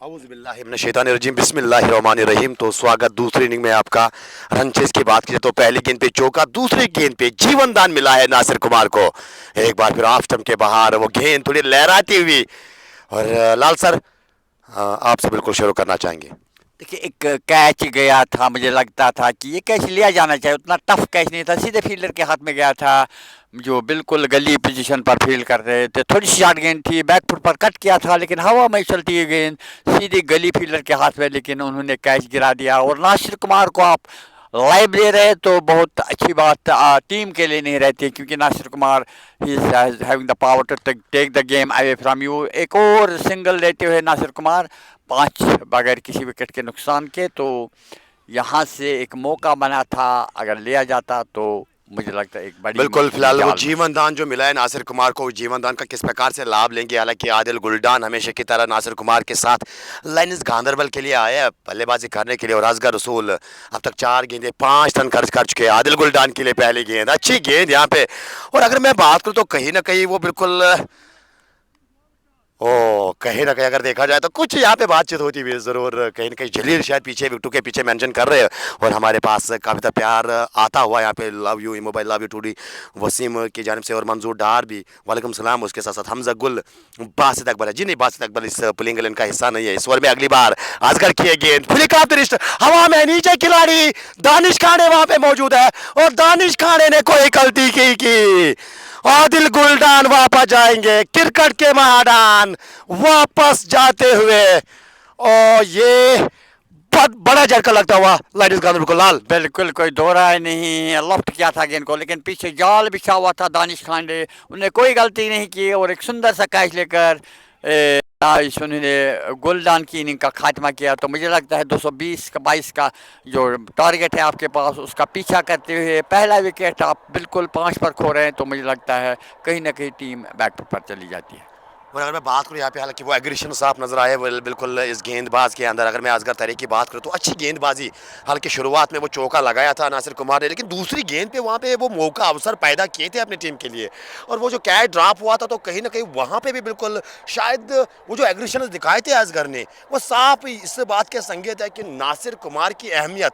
औज़ुबिल्लाहिमिनश्शैतानिर्रजीम बिस्मिल्लाहिर्रहमानिर्रहीम। तो स्वागत दूसरी इनिंग में आपका। रनचेज की बात की तो पहली गेंद पे चौका, दूसरी गेंद पे जीवन दान मिला है नासिर कुमार को। एक बार फिर ऑफ स्टंप के बाहर वो गेंद थोड़ी लहराती हुई। और लाल सर, आपसे बिल्कुल शुरू करना चाहेंगे। देखिए, एक कैच गया था, मुझे लगता था कि ये कैच लिया जाना चाहिए। उतना टफ कैच नहीं था, सीधे फील्डर के हाथ में गया था, जो बिल्कुल गली पोजीशन पर फील्ड कर रहे थे। थोड़ी सी शॉर्ट गेंद थी, बैक फुट पर कट किया था, लेकिन हवा में चलती हुई गेंद सीधी गली फील्डर के हाथ में, लेकिन उन्होंने कैच गिरा दिया। और नासिर कुमार को आप लाइव ले रहे तो बहुत अच्छी बात टीम के लिए नहीं रहती, क्योंकि Nasir Kumar he is having the power to take the game away from you. एक और सिंगल लेते हुए नासिर कुमार 5 बगैर किसी विकेट के नुकसान के, तो यहाँ से एक मौका बना था। अगर लिया जाता तो मुझे लगता है एक बड़ी बिल्कुल, मछली फिलहाल वो जाल में। जीवन दान जो मिला है नासिर कुमार को, जीवन दान का किस प्रकार से लाभ लेंगे। हालांकि आदिल गुलडान हमेशा की तरह नासिर कुमार के साथ लाइन्स गांधरबल के लिए आए हैं बल्लेबाजी करने के लिए। और असगर रसूल अब तक 4 गेंदें 5 रन खर्च कर चुके हैं। आदिल गुलडान के लिए पहली गेंद, अच्छी गेंद यहाँ पे। और अगर मैं बात करूँ तो कहीं ना कहीं वो बिल्कुल कहीं ना कहीं अगर देखा जाए तो कुछ यहाँ पे बातचीत होती हुई ज़रूर कहीं ना कहीं जलील शायद पीछे विकेटों के पीछे मेंशन कर रहे हैं। और हमारे पास काफ़ी प्यार आता हुआ यहाँ पे love you mobile love you टूडी वसीम की जानिब से, और मंजूर डार भी वालेकुम सलाम। उसके साथ साथ हमजा गुल, बासित अकबर है जी, नहीं बासित अकबर इस पुलिंग एलेवन का हिस्सा नहीं है। इस ओवर में अगली बार असगर की गेंद फ्लिक ऑफ द रिस्ट, हवा में नीचे खिलाड़ी दानिश खाने वहां पे मौजूद है, और दानिश खाने ने कोई गलती की। आदिल गुलडान वापस जाएंगे क्रिकेट के मैदान, वापस जाते हुए। और ये बहुत बड़ा झटका लगता हुआ लाइडिस गांधी को लाल। बिल्कुल कोई दो राय नहीं, लॉफ्ट किया था गेंद को, लेकिन पीछे जाल बिछा हुआ था दानिश खांडे, उन्हें कोई गलती नहीं की और एक सुंदर सा कैच लेकर उन्होंने गुलदान की इनिंग का खात्मा किया। तो मुझे लगता है 220 का 22 का जो टारगेट है आपके पास, उसका पीछा करते हुए पहला विकेट आप बिल्कुल 5 पर खो रहे हैं, तो मुझे लगता है कहीं ना कहीं टीम बैक पर चली जाती है। और अगर मैं बात करूँ यहाँ पे, हालांकि वो एग्रेशन साफ नजर आया बिल्कुल इस गेंदबाज के अंदर। अगर मैं असगर तरीके की बात करूँ तो अच्छी गेंदबाजी, हालांकि शुरुआत में वो चौका लगाया था नासिर कुमार ने, लेकिन दूसरी गेंद पे वहाँ पे वो मौका अवसर पैदा किए थे अपनी टीम के लिए। और वो जो कैच ड्रॉप हुआ था तो कहीं ना कहीं वहाँ पे भी बिल्कुल शायद वो जो एग्रेशन दिखाए थे असगर ने, वो साफ इस बात के संकेत है कि नासिर कुमार की अहमियत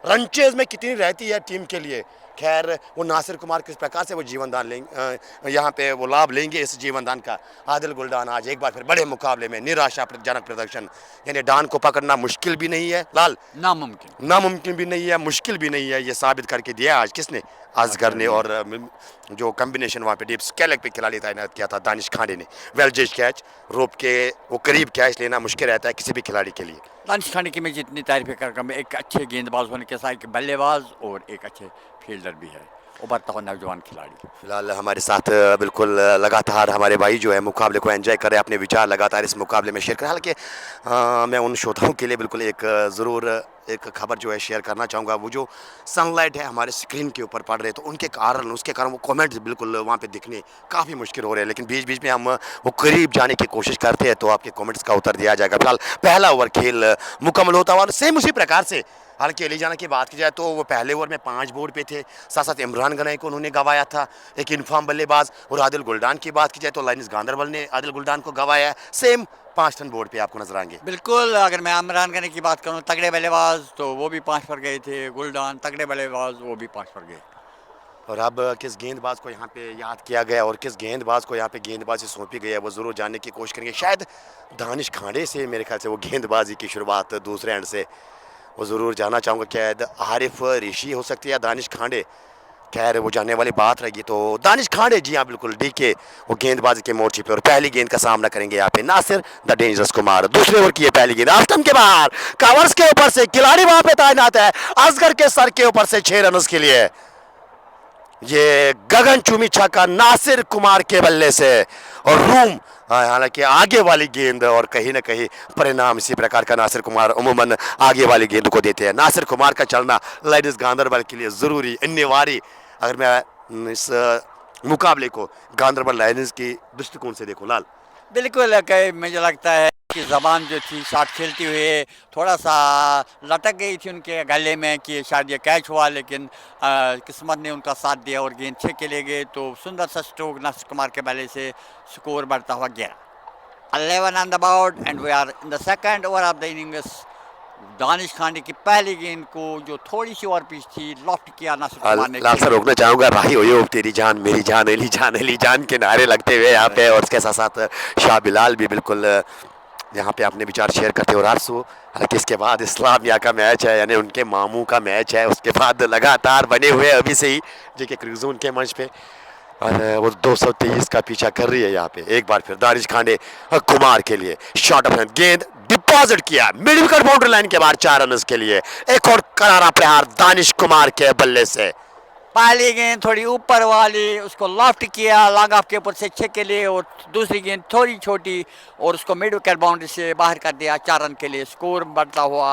रनचेज में कितनी रहती है टीम के लिए। खैर, वो नासिर कुमार किस प्रकार से वो जीवन दान लेंगे, यहाँ पे वो लाभ लेंगे इस जीवन दान का। आदिल गुलडान आज एक बार फिर बड़े मुकाबले में निराशाजनक प्रदर्शन, यानी डान को पकड़ना मुश्किल भी नहीं है लाल, नामुमकिन भी नहीं है, मुश्किल भी नहीं है, ये साबित करके दिया आज किसने, असगर ने। और जो कम्बिनेशन वहाँ पे डीप स्केलक पे खिलाड़ी तैनात किया था दानिश खांडे ने, वेल जज कैच, रोप के वो करीब कैच लेना मुश्किल रहता है किसी भी खिलाड़ी के लिए। दानिश खाने की मैं जितनी तारीफ कर एक अच्छे गेंदबाज होने के साथ एक बल्लेबाज और एक अच्छे फील्डर भी है, उभरता हुआ नौजवान खिलाड़ी। फिलहाल हमारे साथ बिल्कुल लगातार हमारे भाई जो है मुकाबले को एंजॉय कर रहे हैं, अपने विचार लगातार इस मुकाबले में शेयर करें। हालांकि मैं उन श्रोताओं के लिए बिल्कुल एक ज़रूर एक खबर जो है शेयर करना चाहूँगा। वो जो सनलाइट है हमारे स्क्रीन के ऊपर पड़ रहे तो उनके कारण उसके कारण वो कमेंट्स बिल्कुल वहाँ पे दिखने काफ़ी मुश्किल हो रहे हैं, लेकिन बीच बीच में हम वो करीब जाने की कोशिश करते हैं तो आपके कमेंट्स का उत्तर दिया जाएगा। फिलहाल पहला ओवर खेल मुकम्मल होता हुआ, और सेम उसी प्रकार से हालांकि अली जाना की बात की जाए तो वो पहले ओवर में 5 बोर्ड पे थे, साथ साथ इमरान गनाई को उन्होंने गंवाया था, एक इन्फॉर्म बल्लेबाज। और आदिल गुलडान की बात की जाए तो लाइन्स गांधरबल ने आदिल गुलडान को गंवाया है, सेम 5 रन बोर्ड पे आपको नजर आएंगे। बिल्कुल, अगर मैं इमरान गनी की बात करूं, तगड़े बल्लेबाज तो वो भी 5 पर गए थे, गुलडान तगड़े बल्लेबाज वो भी 5 पर गए। और अब किस गेंदबाज को यहाँ पे याद किया गया और किस गेंदबाज को यहाँ पे गेंदबाजी सौंपी गई है वो ज़रूर जानने की कोशिश करेंगे। शायद दानिश खांडे से मेरे ख्याल से वो गेंदबाजी की शुरुआत दूसरे एंड से वो ज़रूर जानना चाहूँगा, शायद आरिफ ऋषि हो सकती है या दानिश खांडे। खैर, वो जानने वाली बात रहेगी। तो दानिश खांडे, जी हाँ बिल्कुल, डी के वो गेंदबाजी के मोर्चे पे, और पहली गेंद का सामना करेंगे यहाँ पे नासिर द डेंजरस कुमार। दूसरे ओवर की ये पहली गेंद आस्टम के बाहर, कवर्स के ऊपर से खिलाड़ी वहां पे तैनात है, असगर के सर के ऊपर से 6 रन के लिए। ये गगनचुंबी छक्का नासिर कुमार के बल्ले से, और रूम हालांकि आगे वाली गेंद, और कहीं ना कहीं परिणाम इसी प्रकार का नासिर कुमार उमूमन आगे वाली गेंद को देते हैं। नासिर कुमार का चलना लाइडिस गांधरबल के लिए ज़रूरी अनिवार्य, अगर मैं इस मुकाबले को गांधरबल लाइन्स की दृष्टिकोण से देखूं लाल। बिल्कुल, मुझे लगता है कि ज़बान जो थी शॉट खेलते हुए थोड़ा सा लटक गई थी उनके गले में कि शायद ये कैच हुआ, लेकिन किस्मत ने उनका साथ दिया और गेंद 6 के ले गए। तो सुंदर सा स्ट्रोक नासिर कुमार के बल्ले से, स्कोर बढ़ता हुआ 11। 11 on the board and we are in the second over of the innings. Danish खाने की पहली गेंद को जो थोड़ी सी और पिच थी लॉफ्ट किया नासिर कुमार ने। लाल सर रोकना चाहूंगा, राही हो तेरी जान मेरी जान अली जान के नारे लगते हुए यहाँ पे, और उसके साथ साथ शाह बिलाल भी बिल्कुल यहाँ पे अपने विचार शेयर करते हो। और आरसू, हालांकि इसके बाद इस्लामिया का मैच है, यानी उनके मामू का मैच है, उसके बाद लगातार बने हुए अभी से ही जो कि क्रूजोन के मंच पे, और वो 223 का पीछा कर रही है यहाँ पे। एक बार फिर दानिश खाने कुमार के लिए शॉट ऑफ गेंद डिपॉजिट किया मिड विकेट बाउंड्री लाइन के बाहर 4 रन के लिए। एक और करारा प्रहार दानिश कुमार के बल्ले से। पहली गेंद थोड़ी ऊपर वाली, उसको लॉफ्ट किया लॉन्ग ऑफ के ऊपर से 6 के लिए, और दूसरी गेंद थोड़ी छोटी और उसको मिड विकेट बाउंड्री से बाहर कर दिया 4 रन के लिए। स्कोर बढ़ता हुआ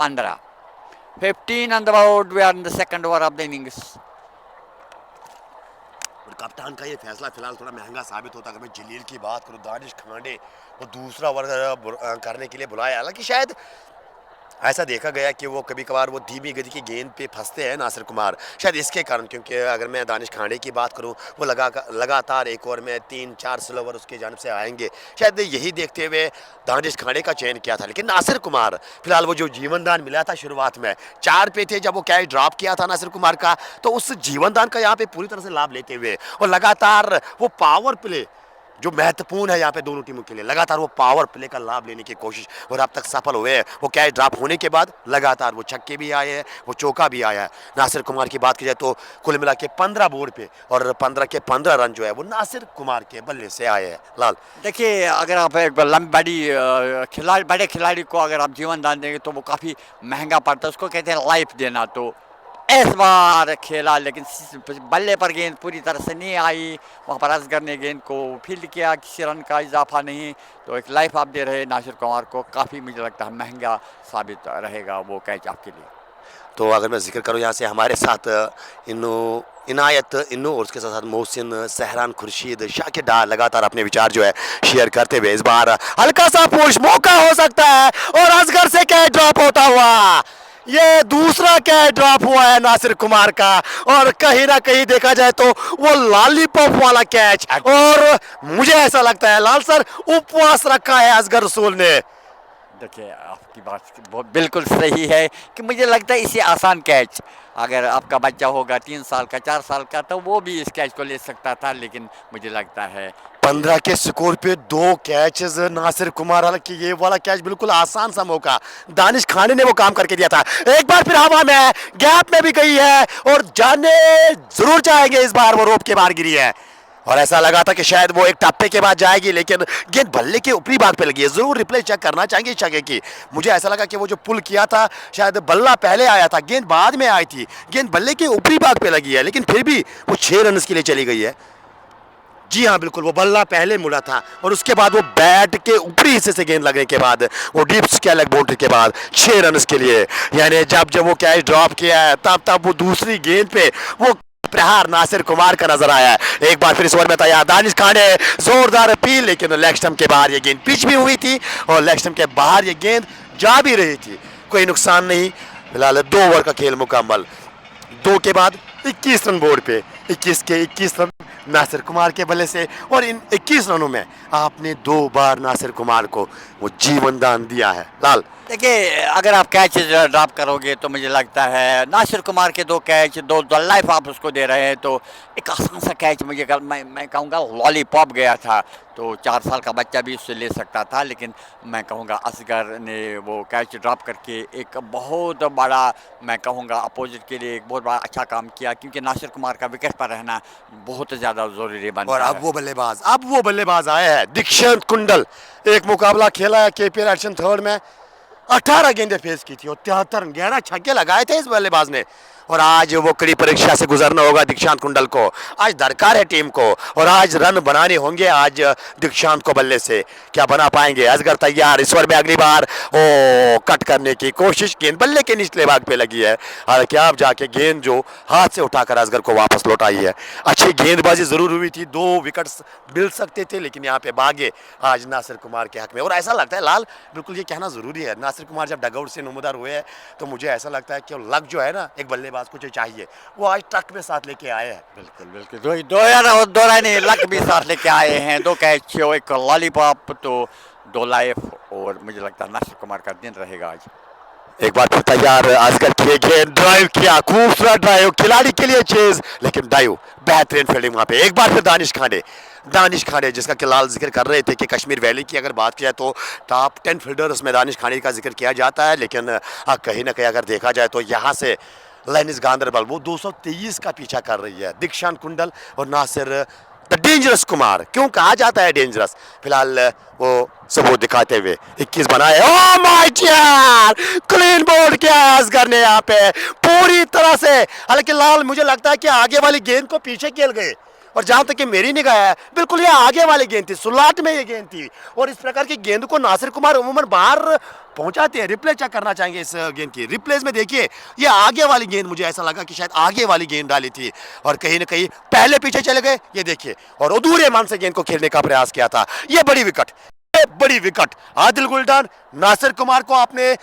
15। 15 on the board. We are in the second over of the innings. कप्तान का ये फैसला फिलहाल थोड़ा महंगा साबित होता। अगर मैं जलील की बात करूं, दानिश खांडे वो दूसरा ओवर करने के लिए बुलाया, हालांकि शायद ऐसा देखा गया कि वो कभी कभार वो धीमी गति की गेंद पे फंसते हैं नासिर कुमार, शायद इसके कारण। क्योंकि अगर मैं दानिश खांडे की बात करूं, वो लगातार एक ओवर में 3-4 स्लोवर उसके जानब से आएंगे, शायद यही देखते हुए दानिश खांडे का चयन किया था। लेकिन नासिर कुमार फिलहाल वो जो जीवनदान मिला था शुरुआत में 4 पे थे, जब वो कैच ड्रॉप किया था नासिर कुमार का, तो उस जीवनदान का यहाँ पे पूरी तरह से लाभ लेते हुए और लगातार वो पावर प्ले जो महत्वपूर्ण है यहाँ पे दोनों टीमों के लिए, लगातार वो पावर प्ले का लाभ लेने की कोशिश और अब तक सफल हुए हैं। वो कैच ड्रॉप होने के बाद लगातार वो छक्के भी आए हैं, वो चौका भी आया है। नासिर कुमार की बात की जाए तो कुल मिला के 15 बोर्ड पे और 15 के 15 रन जो है वो नासिर कुमार के बल्ले से आए हैं। लाल, देखिए, अगर आप एक बड़े खिलाड़ी को अगर आप जीवन दान देंगे तो वो काफ़ी महंगा पड़ता है, उसको कहते हैं लाइफ देना। तो इस बार खेला, लेकिन बल्ले पर गेंद पूरी तरह से नहीं आई, वहाँ पर असगर ने गेंद को फील्ड किया, किसी रन का इजाफा नहीं, तो एक लाइफ आप दे रहे नासिर कुमार को, काफ़ी मुझे लगता है महंगा साबित रहेगा वो कैच आपके लिए। तो अगर मैं जिक्र करूँ यहाँ से हमारे साथ इनायत इन्नू और उसके साथ साथ मोहसिन, सहरान, खुर्शीद, शाकिर डार लगातार अपने विचार जो है शेयर करते हुए, इस बार हल्का सा पुश मौका हो सकता है और असगर से कैच ड्रॉप होता हुआ, ये दूसरा कैच ड्रॉप हुआ है नासिर कुमार का, और कहीं ना कहीं देखा जाए तो वो लॉलीपॉप वाला कैच, और मुझे ऐसा लगता है लाल सर उपवास रखा है असगर रसूल ने। देखिए, आपकी बात बिल्कुल सही है कि मुझे लगता है इसे आसान कैच, अगर आपका बच्चा होगा 3 साल का 4 साल का तो वो भी इस कैच को ले सकता था, लेकिन मुझे लगता है 15 के स्कोर पे 2 कैचेस नासिर कुमार, हालांकि ये वाला कैच बिल्कुल आसान सा मौका दानिश खाने ने वो काम करके दिया था। एक बार फिर हवा में गैप में भी गई है और जाने जरूर चाहेंगे, इस बार वो रोप के बाहर गिरी है और ऐसा लगा था कि शायद वो एक टप्पे के बाद जाएगी, लेकिन गेंद बल्ले के ऊपरी भाग पे लगी है। जरूर रिप्ले चेक करना चाहेंगे छक्के की। मुझे ऐसा लगा कि वो जो पुल किया था शायद बल्ला पहले आया था, गेंद बाद में आई थी, गेंद बल्ले के ऊपरी भाग पे लगी है, लेकिन फिर भी वो 6 रन के लिए चली गई है। जी हाँ, बिल्कुल, वो बल्ला पहले मुड़ा था और उसके बाद वो बैट के ऊपरी हिस्से से गेंद लगने के बाद वो डीप स्केलर बाउंड्री के बाद 6 रन के लिए, यानी जब वो कैच ड्रॉप किया है तब वो दूसरी गेंद पे वो प्रहार नासिर कुमार का नजर आया है। एक बार फिर इस ओवर में तैयार दानिश खाने, जोरदार अपील, लेकिन लेग स्टंप के बाहर ये गेंद पिच भी हुई थी और लेग स्टंप के बाहर ये गेंद जा भी रही थी, कोई नुकसान नहीं। फिलहाल 2 ओवर का खेल मुकम्मल, 2 के बाद 21 रन बोर्ड पे, 21 के 21 रन नासिर कुमार के बल्ले से, और इन 21 रनों में आपने 2 बार नासिर कुमार को वो जीवन दान दिया है। लाल, देखिए, अगर आप कैच ड्रॉप करोगे तो मुझे लगता है नासिर कुमार के 2 कैच, 2 लाइफ आप उसको दे रहे हैं, तो एक आसान सा कैच मुझे मैं कहूँगा लॉलीपॉप गया था, तो 4 साल का बच्चा भी उससे ले सकता था, लेकिन मैं कहूँगा असगर ने वो कैच ड्रॉप करके एक बहुत बड़ा, मैं कहूँगा अपोजिट के लिए एक बहुत बड़ा अच्छा काम किया, क्योंकि नासिर कुमार का विकेट पर रहना बहुत ज़्यादा ज़रूरी बनता और है। अब वो बल्लेबाज आया है दीक्षांत कुंडल। एक मुकाबला खेला है केपीएल एडिशन 3 में, 18 गेंदें फेस की थी और 73 11 छक्के लगाए थे इस बल्लेबाज ने, और आज वो कड़ी परीक्षा से गुजरना होगा दीक्षांत कुंडल को। आज दरकार है टीम को और आज रन बनाने होंगे आज दीक्षांत को बल्ले से। क्या बना पाएंगे? असगर तैयार, इस ओवर में अगली बार ओ कट करने की कोशिश, गेंद बल्ले के निचले भाग पे लगी है, हालांकि आप जाके गेंद जो हाथ से उठाकर असगर को वापस लौटाई है। अच्छी गेंदबाजी जरूर हुई थी, 2 विकेट्स मिल सकते थे, लेकिन यहाँ पे भागे आज नासिर कुमार के हक में। और ऐसा लगता है लाल, बिल्कुल ये कहना जरूरी है, नासिर कुमार जब डगआउट से नुमदार हुए हैं तो मुझे ऐसा लगता है कि लक जो है ना एक बल्ले बल्लेबाज को जो चाहिए वो आज ट्रक में साथ लेके आए हैं। बिल्कुल बिल्कुल, दो यार, और दो राय नहीं, लक भी साथ लेके आए हैं, 2 कैच, एक लॉलीपॉप, तो 2 लाइफ, और मुझे लगता है नासिर कुमार का दिन रहेगा आज। एक बार फिर तैयार असगर किए गेंद, ड्राइव किया, खूबसूरत ड्राइव, खिलाड़ी के लिए चेज, लेकिन डाइव, बेहतरीन फील्डिंग वहां पे। एक बार फिर दानिश खाने जिसका कि लाल जिक्र कर रहे थे कि कश्मीर वैली की अगर बात किया तो टॉप 10 फील्डर्स में दानिश खाने का जिक्र किया जाता है, लेकिन कहीं ना कहीं अगर देखा जाए तो यहाँ से लाइनिस गांधरबल वो 223 का पीछा कर रही है। दीक्षांत कुंडल और नासिर द डेंजरस कुमार, क्यों कहा जाता है डेंजरस, फिलहाल वो सबूत दिखाते हुए 21 बनाए। ओह माय यार, क्लीन बोल्ड किया असगर ने यहाँ पे पूरी तरह से। हालांकि लाल मुझे लगता है कि आगे वाली गेंद को पीछे खेल गए, और जहां तक कि मेरी निगाह है बिल्कुल ये आगे वाली गेंद थी, सुलाट में ये गेंद थी, और इस प्रकार की गेंद को नासिर कुमार उमूमन बाहर पहुंचाते हैं। रिप्ले चेक करना चाहेंगे इस गेंद की, रिप्लेस में देखिए ये आगे वाली गेंद, मुझे ऐसा लगा कि शायद आगे वाली गेंद डाली थी और कहीं ना कहीं पहले पीछे चले गए, ये देखिए, और अधूरे मन से गेंद को खेलने का प्रयास किया था। ये बड़ी विकेट आदिल गुलदार, नासिर कुमार को आपने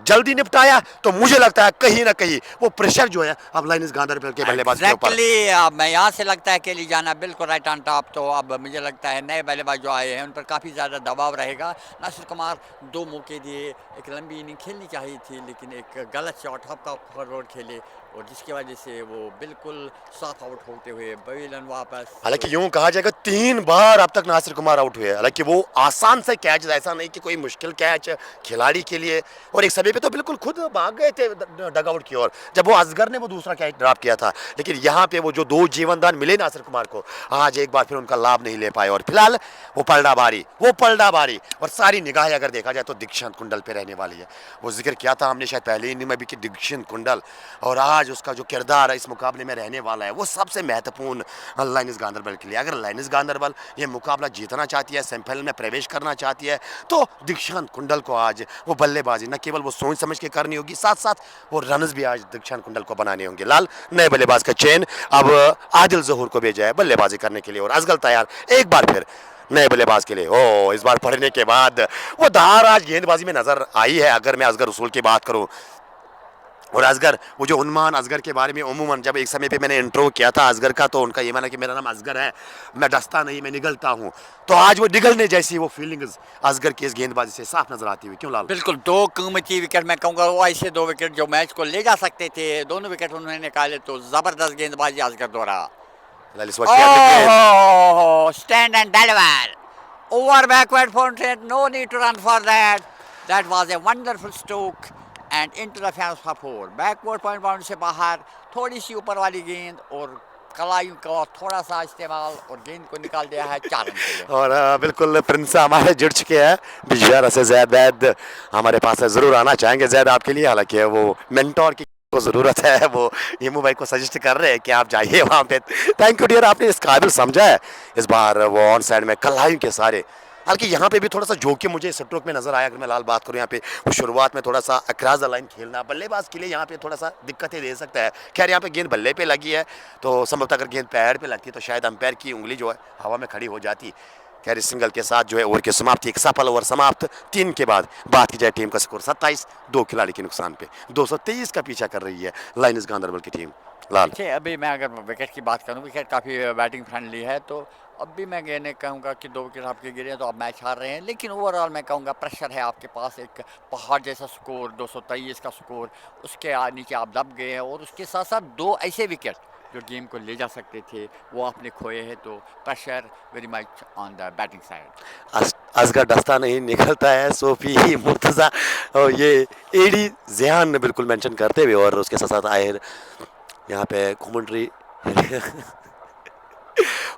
जल्दी निपटाया, तो मुझे लगता है कहीं ना कहीं वो प्रेशर जो है अब लाइनिस गांधरबल के बल्लेबाज के ऊपर। मैं यहाँ से लगता है कि जाना बिल्कुल राइट ऑन टॉप, तो अब मुझे लगता है नए बल्लेबाज जो आए हैं उन पर काफ़ी ज़्यादा दबाव रहेगा। नासिर कुमार 2 मौके दिए, एक लंबी इनिंग खेलनी चाहिए थी, लेकिन एक गलत शॉट हफ्ता फॉरवर्ड खेले, और जिसकी वजह से वो बिल्कुल साफ आउट होते हुए बवेलन वापस। हालांकि यूं कहा जाएगा 3 बार अब तक नासिर कुमार आउट हुए, हालांकि वो आसान से कैच, ऐसा नहीं कि कोई मुश्किल कैच खिलाड़ी के लिए, और एक समय पे तो बिल्कुल खुद भाग गए थे डगआउट की ओर जब वो असगर ने वो दूसरा कैच ड्रॉप किया था, लेकिन यहाँ पे वो जो 2 जीवनदान मिले नासिर कुमार को, आज एक बार फिर उनका लाभ नहीं ले पाए, और फिलहाल वो पलड़ा बारी और सारी निगाहें अगर देखा जाए तो दीक्षांत कुंडल पे रहने वाली है। वो जिक्र किया था हमने शायद पहले इनिंग में भी कि दीक्षांत कुंडल, और आज उसका जो किरदार इस मुकाबले में रहने वाला है वो सबसे महत्वपूर्ण लाइनिस गांधरबल के लिए। अगर लाइनिस गांधरबल ये मुकाबला जीतना चाहती है, सेमीफाइनल में प्रवेश करना चाहती है, तो दीक्षांत कुंडल को आज वो बल्लेबाजी न केवल वो सोच समझ के करनी होगी, साथ साथ वो रन्स भी आज दीक्षांत कुंडल को बनाने होंगे। लाल नए बल्लेबाज का चयन अब आदिल जहूर को भेजा है बल्लेबाजी करने के लिए, और असगल तैयार एक बार फिर नए बल्लेबाज के लिए। ओ इस बार पढ़ने के बाद वो धार आज गेंदबाजी में नजर आई है। अगर मैं असगर रसूल की बात करूं, और असगर, वो जो उन्मान असगर के बारे में उमूमन जब एक समय पे मैंने इंट्रो किया था असगर का, तो उनका ये माना कि मेरा नाम असगर है, मैं डसता नहीं, मैं निगलता हूँ, तो आज वो निगलने जैसी वो फीलिंग्स असगर की इस गेंदबाजी से साफ नजर आती हुई। क्यों लाल? बिल्कुल 2 कीमती विकेट, मैं कहूँगा वो ऐसे 2 विकेट जो मैच को ले जा सकते थे, दोनों विकेट उन्होंने निकाले, तो जबरदस्त गेंदबाजी असगर द्वारा। Stand and deliver over backward fountain, no need to run for that, that was a wonderful stroke and into the fans for 4, backward point boundary से बाहर, थोड़ी सी ऊपर वाली गेंद और कलाइयों का थोड़ा सा इस्तेमाल, और गेंद को निकाल दिया है 4 रन के लिए। और बिल्कुल प्रिंस हमारे जुड़ चुके हैं बिजर से, जैद वैद हमारे पास जरूर आना चाहेंगे जैद आपके लिए, हालांकि वो मेंटोर की को ज़रूरत है, वो हीमू भाई को सजेस्ट कर रहे हैं कि आप जाइए वहाँ पे। थैंक यू डियर, आपने इस काबिल समझा है। इस बार वो ऑन साइड में कलाइयों के सारे, हालांकि यहाँ पे भी थोड़ा सा जोखिम मुझे स्ट्रोक में नजर आया। अगर मैं लाल बात करूँ, यहाँ पे वो शुरुआत में थोड़ा सा अक्रॉस द लाइन खेलना बल्लेबाज के लिए यहाँ पे थोड़ा सा दिक्कतें दे सकता है। खैर यहाँ पे गेंद बल्ले पे लगी है, तो संभवतः अगर गेंद पैर पे लगती तो शायद अंपायर की उंगली जो है हवा में खड़ी हो जाती। खैर इस सिंगल के साथ जो है ओवर की समाप्ति, एक सफल ओवर समाप्त। 3 के बाद बात की जाए टीम का स्कोर 27, 2 खिलाड़ी के नुकसान पे 223 का पीछा कर रही है लाइनिस गांधरबल की टीम। लाल अभी मैं अगर विकेट की बात करूं, विकेट काफ़ी बैटिंग फ्रेंडली है, तो अब भी मैं कहने कहूँगा कि 2 विकेट आपके गिरे हैं तो आप मैच हार रहे हैं, लेकिन ओवरऑल मैं कहूँगा प्रेशर है आपके पास, एक पहाड़ जैसा स्कोर 223 का स्कोर, उसके नीचे आप दब गए हैं, और उसके साथ साथ 2 ऐसे विकेट जो गेम को ले जा सकते थे वो आपने खोए हैं, तो pressure very much on the batting side. Asghar डस्ता नहीं निकलता है, सोफी मुर्तज़ा और ये एडी ज़ियान ने बिल्कुल मेंशन करते हुए, और उसके साथ साथ आहिर यहाँ पे कमेंट्री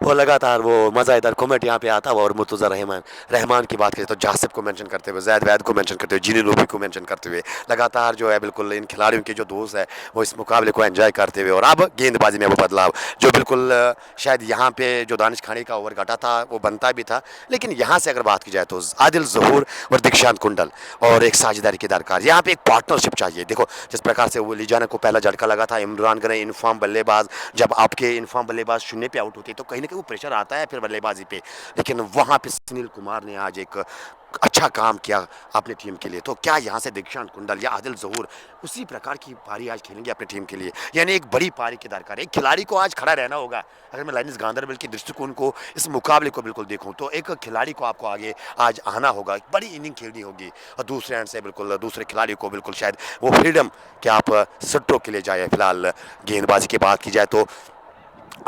वो लगातार वो मज़ा इधर कमेंट यहाँ पे आता हुआ, और मुर्तज़ा रहमान की बात करें तो जासिब को मेंशन करते हुए, जैद वैद को मेंशन करते हुए, जीनी नूबी को मेंशन करते हुए, लगातार जो है बिल्कुल इन खिलाड़ियों के जो दोस्त है वो इस मुकाबले को एंजॉय करते हुए, और अब गेंदबाजी में वो बदलाव जो बिल्कुल शायद यहाँ पे जो दानिश खाने का ओवर घटा था वो बनता भी था, लेकिन यहाँ से अगर बात की जाए तो आदिल जहूर और दीक्षांत कुंडल और एक साझेदारी की दरकार, यहाँ पे एक पार्टनरशिप चाहिए। देखो जिस प्रकार से वो लिजाना को पहला झटका लगा था, इमरान गने इनफॉर्म बल्लेबाज, जब आपके इनफॉर्म बल्लेबाज शून्य पे आउट होती है तो कहीं ना कहीं वो प्रेशर आता है फिर बल्लेबाजी पे, लेकिन वहाँ पे सुनील कुमार ने आज एक अच्छा काम किया अपनी टीम के लिए। तो क्या यहाँ से दीक्षांत कुंडल या आदिल ज़हूर उसी प्रकार की पारी आज खेलेंगे अपनी टीम के लिए, यानी एक बड़ी पारी की दरकार है। एक खिलाड़ी को आज खड़ा रहना होगा। अगर मैं लाइन्स गांधरबल के दृष्टिकोण को, इस मुकाबले को बिल्कुल देखूं तो एक खिलाड़ी को आपको आगे आज आना होगा, एक बड़ी इनिंग खेलनी होगी और दूसरे एंड से बिल्कुल दूसरे खिलाड़ी को बिल्कुल शायद वो फ्रीडम कि आप सट्टों के लिए जाए। फिलहाल गेंदबाजी की बात की जाए तो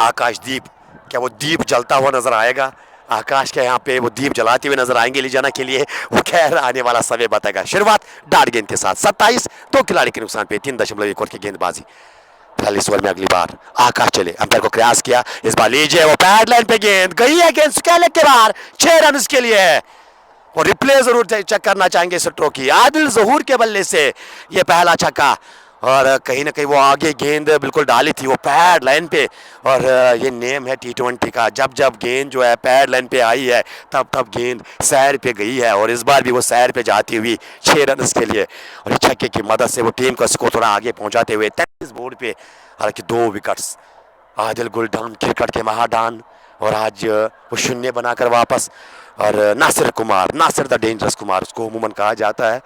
आकाशदीप, क्या वो दीप जलता हुआ नजर आएगा? आकाश के यहाँ पे वो दीप जलाते हुए नजर आएंगे लिजाना के लिए, वो खैर आने वाला समय बताएगा। शुरुआत डार्ट गेंद के साथ 27, दो खिलाड़ी के नुकसान पे 3.1 ओवर की गेंदबाजी। फिलहाल इस ओवर में अगली बार आकाश चले, अंपायर को प्रयास किया, इस बार लीजिए वो पैड लाइन पे गेंद गई है, गेंद स्केल के बाहर, 6 रन के लिए। और रिप्ले जरूर चेक करना चाहेंगे सट्टों की। आदिल ज़हूर के बल्ले से ये पहला छक्का, और कहीं ना कहीं वो आगे गेंद बिल्कुल डाली थी वो पैड लाइन पे। और ये नेम है T20 का, जब जब गेंद जो है पैड लाइन पे आई है तब तब गेंद सैर पे गई है, और इस बार भी वो सैर पे जाती हुई 6 रन के लिए, और इस छक्के की मदद से वो टीम को स्कोर थोड़ा आगे पहुंचाते हुए 33 बोर्ड पे। हालांकि 2 विकेट्स आदिल गुलडान क्रिकेट के महाडान, और आज वो शून्य बनाकर वापस। और नासिर कुमार, नासिर द डेंजरस कुमार उसको अमूमन कहा जाता है,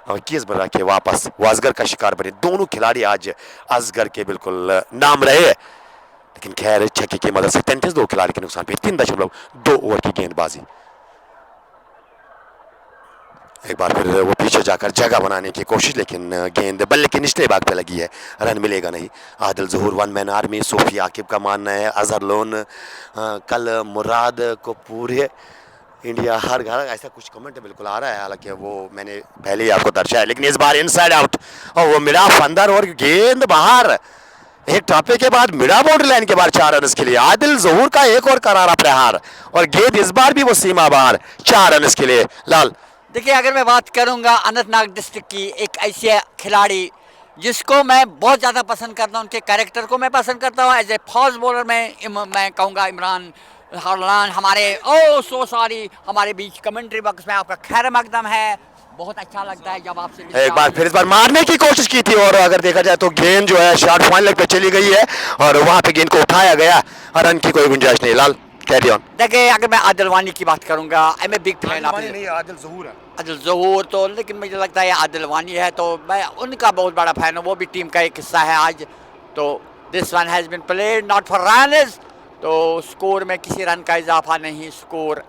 और 21 बना के वापस वो असगर का शिकार बने। दोनों खिलाड़ी आज असगर के बिल्कुल नाम रहे, लेकिन खैर छक्के की मदद से 33, दो खिलाड़ी के नुकसान पे 3.2 ओवर की गेंदबाजी। एक बार फिर वो पीछे जाकर जगह बनाने की कोशिश, लेकिन गेंद बल्ले के निचले भाग पे लगी है, रन मिलेगा नहीं। आदिल ज़हूर 1 मैन आर्मी, सूफी आकिब का मानना है अजहर लोन कल मुराद को पूरे इंडिया हर घर, ऐसा कुछ कमेंट बिल्कुल आ रहा है, हालांकि वो मैंने पहले ही आपको दर्शाया। लेकिन इस बार इनसाइड आउट, और वो मिडाफ अंदर और गेंद बाहर। एक टप्पे के बाद मिडा बाउंड्री लाइन के बाद 4 रन के लिए आदिल ज़हूर का एक और करारा प्रहार, और गेंद इस बार भी वो सीमा बाहर, 4 रन के लिए। लाल देखिए, अगर मैं बात करूंगा अनंतनाग डिस्ट्रिक्ट की एक ऐसे खिलाड़ी जिसको मैं बहुत ज़्यादा पसंद करता हूं, उनके कैरेक्टर को मैं पसंद करता हूं। एज ए फास्ट बॉलर मैं कहूँगा इमरान हारलान, हमारे सो सॉरी हमारे बीच कमेंट्री बॉक्स में आपका खैर मकदम है। बहुत अच्छा लगता है जब आपसे एक बार फिर इस बार मारने की कोशिश की थी, और अगर देखा जाए तो गेंद जो है शॉर्ट पॉइंट लेग पे चली गई है, और वहां पे गेंद को उठाया गया, रन की कोई गुंजाइश नहीं। Lal carry on. देखिए, अगर मैं आदिल वानी की बात करूंगा, I am a big fan of नहीं, आदिल ज़हूर है। आदिल ज़हूर, तो लेकिन मुझे लगता है आदिल वानी है, तो मैं उनका बहुत बड़ा फैन हूँ। वो भी टीम का एक हिस्सा है आज। तो this one has been played not for runs, तो स्कोर में किसी रन का इजाफा नहीं। स्कोर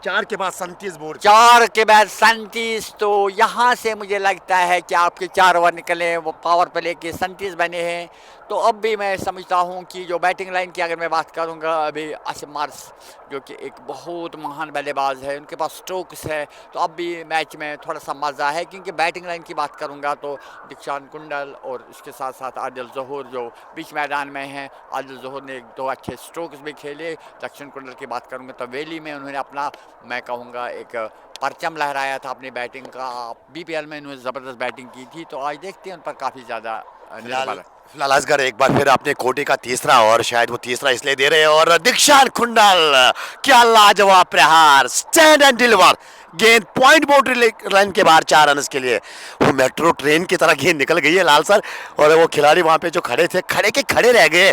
4 के बाद 37 बोर्ड, 4 के बाद 37। तो यहाँ से मुझे लगता है कि आपके 4 ओवर निकले, वो पावर प्ले के 37 बने हैं। तो अब भी मैं समझता हूँ कि जो बैटिंग लाइन की अगर मैं बात करूँगा, अभी आसिफ मार्स जो कि एक बहुत महान बल्लेबाज है, उनके पास स्ट्रोक्स है, तो अब भी मैच में थोड़ा सा मज़ा है। क्योंकि बैटिंग लाइन की बात करूँगा तो दीक्षांत कुंडल और उसके साथ साथ आदिल ज़हूर जो बीच मैदान में हैं। आदिल ज़हूर ने 1-2 अच्छे स्ट्रोक्स भी खेले। दीक्षांत कुंडल की बात करूँगा तो वेली में उन्होंने अपना, मैं कहूँगा, एक परचम लहराया था अपनी बैटिंग का। BPL में इन्होंने ज़बरदस्त बैटिंग की थी, तो आज देखते हैं उन पर काफ़ी ज़्यादा निर्भर है। फिलहाल असगर एक बार फिर अपने कोटे का तीसरा, और शायद वो तीसरा इसलिए दे रहे हैं, और दीक्षांत कुंडल क्या लाजवाब प्रहार, स्टैंड एंड डिलीवर, गेंद पॉइंट बाउंड्री लाइन के बाहर, 4 रन के लिए। वो मेट्रो ट्रेन की तरह गेंद निकल गई है लाल सर, और वो खिलाड़ी वहां पे जो खड़े थे खड़े के खड़े रह गए।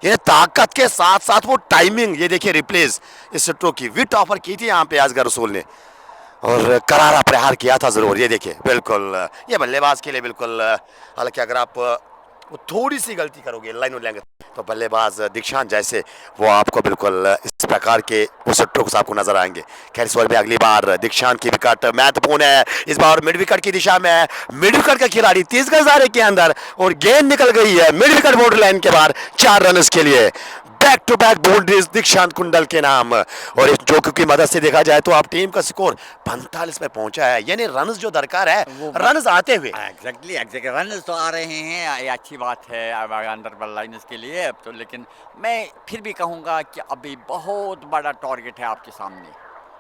ये ताकत के साथ साथ वो टाइमिंग, ये देखिए रिप्लेस इस सट्टो की विट ऑफर की थी यहाँ पे असगर रसूल ने, और करारा प्रहार किया था जरूर। ये देखिए बिल्कुल ये बल्लेबाज के लिए बिल्कुल, हालांकि अगर आप वो थोड़ी सी गलती करोगे लाइन और लेंगे तो बल्लेबाज दीक्षांत जैसे वो आपको बिल्कुल इस प्रकार के वो स्ट्रोक्स आपको नजर आएंगे। खैर इस ओवर में अगली बार दीक्षांत की विकेट महत्वपूर्ण है, इस बार मिड विकेट की दिशा में है। मिड विकेट का खिलाड़ी 30 गज दायरे के अंदर, और गेंद निकल गई है मिड विकेट बाउंड्री लाइन के बाहर, 4 रन के लिए। बैक टू बैक बाउंड्रीज दीक्षांत कुंडल के नाम, और इस जोक की मदद से देखा जाए तो आप टीम का स्कोर 45 में पहुंचा है, यानी रन्स जो दरकार है रन्स आते हुए। एग्जैक्टली रन्स तो आ रहे हैं, ये अच्छी बात है अंडर लाइनर्स के लिए। तो लेकिन मैं फिर भी कहूँगा कि अभी बहुत बड़ा टारगेट है आपके सामने।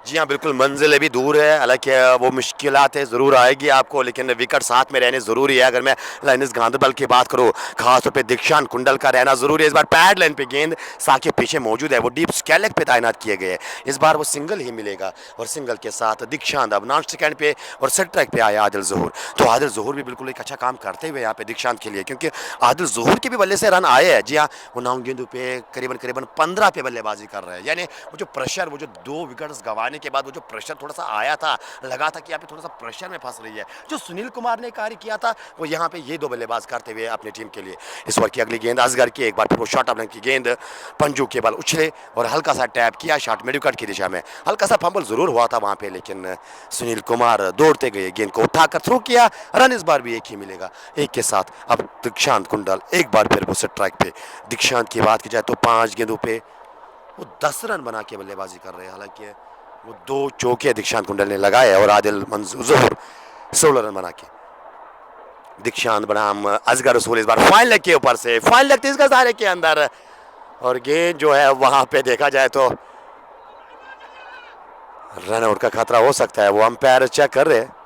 जी हाँ, बिल्कुल मंज़िल अभी दूर है, हालाँकि वो मुश्किलात है ज़रूर आएगी आपको, लेकिन विकेट साथ में रहने ज़रूरी है। अगर मैं लाइन्स गांधरबल की बात करूँ, ख़ास तौर पे दीक्षांत कुंडल का रहना ज़रूरी है। इस बार पैड लाइन पे गेंद साके पीछे मौजूद है, वो डीप स्क्वायर लेग पे तैनात किए गए हैं। इस बार वो सिंगल ही मिलेगा और सिंगल के साथ दीक्षांत अब नॉन स्टिक एंड पे और सेट ट्रैक पे आया आदिल ज़हूर। तो आदिल ज़हूर भी बिल्कुल एक अच्छा काम करते हुए यहाँ पे दीक्षांत के लिए, क्योंकि आदिल ज़हूर के भी बल्ले से रन आए हैं। जी हाँ, वो 9 गेंदों पे करीबन 15 पे बल्लेबाजी कर रहे हैं। यानी वो जो प्रेशर, वो जो 2 विकेट्स गंवाने के बाद वो जो प्रेशर थोड़ा सा आया था, लगा था कि यहाँ पे थोड़ा सा प्रेशर में फंस रही है। जो सुनील कुमार ने कार्य किया था, वो यहाँ पे ये 2 बल्लेबाज करते हुए अपनी टीम के लिए। इस ओवर की अगली गेंद असगर की, एक बार फिर वो शॉर्ट ऑफ की गेंद, पंजू के बल उछले और हल्का सा टैप किया शॉट मिड विकेट की दिशा में। हल्का सा फंबल जरूर हुआ था वहां पे, लेकिन सुनील कुमार दौड़ते गए, गेंद को उठाकर थ्रो किया। रन इस बार भी एक ही मिलेगा, एक के साथ अब दीक्षांत कुंडल एक बार फिर वो स्ट्राइक पे। दीक्षांत की बात की जाए तो 5 गेंदों पे वो 10 रन बना के बल्लेबाजी कर रहे हैं। हालांकि वो 2 चौके दीक्षांत कुंडल ने लगाए और आदिल मंजूर जहूर 16 रन बना के। दीक्षांत बनाम असगर रसूल इस बार फाइन लेग के ऊपर से, फाइन लेग 30 गज दायरे के अंदर, और गेंद जो है वहां पे देखा जाए तो रन आउट का खतरा हो सकता है, वो अंपायर चेक कर रहे हैं।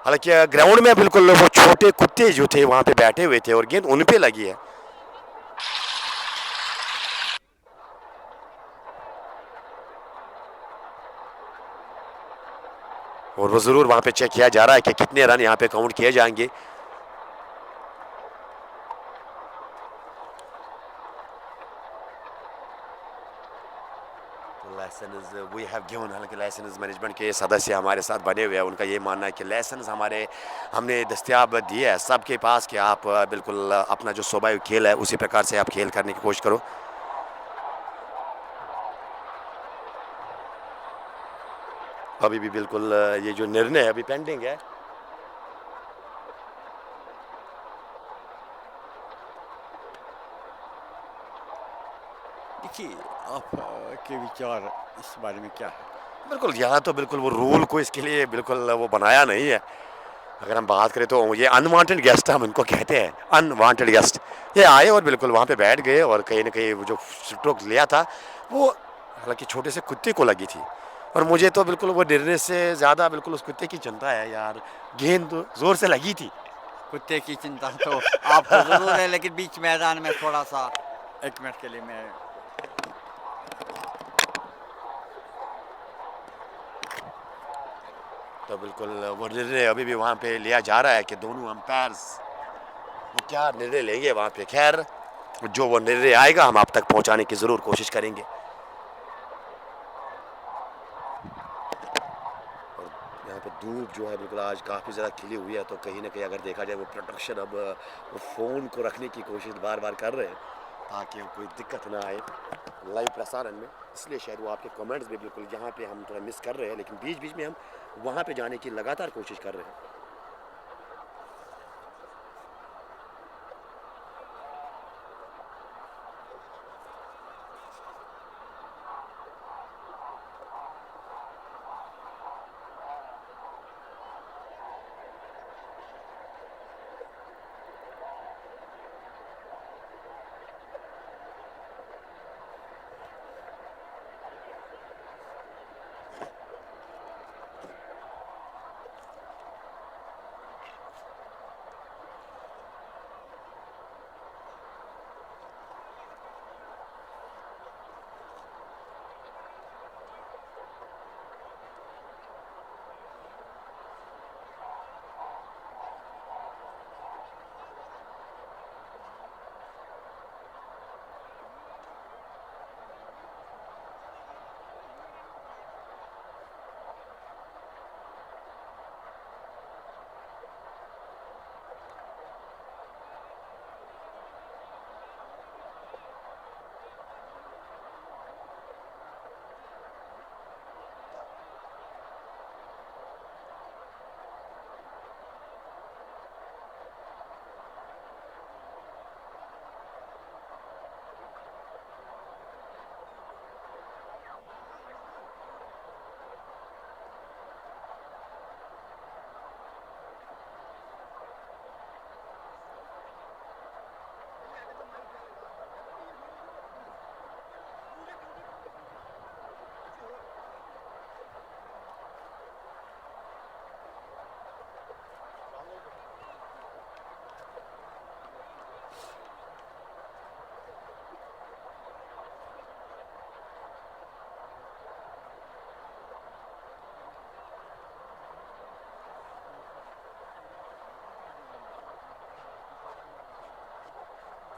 हालांकि ग्राउंड में बिल्कुल वो छोटे कुत्ते जो थे वहां पे बैठे हुए थे और गेंद उन पे लगी है। और वो जरूर वहां पे चेक किया जा रहा है कि कितने रन यहाँ पे काउंट किए जाएंगे। लाइसेंस वी हैव गिवन, हालांकि लाइसेंस मैनेजमेंट के सदस्य हमारे साथ बने हुए हैं, उनका ये मानना है कि लाइसेंस हमने दस्तियाब दिए है सबके पास कि आप बिल्कुल अपना जो स्वाभाविक खेल है उसी प्रकार से आप खेल करने की कोशिश करो। अभी भी बिल्कुल ये जो निर्णय है अभी पेंडिंग है। देखिए, आप के विचार इस बारे में क्या है? बिल्कुल, यहाँ तो बिल्कुल वो रूल को इसके लिए बिल्कुल वो बनाया नहीं है। अगर हम बात करें तो ये अनवांटेड गेस्ट हम इनको कहते हैं, अनवांटेड गेस्ट। ये आए और बिल्कुल वहाँ पे बैठ गए और कहीं न कहीं वो जो स्ट्रोक लिया था, वो हालाँकि छोटे से कुत्ते को लगी थी। और मुझे तो बिल्कुल वो डरने से ज़्यादा बिल्कुल उस कुत्ते की चिंता है यार, गेंद तो ज़ोर से लगी थी। कुत्ते की चिंता तो आपको ज़रूर है, लेकिन बीच मैदान में थोड़ा-सा 1 मिनट के लिए मैं तो बिल्कुल वो निर्णय अभी भी वहाँ पे लिया जा रहा है कि दोनों अंपायर्स वो क्या निर्णय लेंगे वहाँ पे। खैर, जो वो निर्णय आएगा हम आप तक पहुँचाने की ज़रूर कोशिश करेंगे। और यहाँ पे धूप जो है बिल्कुल आज काफ़ी ज़्यादा खिली हुई है, तो कहीं ना कहीं अगर देखा जाए वो प्रोटेक्शन अब वो फ़ोन को रखने की कोशिश बार बार कर रहे हैं ताकि कोई दिक्कत ना आए लाइव प्रसारण में। इसलिए शायद वो आपके कमेंट्स भी बिल्कुल यहाँ पे हम थोड़ा मिस कर रहे हैं, लेकिन बीच बीच में हम वहाँ पे जाने की लगातार कोशिश कर रहे हैं।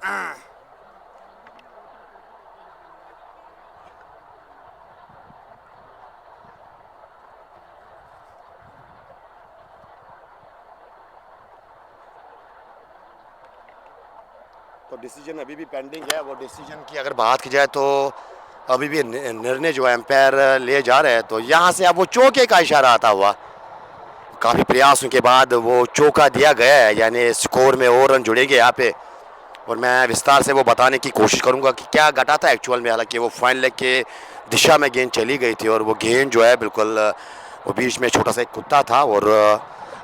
तो डिसीजन अभी भी पेंडिंग है। वो डिसीजन की अगर बात की जाए तो अभी भी निर्णय जो एम्पायर ले जा रहे हैं। तो यहाँ से अब वो चौके का इशारा आता हुआ, काफ़ी प्रयासों के बाद वो चौका दिया गया है, यानी स्कोर में और रन जुड़ेंगे यहाँ पे। और मैं विस्तार से वो बताने की कोशिश करूंगा कि क्या घटा था एक्चुअल में। हालांकि वो फाइन लेग के दिशा में गेंद चली गई थी और वो गेंद जो है बिल्कुल वो बीच में छोटा सा एक कुत्ता था और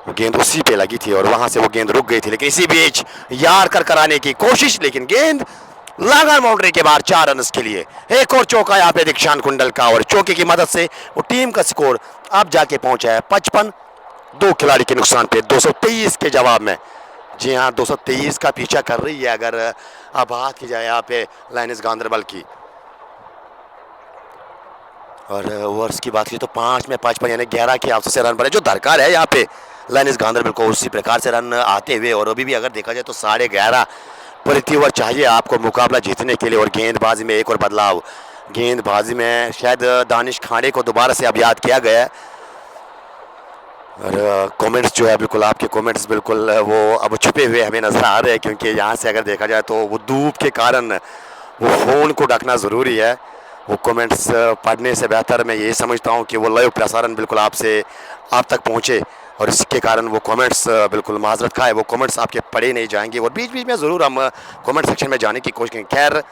वो गेंद उसी पे लगी थी और वहां से वो गेंद रुक गई थी। लेकिन इसी बीच यार कर कराने की कोशिश, लेकिन गेंद लगा बाउंड्री के बाहर। 4 रन के लिए एक और चौका यहाँ पे दीक्षांत कुंडल का, और चौके की मदद से वो टीम का स्कोर अब जाके पहुंचा है 55। 2 खिलाड़ी के नुकसान पे 223 के जवाब में। जी हाँ, 223 का पीछा कर रही है अगर अब बात की जाए यहाँ पे लाइन्स गांधरबल की। और ओवर्स की बात की तो 5 में 55 यानी 11 के औसत से रन बने जो दरकार है यहाँ पे लाइन्स गांधरबल को, उसी प्रकार से रन आते हुए। और अभी भी अगर देखा जाए तो 11.5 प्रति ओवर चाहिए आपको मुकाबला जीतने के लिए। और गेंदबाजी में एक और बदलाव, गेंदबाजी में शायद दानिश खांडे को दोबारा से अब याद किया गया है। और कमेंट्स जो है बिल्कुल आपके कमेंट्स बिल्कुल वो अब छुपे हुए हमें नजर आ रहे हैं, क्योंकि यहाँ से अगर देखा जाए तो वो धूप के कारण वो फ़ोन को ढकना ज़रूरी है। वो कमेंट्स पढ़ने से बेहतर मैं ये समझता हूँ कि वो लाइव प्रसारण बिल्कुल आप तक पहुँचे, और इसके कारण वो कमेंट्स बिल्कुल माजरत खाए, वो कमेंट्स आपके पढ़े नहीं जाएंगे। और बीच बीच में ज़रूर हम कमेंट सेक्शन में जाने की कोशिश करेंगे। खैर,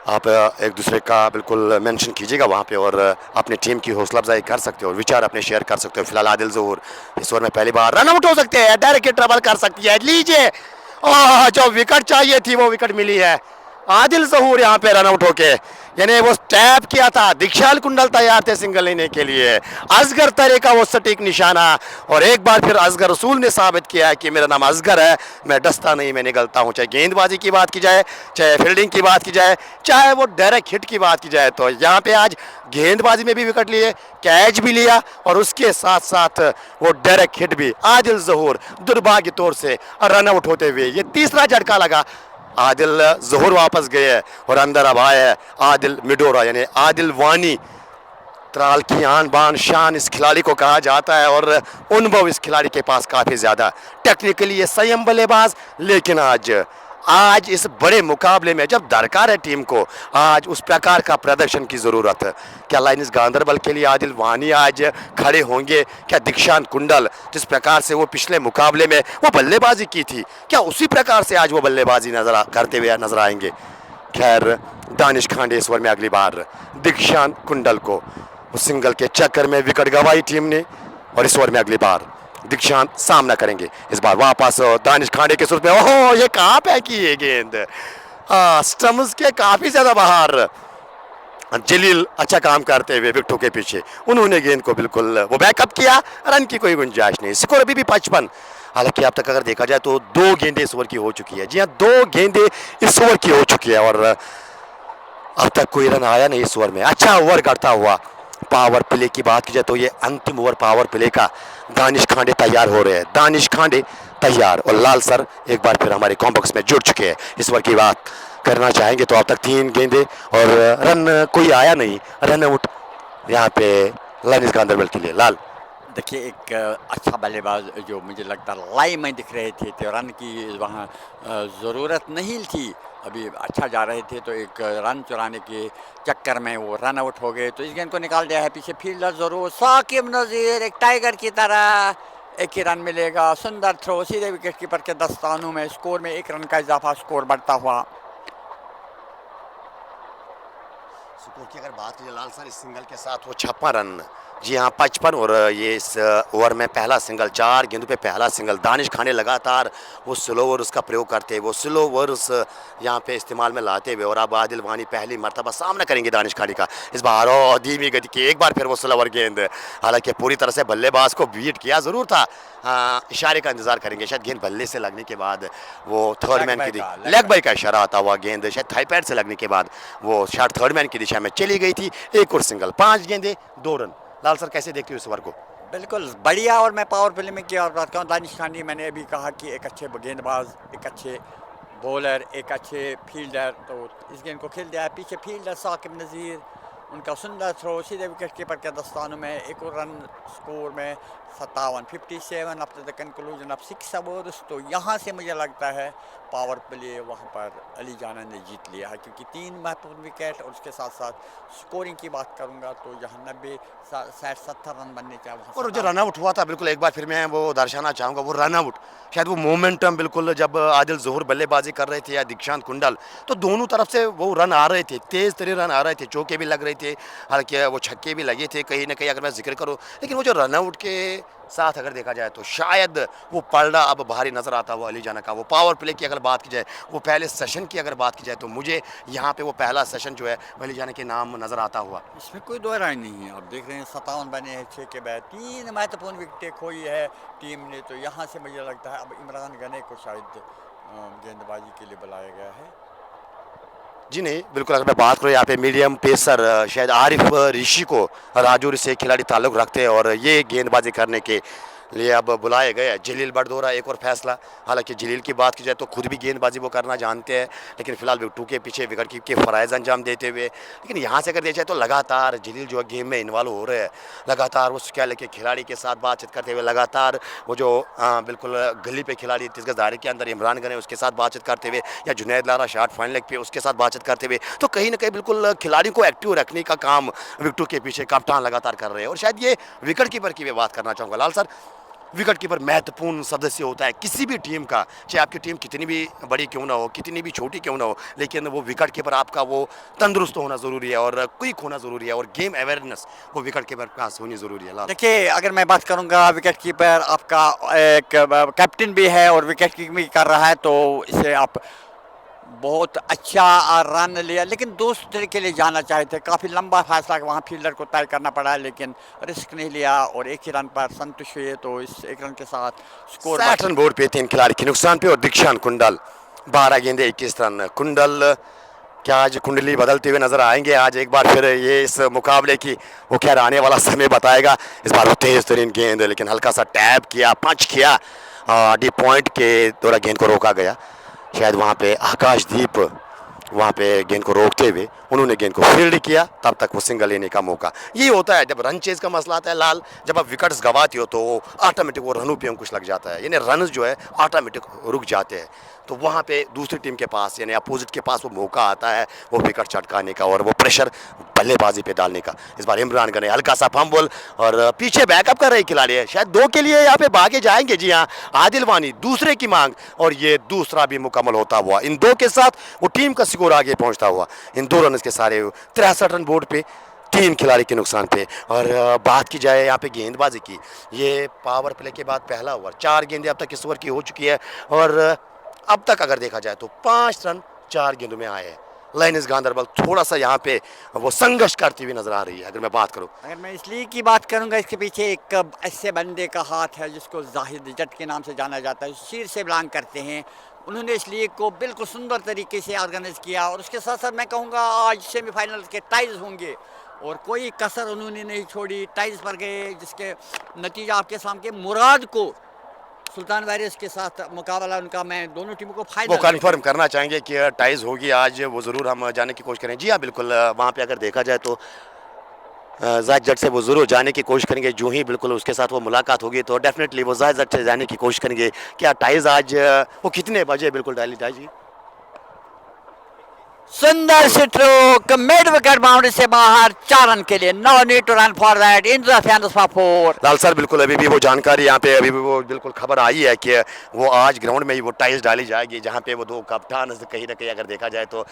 आप एक दूसरे का बिल्कुल मेंशन कीजिएगा वहाँ पे और अपनी टीम की हौसला अफजाई कर सकते हो और विचार अपने शेयर कर सकते हो। फिलहाल आदिल ज़हूर इस ओवर में पहली बार रन आउट हो सकते हैं, डायरेक्ट ट्रबल कर सकती है, लीजिए जो विकेट चाहिए थी वो विकेट मिली है। आदिल ज़हूर यहाँ पे रन आउट होके, यानी वो टैप किया था, दीक्षांत कुंडल तैयार थे सिंगल लेने के लिए, असगर तरे का वो सटीक निशाना। और एक बार फिर असगर रसूल ने साबित किया है कि मेरा नाम असगर है, मैं डसता नहीं, मैं निकलता हूँ। चाहे गेंदबाजी की बात की जाए, चाहे फील्डिंग की बात की जाए, चाहे वो डायरेक्ट हिट की बात की जाए, तो यहाँ पे आज गेंदबाजी में भी विकेट लिए, कैच भी लिया और उसके साथ साथ वो डायरेक्ट हिट भी। आदिल ज़हूर दुर्भाग्य तौर से रन आउट होते हुए ये तीसरा झटका लगा। आदिल ज़हूर वापस गए हैं और अंदर अब आए हैं आदिल मिडोरा, यानी आदिल वानी। त्राल की आन बान शान इस खिलाड़ी को कहा जाता है और अनुभव इस खिलाड़ी के पास काफ़ी ज़्यादा। टेक्निकली ये संयम बल्लेबाज, लेकिन आज इस बड़े मुकाबले में जब दरकार है टीम को, आज उस प्रकार का प्रदर्शन की ज़रूरत है। क्या लाइन्स गांधरबल के लिए आदिल वानी आज खड़े होंगे? क्या दीक्षांत कुंडल जिस प्रकार से वो पिछले मुकाबले में वो बल्लेबाजी की थी, क्या उसी प्रकार से आज वो बल्लेबाजी करते हुए नजर आएंगे? खैर, दानिश खांडे इस ओवर में अगली बार दीक्षांत कुंडल को सिंगल के चक्कर में विकेट गंवाई टीम ने, और इस ओवर में अगली बार दीक्षांत सामना करेंगे। इस बार वापस दानिश खांडे के सूरत में, ओहो ये कहाँ फेंकी है गेंद, स्टम्प्स के काफी ज्यादा बाहर। जलील अच्छा काम करते हुए विकेटों के पीछे उन्होंने गेंद को बिल्कुल वो बैकअप किया, रन की कोई गुंजाइश नहीं। स्कोर अभी भी 55। हालांकि अब तक अगर देखा जाए तो 2 गेंदें इस ओवर की हो चुकी है। जी हाँ, 2 गेंदें इस ओवर की हो चुकी है और अब तक कोई रन आया नहीं इस ओवर में। अच्छा ओवर करता हुआ पावर प्ले की बात की जाए तो ये अंतिम ओवर पावर प्ले का दानिश खांडे तैयार हो रहे हैं, दानिश खांडे तैयार। और लाल सर एक बार फिर हमारे कॉम्बॉक्स में जुड़ चुके हैं। इस ओवर की बात करना चाहेंगे तो अब तक 3 गेंदे और रन कोई आया नहीं, रन आउट यहाँ पे लाइन्स गांधरबल के लिए। लाल, देखिए, एक अच्छा बल्लेबाज जो मुझे लगता लाइन में दिख रहे थे, तो रन की वहाँ ज़रूरत नहीं थी। अभी अच्छा जा रहे थे तो एक रन चुराने के चक्कर में वो रन आउट हो गए, तो इस गेंद को निकाल दिया है। पीछे फील्डर ज़रूर, साकिब नज़ीर एक टाइगर की तरह, एक ही रन मिलेगा। सुंदर थ्रो सीधे विकेट कीपर के दस्तानों में, स्कोर में 1 रन का इजाफा, स्कोर बढ़ता हुआ। स्कोर की अगर बात की लाल सर, इस सिंगल के साथ वो 56 रन, जी हाँ 55। और ये इस ओवर में पहला सिंगल, 4 गेंदों पे पहला सिंगल। दानिश खांडे लगातार वो स्लो ओवर उसका प्रयोग करते हुए, वो स्लो ओवर उस यहाँ पे इस्तेमाल में लाते हुए, और अब आदिल वानी पहली मरतबा सामना करेंगे दानिश खांडे का। इस बार धीमी गति की एक बार फिर वो स्लो ओवर गेंद, हालांकि पूरी तरह से बल्लेबाज को बीट किया ज़रूर था। इशारे का इंतजार करेंगे, शायद गेंद बल्ले से लगने के बाद वो थर्ड मैन की लेग बाई का इशारा आता हुआ, गेंद शायद थाई पैड से लगने के बाद वो शॉट थर्ड मैन की दिशा में चली गई थी। एक और सिंगल, 5 गेंदे 2 रन। लाल सर कैसे देखते हो इस ओवर को? बिल्कुल बढ़िया। और मैं पावर प्ले में की और बात कहूँ, दानिश खांडे मैंने अभी कहा कि एक अच्छे गेंदबाज, एक अच्छे बॉलर, एक अच्छे फील्डर, तो इस गेंद को खेल दिया है पीछे फील्डर साकिब नज़ीर, उनका सुंदर थ्रो सीधे विकेट कीपर के दस्तानों में। एक और रन स्कोर में 57 after the conclusion of 6 overs. तो यहाँ से मुझे लगता है पावर प्ले वहाँ पर अली जाना ने जीत लिया है, क्योंकि 3 महत्वपूर्ण विकेट और उसके साथ साथ स्कोरिंग की बात करूँगा तो यहाँ 90 60 70 रन बनने चाहिए वहाँ। और जो रन आउट हुआ था, बिल्कुल एक बार फिर मैं वो दर्शाना चाहूँगा, वो रन आउट शायद वो मोमेंटम बिल्कुल जब आदिल ज़ोहर बल्लेबाजी कर रहे थे या दीक्षांत कुंडल, तो दोनों तरफ से वो रन आ रहे थे, तेज़ तरीन रन आ रहे थे, चौके भी लग रहे थे, हालांकि वो छक्के भी लगे थे कहीं ना कहीं अगर मैं जिक्र करूँ। लेकिन वो जो रन आउट के साथ अगर देखा जाए तो शायद वो पलड़ा अब भारी नज़र आता हुआ अली जाना का। वो पावर प्ले की अगर बात की जाए, वो पहले सेशन की अगर बात की जाए, तो मुझे यहाँ पे वो पहला सेशन जो है वो अली जाना के नाम नज़र आता हुआ। इसमें कोई दो राय नहीं है। आप देख रहे हैं 57 बने हैं 6 के बाद, 3 महत्वपूर्ण विकेटें खोई है टीम ने। तो यहाँ से मुझे लगता है अब इमरान गने को शायद गेंदबाजी के लिए बुलाया गया है। जी नहीं, बिल्कुल अगर मैं बात करूँ यहाँ पे मीडियम पेसर शायद आरिफ ऋषि को राजौरी से खिलाड़ी ताल्लुक़ रखते हैं और ये गेंदबाजी करने के लिए अब बुलाए गए। जलील बड़दोरा एक और फैसला, हालांकि जलील की बात की जाए तो खुद भी गेंदबाजी वो करना जानते हैं, लेकिन फिलहाल विकेटों के पीछे विकेट के फ़राइज़ अंजाम देते हुए। लेकिन यहाँ से अगर देखा जाए तो लगातार जलील जो है गेम में इन्वॉल्व हो रहे हैं, लगातार वो क्या लेके खिलाड़ी के साथ बातचीत करते हुए, लगातार वो जो बिल्कुल गली पे खिलाड़ी 30 गज दायरे के अंदर इमरान गने उसके साथ बातचीत करते हुए, या Junaid Lara shot fine leg पे उसके साथ बातचीत करते हुए, तो कहीं ना कहीं बिल्कुल खिलाड़ी को एक्टिव रखने का काम विकेटों के पीछे कप्तान लगातार कर रहे हैं। और शायद ये विकेट कीपर की भी बात करना चाहूँगा लाल सर। विकेट कीपर महत्वपूर्ण सदस्य होता है किसी भी टीम का, चाहे आपकी टीम कितनी भी बड़ी क्यों ना हो, कितनी भी छोटी क्यों ना हो, लेकिन वो विकेट कीपर आपका वो तंदुरुस्त होना ज़रूरी है और क्विक होना ज़रूरी है, और गेम अवेयरनेस वो विकेट कीपर के पास होनी ज़रूरी है। देखिए, अगर मैं बात करूंगा विकेट कीपर आपका एक कैप्टन भी है और विकेट कीपिंग भी कर रहा है, तो इसे आप बहुत अच्छा रन लिया, लेकिन दूसरे के लिए जाना चाहे थे। काफ़ी लंबा फैसला वहाँ फील्डर को तय करना पड़ा, लेकिन रिस्क नहीं लिया और एक ही रन पर संतुष्ट हुए। तो इस एक रन के साथ स्कोर 60 रन बोर्ड पे 3 खिलाड़ी के नुकसान पे, और दीक्षांत कुंडल 12 गेंदे 21 रन। कुंडल क्या आज कुंडली बदलते हुए नजर आएंगे आज एक बार फिर ये इस मुकाबले की? वो खैर आने वाला समय बताएगा। इस बार वो तेज तरीन गेंद, लेकिन हल्का सा टैप किया, पंच किया, डी पॉइंट के द्वारा गेंद को रोका गया। शायद वहाँ पे आकाशदीप वहाँ पे गेंद को रोकते हुए उन्होंने गेंद को फील्ड किया, तब तक वो सिंगल लेने का मौका। ये होता है जब रन चेज का मसला आता है लाल, जब आप विकेट्स गवाते हो तो ऑटोमेटिक वो रनों पे अंकुश लग जाता है, यानी रन जो है ऑटोमेटिक रुक जाते हैं। तो वहाँ पे दूसरी टीम के पास यानी अपोजिट के पास वो मौका आता है वो विकेट चटकाने का और वो प्रेशर बल्लेबाजी पे डालने का। इस बार इमरान गने हल्का सा फंबल और पीछे बैकअप कर रहे खिलाड़ी है, शायद 2 के लिए यहाँ पे भागे जाएंगे। जी हाँ, आदिल वानी दूसरे की मांग, और ये दूसरा भी मुकम्मल होता हुआ। इन 2 के साथ वो टीम का स्कोर आगे पहुँचता हुआ। इन 2 रन के सारे 63 रन बोर्ड पे 3 खिलाड़ी के नुकसान पे। और बात की जाए यहाँ पे गेंदबाजी की, ये पावर प्ले के बाद पहला ओवर, 4 गेंदें अब तक इस ओवर की हो चुकी है, और अब तक अगर देखा जाए तो 5 रन 4 गेंदों में आए हैं। लाइन्स गांधरबल थोड़ा सा यहाँ पे वो संघर्ष करती हुई नजर आ रही है। अगर मैं बात करूँ, अगर मैं इसलिए की बात करूंगा, इसके पीछे एक ऐसे बंदे का हाथ है जिसको जाहिद जट के नाम से जाना जाता है, शीर से बिलोंग करते हैं। उन्होंने इस लीग को बिल्कुल सुंदर तरीके से ऑर्गेनाइज किया, और उसके साथ साथ मैं कहूँगा आज सेमीफाइनल के टाइज होंगे और कोई कसर उन्होंने नहीं छोड़ी, टाइज पर गए, जिसके नतीजा आपके सामने मुराद को सुल्तान वारिस के साथ मुकाबला उनका, मैं दोनों टीमों को फायदा वो कंफर्म करना चाहेंगे कि टाइज होगी आज, वो ज़रूर हम जाने की कोशिश करें। जी हाँ बिल्कुल, वहाँ पे अगर देखा जाए तो जाहिद जट से वो ज़रूर जाने की कोशिश करेंगे। जो ही बिल्कुल उसके साथ वो मुलाकात होगी तो डेफिनेटली वो जाहिद जट से जाने की कोशिश करेंगे। क्या टाइज आज वो कितने बजे बिल्कुल डाली जाएगी? सुंदर स्ट्रोक, मिड विकेट बाउंड्री से बाहर, 4 रन के लिए। No need to run for that, in the fans for 4। Lal sir बिल्कुल अभी भी वो जानकारी यहाँ पे अभी भी वो बिल्कुल खबर आई है कि वो आज ग्राउंड में ही वो टाइल्स डाली जाएगी, जहाँ पे वो 2 कप्तान कहीं ना कहीं अगर देखा जाए तो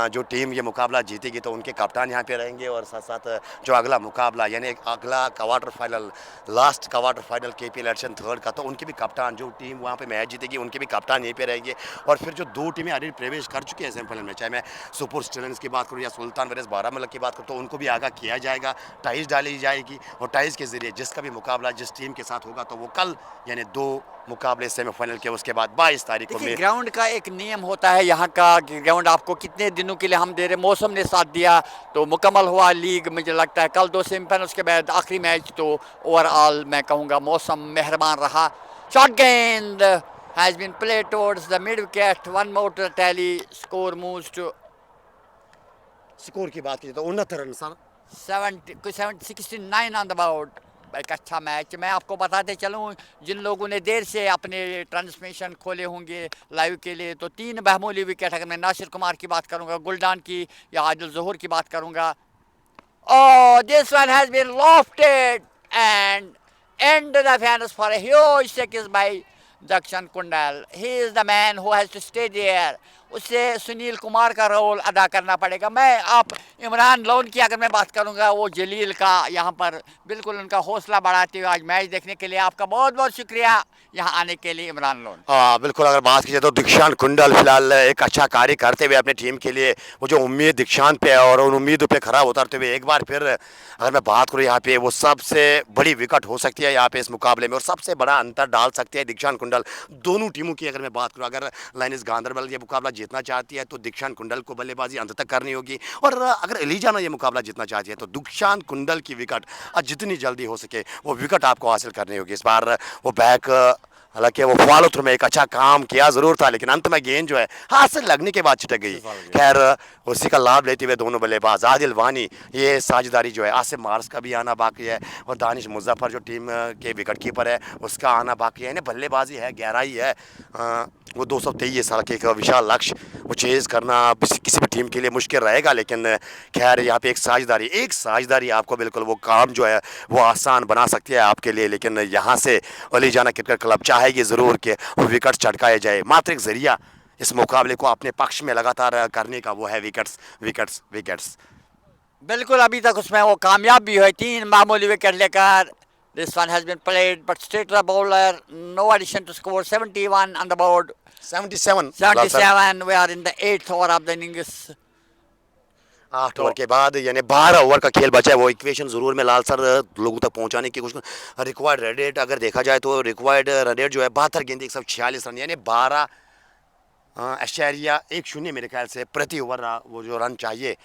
जो टीम ये मुकाबला जीतेगी तो उनके कप्तान यहाँ पे रहेंगे, और साथ साथ जो अगला मुकाबला यानी अगला quarter final, last quarter final KPL edition 3 का, तो उनके भी कप्तान, जो टीम वहाँ पे मैच जीतेगी उनके भी कप्तान यहीं पे रहेंगे। और फिर जो 2 टीमें ऑलरेडी प्रवेश कर चुकी है सेमीफाइनल में, चाहे मैं सुपर स्टार्स की बात करूँ या सुल्तान वारिस बारामूला की बात करूँ, तो उनको भी आगाह किया जाएगा, टाइल्स डाली जाएगी, और टाइल्स के जरिए जिसका भी मुकाबला जिस टीम के साथ होगा तो वो कल यानी 2 मुकाबले सेमीफाइनल के, उसके बाद 22 तारीख को। देखिए, ग्राउंड का एक नियम होता है यहाँ का, ग्राउंड आपको कितने दिनों के लिए हम दे रहे, मौसम ने साथ दिया तो मुकम्मल हुआ लीग। मुझे लगता है कल 2 सेमीफाइनल, उसके बाद आखिरी मैच, तो ओवरऑल मैं कहूँगा मौसम मेहरबान रहा। शॉर्ट गेंद has been played towards the mid wicket. One more to tally. Score moves to score की बात की तो 69 run sir. 69 on the board. एक अच्छा मैच। मैं आपको बताते चलूँ, जिन लोगों ने देर से अपने ट्रांसमिशन खोले होंगे लाइव के लिए, तो 3 बहमूली विकेट, अगर मैं नासिर कुमार की बात करूँगा, गुलडान की या आदिल ज़ोहर की बात करूँगा। Oh, this one has been lofted and end the fairness for a huge six by Dakshan Kundal. He is the man who has to stay there. उससे सुनील कुमार का रोल अदा करना पड़ेगा। मैं आप इमरान लोन की अगर मैं बात करूंगा, वो जलील का यहाँ पर बिल्कुल उनका हौसला बढ़ाते हुए आज मैच देखने के लिए आपका बहुत बहुत शुक्रिया यहाँ आने के लिए इमरान लोन। हाँ बिल्कुल, अगर बात की जाए तो दीक्षांत कुंडल फिलहाल एक अच्छा कार्य करते हुए अपने टीम के लिए, वो जो उम्मीद दीक्षांत पे है और उन उम्मीदों पे खरा उतरते हुए एक बार फिर अगर मैं बात करूँ यहाँ पे, वो सबसे बड़ी विकेट हो सकती है यहाँ पे इस मुकाबले में और सबसे बड़ा अंतर डाल सकते हैं दीक्षांत कुंडल। दोनों टीमों की अगर मैं बात करूँ, अगर लाइन्स गांधरबल ये मुकाबला जीतना चाहती है तो दीक्षांत कुंडल को बल्लेबाजी अंत तक करनी होगी, और अगर एलिजाना ये मुकाबला जीतना चाहती है तो दीक्षांत कुंडल की विकेट जितनी जल्दी हो सके वो विकेट आपको हासिल करनी होगी। इस बार वो बैक, हालांकि वो फॉलो थ्रू में एक अच्छा काम किया जरूर था, लेकिन अंत में गेंद जो है हाथ से लगने के बाद छिटक गई। खैर उसी का लाभ लेते हुए दोनों बल्लेबाज आदिल वानी, ये साझेदारी जो है आसिफ मार्स का भी आना बाकी है और दानिश मुजफ्फर जो टीम के विकेट कीपर है उसका आना बाकी है। इन्हें बल्लेबाजी है, गहराई है, वो 223 साल के एक विशाल लक्ष्य वो चेज़ करना किसी भी टीम के लिए मुश्किल रहेगा, लेकिन खैर यहाँ पे एक साझेदारी आपको बिल्कुल वो काम जो है वो आसान बना सकती है आपके लिए। लेकिन यहाँ से अलीजाना क्रिकेट क्लब चाहेगी ज़रूर कि विकेट्स चटकाए जाए। मात्र एक जरिया इस मुकाबले को अपने पक्ष में लगातार करने का वो है विकेट्स विकेट्स विकेट्स। बिल्कुल, अभी तक उसमें वो कामयाब भी हुए, 3 मामूली विकेट लेकर। This one has been played, but straight to the bowler. No addition to score. 71 on the board. 77 We are in the 8th over of the innings. 8 over के बाद यानी 12 ओवर का खेल बचा है। वो इक्वेशन ज़रूर मैं लाल सर लोगों तक पहुंचाने की कोशिश। रिक्वायर्ड रन रेट अगर देखा जाए तो रिक्वायर्ड रन रेट जो है 72 गेंद 146 रन, यानी 12.10 मेरे ख्याल से प्रति ओवर वो जो रन चाहिए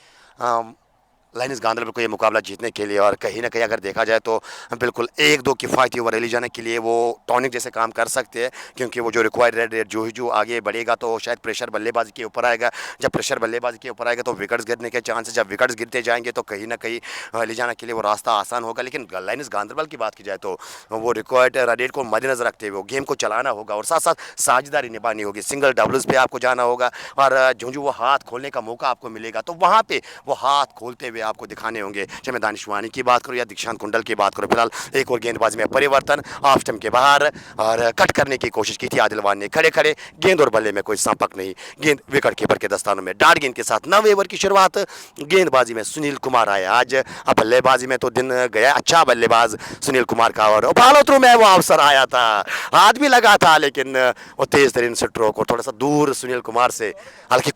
लाइन्स गांधरबल को ये मुकाबला जीतने के लिए। और कहीं ना कहीं अगर देखा जाए तो बिल्कुल 1-2 किफ़ायती ओवर ले जाने के लिए वो टॉनिक जैसे काम कर सकते हैं, क्योंकि वो जो रिक्वायर्ड रेट जो आगे बढ़ेगा तो शायद प्रेशर बल्लेबाजी के ऊपर आएगा। जब प्रेशर बल्लेबाजी के ऊपर आएगा तो विकेट्स गिरने के चांसेस, जब विकेट्स गिरते जाएंगे तो कहीं ना कहीं ले जाने के लिए वो रास्ता आसान होगा। लेकिन लाइन्स गांधरबल की बात की जाए तो वो रिक्वायर्ड रन रेट को मद्देनजर रखते हुए गेम को चलाना होगा और साथ साथ साझेदारी निभानी होगी। सिंगल डबल्स पे आपको जाना होगा और जो वो हाथ खोलने का मौका आपको मिलेगा तो वहाँ पे वो हाथ खोलते हुए आपको दिखाने होंगे। चाहे मैं दानिश वानी की बात करूँ या दीक्षांत कुंडल की बात करूँ। फिलहाल एक और गेंदबाजी में परिवर्तन, ऑफ स्टंप के बाहर और कट करने की कोशिश की थी आदिल वानी ने। खड़े खड़े गेंद और बल्ले में कोई संपर्क नहीं, गेंद विकेट कीपर के दस्तानों में। डार्ट गेंद के साथ 9 ओवर की शुरुआत। गेंदबाजी में सुनील कुमार आए आज, अब बल्लेबाजी में तो दिन गया अच्छा बल्लेबाज सुनील कुमार का और फॉलो थ्रू में वो अवसर आया था, हाथ भी लगा था, लेकिन वो तेज तरीन स्ट्रोक और थोड़ा सा दूर सुनील कुमार से। हालांकि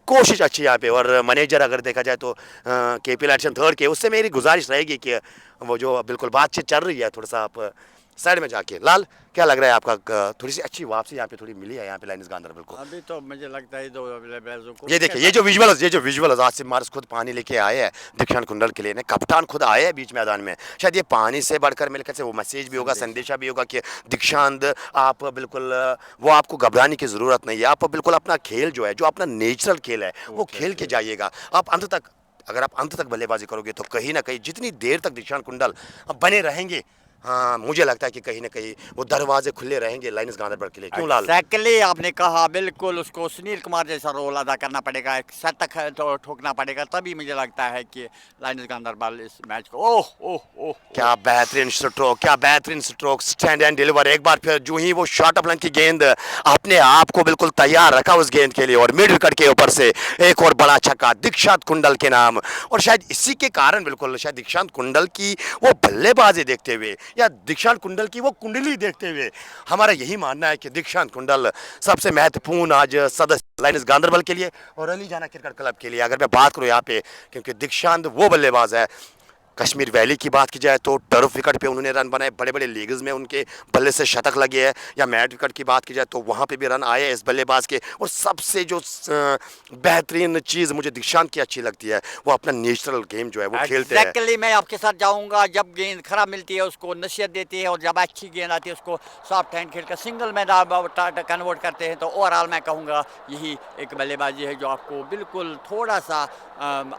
कोशिश अच्छी यहाँ पे। और मैनेजर अगर देखा जाए तो केपी लाइटसन थर्ड के, उससे मेरी गुजारिश रहेगी कि वो जो बिल्कुल बातचीत चल रही है थोड़ा सा आप साइड में जाके। लाल क्या लग रहा है आपका, थोड़ी सी अच्छी वापसी यहाँ पे थोड़ी मिली है यहाँ पे लाइन्स गांधरबल को? अभी तो मुझे लगता है ये देखिए ये जो विजुअल आसिफ मार्स खुद पानी लेके आए हैं दीक्षांत कुंडल के लिए, कप्तान खुद आए हैं बीच मैदान में। शायद ये पानी से बढ़कर मेरे ख्याल से वो मैसेज भी होगा, संदेशा भी होगा कि दीक्षांत आप बिल्कुल वो आपको घबराने की ज़रूरत नहीं है, आप बिल्कुल अपना खेल जो है, जो अपना नेचुरल खेल है वो खेल के जाइएगा। अगर आप अंत तक बल्लेबाजी करोगे तो कहीं ना कहीं जितनी देर तक दीक्षांत कुंडल बने रहेंगे, हाँ मुझे लगता है कि कहीं ना कहीं वो दरवाजे खुले रहेंगे लाइन्स गांधरबल के लिए। क्यों लाल? एक्जैक्टली आपने कहा, बिल्कुल उसको सुनील कुमार जैसा रोल अदा करना पड़ेगा, एक शतक तो ठोकना पड़ेगा, तभी मुझे लगता है कि लाइन्स गांधरबल इस मैच को ओह ओह ओह क्या बेहतरीन स्ट्रोक, स्टैंड एंड डिलीवर। एक बार फिर जो ही वो शॉर्ट ऑफ लेंथ की गेंद, अपने आप को बिल्कुल तैयार रखा उस गेंद के लिए और मिड विकेट के ऊपर से एक और बड़ा छक्का दीक्षांत कुंडल के नाम। और शायद इसी के कारण बिल्कुल शायद दीक्षांत कुंडल की वो बल्लेबाजी देखते हुए या दीक्षांत कुंडल की वो कुंडली देखते हुए हमारा यही मानना है कि दीक्षांत कुंडल सबसे महत्वपूर्ण आज सदस्य लाइन्स गांधरबल के लिए और अलीजाना क्रिकेट क्लब के लिए। अगर मैं बात करूं यहाँ पे, क्योंकि दीक्षांत वो बल्लेबाज है, कश्मीर वैली की बात की जाए तो टर्फ विकेट पे उन्होंने रन बनाए, बड़े बड़े लीग्स में उनके बल्ले से शतक लगे हैं। या मैट विकेट की बात की जाए तो वहाँ पे भी रन आए इस बल्लेबाज के। और सबसे जो बेहतरीन चीज़ मुझे दीक्षांत की अच्छी लगती है वो अपना नेचुरल गेम जो है वो खेलते हैं। एग्जैक्टली मैं आपके साथ जाऊंगा। जब गेंद खराब मिलती है उसको नसीहत देती है, और जब अच्छी गेंद आती है उसको सॉफ्ट हैंड खेलकर सिंगल में कन्वर्ट करते हैं। तो ओवरऑल मैं कहूँगा यही एक बल्लेबाजी है जो आपको बिल्कुल थोड़ा सा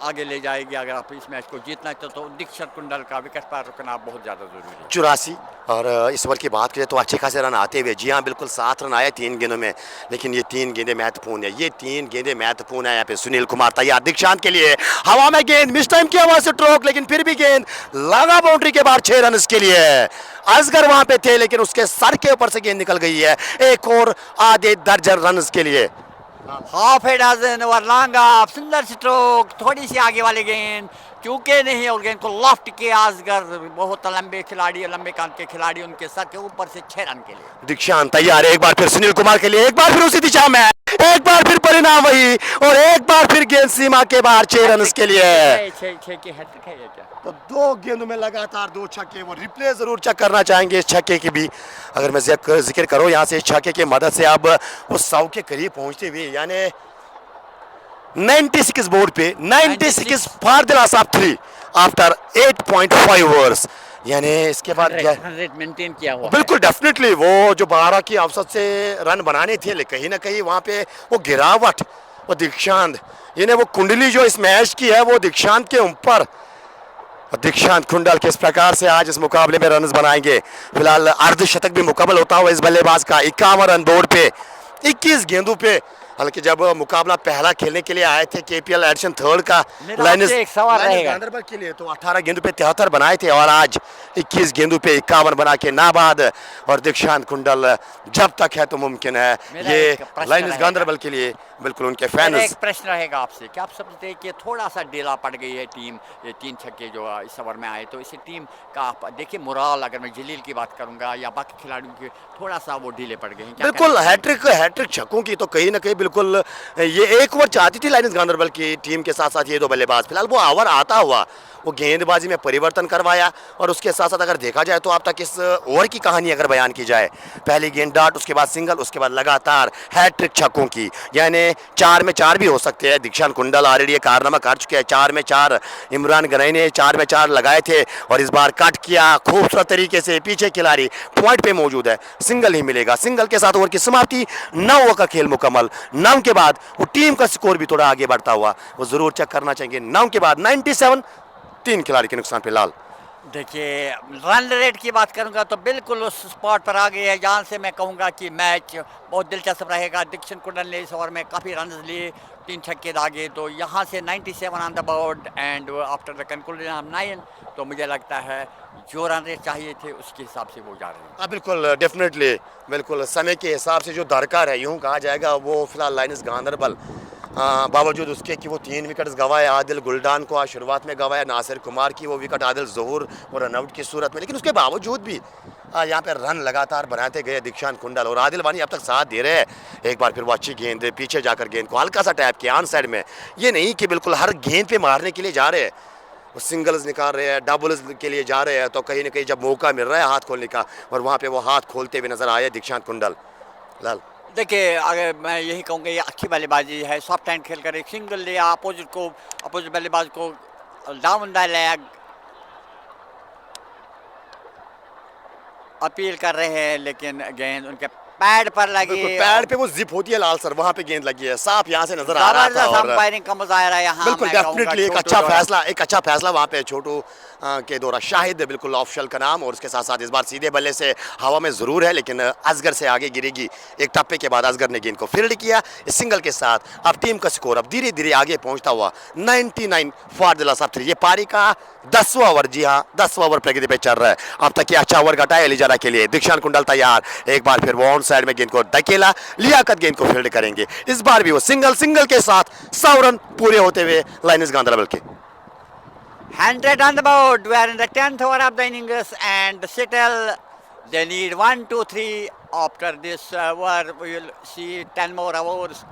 आगे ले जाएगी। अगर आप इस मैच को जीतना चाहते तो दीक्षांत कुंडल का विकेट पर रुकना बहुत ज़्यादा ज़रूरी है। 84 और इस ओवर की बात करें तो अच्छे खासे रन आते हुए, जी हाँ बिल्कुल 7 रन आए 3 गेंदों में। लेकिन ये 3 गेंदें महत्वपूर्ण है, ये 3 गेंदें महत्वपूर्ण है। यहाँ पे सुनील कुमार तैयार दीक्षांत के लिए, हवा में गेंद मिस टाइम किया वहां से स्ट्रोक, लेकिन फिर भी गेंद लगा बाउंड्री के बाहर। 6 रन के लिए असगर वहां पे थे लेकिन उसके सर के ऊपर से गेंद निकल गई है। एक और आधे दर्जन रन के लिए। हाफ ए डजन और लॉन्ग ऑफ, सुंदर स्ट्रोक, थोड़ी सी आगे वाली गेंद चूके नहीं और गेंद को लॉफ्ट किया असगर। बहुत लंबे खिलाड़ी, लंबे कांध के खिलाड़ी, उनके सर के ऊपर से 6 रन के लिए। दीक्षांत तैयार है एक बार फिर सुनील कुमार के लिए, एक बार फिर उसी दिशा में, एक बार फिर परिणाम वही, और एक बार फिर गेंद सीमा के बाहर। 6 रन के लिए। 6 की हैट्रिक है ये क्या? तो 2 गेंदों में लगातार 2 छक्के। वो रिप्ले जरूर चेक करना चाहेंगे इस छक्के की भी। अगर मैं जिक्र करूं यहाँ से इस छक्के की मदद से अब वो 100 के करीब पहुंचते हुए, यानी 96 बोर्ड पे 96 for the last of 3 after 8.5 overs. यानी इसके बाद 100 मेंटेन किया हुआ बिल्कुल डेफिनेटली वो जो 12 की औसत से रन बनाने थे, लेकिन कहीं ना कहीं वहाँ पे वो गिरावट, वो दीक्षांत, यानी वो कुंडली जो इस मैच की है वो दीक्षांत के ऊपर। दीक्षांत कुंडल किस प्रकार से आज इस मुकाबले में रन बनाएंगे। फिलहाल अर्धशतक भी मुकम्मल होता हुआ इस बल्लेबाज का। 51 रन बोर्ड पे 21 गेंदों पे। हालांकि जब मुकाबला पहला खेलने के लिए आए थे केपीएल एडिशन 3 का लाइनस गांधरबल के लिए, तो 18 गेंदों पे 73 बनाए थे और आज 21 गेंदों पे 51 बना के नाबाद। और दीक्षांत कुंडल जब तक है तो मुमकिन है ये लाइनस गांधरबल के लिए बिल्कुल उनके फैंस। एक प्रश्न रहेगा आपसे, क्या आप समझते हैं कि थोड़ा सा ढीला पड़ गई है टीम, ये 3 छक्के जो इस ओवर में आए, तो इसी टीम का आप देखिए मोराल, अगर मैं जलील की बात करूंगा या बाकी खिलाड़ियों की, थोड़ा सा वो ढीले पड़ गए हैं? बिल्कुल हैट्रिक छक्कों की तो कहीं ना कहीं बिल्कुल ये एक ओवर चाहती थी लाइन्स गांधरबल की टीम के साथ साथ ये 2 बल्लेबाज। फिलहाल वो ओवर आता हुआ वो गेंदबाजी में परिवर्तन करवाया। और उसके साथ साथ अगर देखा जाए तो अब तक इस ओवर की कहानी अगर बयान की जाए, पहली गेंद डॉट, उसके बाद सिंगल, उसके बाद लगातार हैट्रिक छक्कों की, यानी 4 में 4 भी हो सकते हैं। दीक्षांत कुंडल ऑलरेडी कारनामा कर चुके हैं। 4 में 4 इमरान गनई ने 4 में 4 लगाए थे और इस बार कट किया खूबसूरत तरीके से। पीछे खिलाड़ी पॉइंट पे मौजूद है, सिंगल ही मिलेगा। सिंगल के साथ ओवर की समाप्ति, 9 ओवर का खेल मुकम्मल। 9 के बाद वो टीम का स्कोर भी थोड़ा आगे बढ़ता हुआ वो जरूर चेक करना चाहेंगे। 9 के बाद 97, 3 खिलाड़ी के नुकसान पे। लाल देखिए रन रेट की बात करूंगा तो बिल्कुल उस स्पॉट पर आ गए हैं जहां से मैं कहूंगा कि मैच बहुत दिलचस्प रहेगा। दीक्षांत कुंडल ने इस ओवर में काफ़ी रन लिए, 3 छक्के दागे, तो यहाँ से 97 on the board and after the conclusion of 9, तो मुझे लगता है जो रन रेट चाहिए थे उसके हिसाब से वो जा रहे हैं। हाँ बिल्कुल डेफिनेटली, बिल्कुल समय के हिसाब से जो दरकार है यूँ कहा जाएगा वो फिलहाल लाइन्स गांधरबल बावजूद उसके कि वो 3 विकेट्स गंवाए। आदिल गुलडान को आज शुरुआत में गंवाया, नासिर कुमार की वो विकेट आदिल ज़हूर और रनआउट की सूरत में, लेकिन उसके बावजूद भी यहाँ पे रन लगातार बनाते गए दीक्षांत कुंडल। और आदिल वानी अब तक साथ दे रहे हैं। एक बार फिर वो अच्छी गेंद, पीछे जाकर गेंद को हल्का सा टैप किया ऑन साइड में। ये नहीं कि बिल्कुल हर गेंद पे मारने के लिए जा रहे हैं, वो सिंगल्स निकाल रहे हैं, डबल्स के लिए जा रहे हैं। तो कहीं ना कहीं जब मौका मिल रहा है हाथ खोलने का, और वहाँ पे वो हाथ खोलते हुए नजर आए दीक्षांत कुंडल। लाल देखिए अगर मैं यही कहूँगा ये अच्छी बल्लेबाजी है, सॉफ्ट हैंड खेलकर एक सिंगल लिया, अपोजिट बल्लेबाज को डाउन द लेग अपील कर रहे हैं, लेकिन गेंद उनके पैड पर लगी, पैड पे वो जिप होती है लाल सर, वहाँ पे गेंद लगी है, साफ यहाँ से नजर आ रहा था। और अंपायरिंग का मुजाहरा यहाँ बिल्कुल डेफिनेटली एक अच्छा फैसला वहाँ पे छोटू के द्वारा। शाहिद बिल्कुल ऑफिशियल का नाम, और उसके साथ साथ इस बार सीधे बल्ले से हवा में ज़रूर है लेकिन असगर से आगे गिरेगी। एक टप्पे के बाद असगर ने गेंद को फील्ड किया इस सिंगल के साथ। अब टीम का स्कोर अब धीरे धीरे आगे पहुंचता हुआ 99 फॉर द लॉस ऑफ 3। ये पारी का 10वां ओवर, जी हाँ 10वां ओवर प्रगति पे चल रहा है। अब तक ये अच्छा ओवर घटा है एलिजाना के लिए। दीक्षांत कुंडल तैयार, एक बार फिर वो ऑन साइड में गेंद को धकेला, लियाकत गेंद को फील्ड करेंगे। इस बार भी वो सिंगल के साथ 100 रन पूरे होते हुए लाइन्स गांधरबल के। 100 on the board. We are in the 10th over of the innings and Seattle, they need 1, 2, 3. After this over, we will see 10 more overs.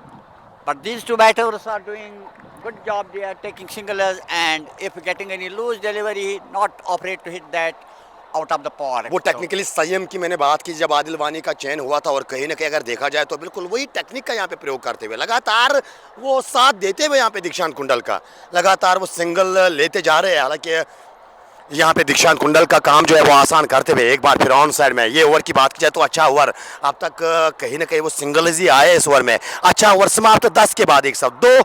But these two batters are doing good job. They are taking singles, and if getting any loose delivery, not afraid to hit that out of the park. वो So, technically संयम की मैंने बात की जब आदिल वानी का चयन हुआ था, और कहीं ना कहीं अगर देखा जाए तो बिल्कुल वही टेक्निक का यहाँ पे प्रयोग करते हुए लगातार वो साथ देते हुए यहाँ पे दीक्षांत कुंडल का लगातार वो सिंगल लेते जा रहे हैं। हालांकि यहाँ पे दीक्षांत कुंडल का काम जो है वो आसान करते हुए एक बार फिर ऑन साइड में ये ओवर की बात की जाए तो अच्छा ओवर अब तक कहीं ना कहीं वो सिंगल ही आए इस ओवर में। अच्छा ओवर समाप्त 10 के बाद 102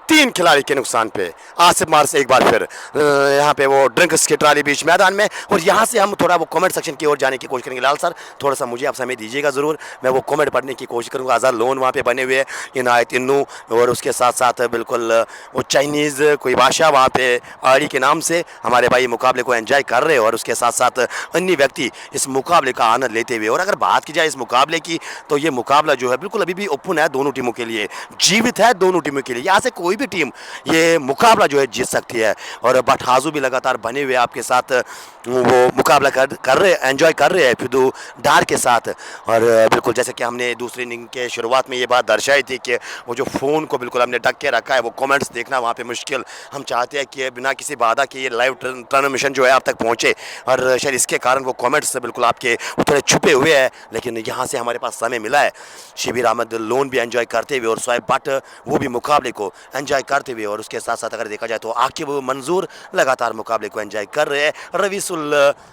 3 खिलाड़ी के नुकसान पे आसिफ मार्स एक बार फिर यहाँ पे वो ड्रिंक्स की ट्राली बीच मैदान में। और यहाँ से हम थोड़ा वो कमेंट सेक्शन की ओर जाने की कोशिश करेंगे। लाल सर थोड़ा सा मुझे आप समय दीजिएगा ज़रूर, मैं वो कमेंट पढ़ने की कोशिश करूँगा। अज़हर लोन वहाँ पे बने हुए इनायत इन्नू और उसके साथ साथ बिल्कुल वो चाइनीज़ कोई बादशाह वहाँ पे आड़ी के नाम से हमारे भाई मुकाबले को एंजॉय कर रहे हैं, और उसके साथ साथ अन्य व्यक्ति इस मुकाबले का आनंद लेते हुए। और अगर बात की जाए इस मुकाबले की तो ये मुकाबला जो है बिल्कुल अभी भी ओपन है दोनों टीमों के लिए, जीवित है दोनों टीमों के लिए। यहाँ से कोई भी टीम ये मुकाबला जो है जीत सकती है। और बटहाजू भी लगातार बने हुए आपके साथ वो मुकाबला कर रहे एंजॉय कर रहे हैं फिदू डार के साथ। और बिल्कुल जैसे कि हमने दूसरी इनिंग के शुरुआत में ये बात दर्शाई थी कि वो जो फ़ोन को बिल्कुल हमने ढक के रखा है, वो कमेंट्स देखना वहाँ पे मुश्किल। हम चाहते हैं कि बिना किसी बाधा के ये लाइव ट्रांसमिशन जो है आप तक पहुँचे, और शायद इसके कारण वो कमेंट्स बिल्कुल आपके वो थोड़े छुपे हुए हैं। लेकिन यहाँ से हमारे पास समय मिला है शिबिर अहमद लोन भी एंजॉय करते हुए और शोएब भट्ट वो भी मुकाबले को एंजॉय करते हुए, और उसके साथ साथ अगर देखा जाए तो आकिब मंजूर लगातार मुकाबले को एंजॉय कर रहे हैं रवीसुल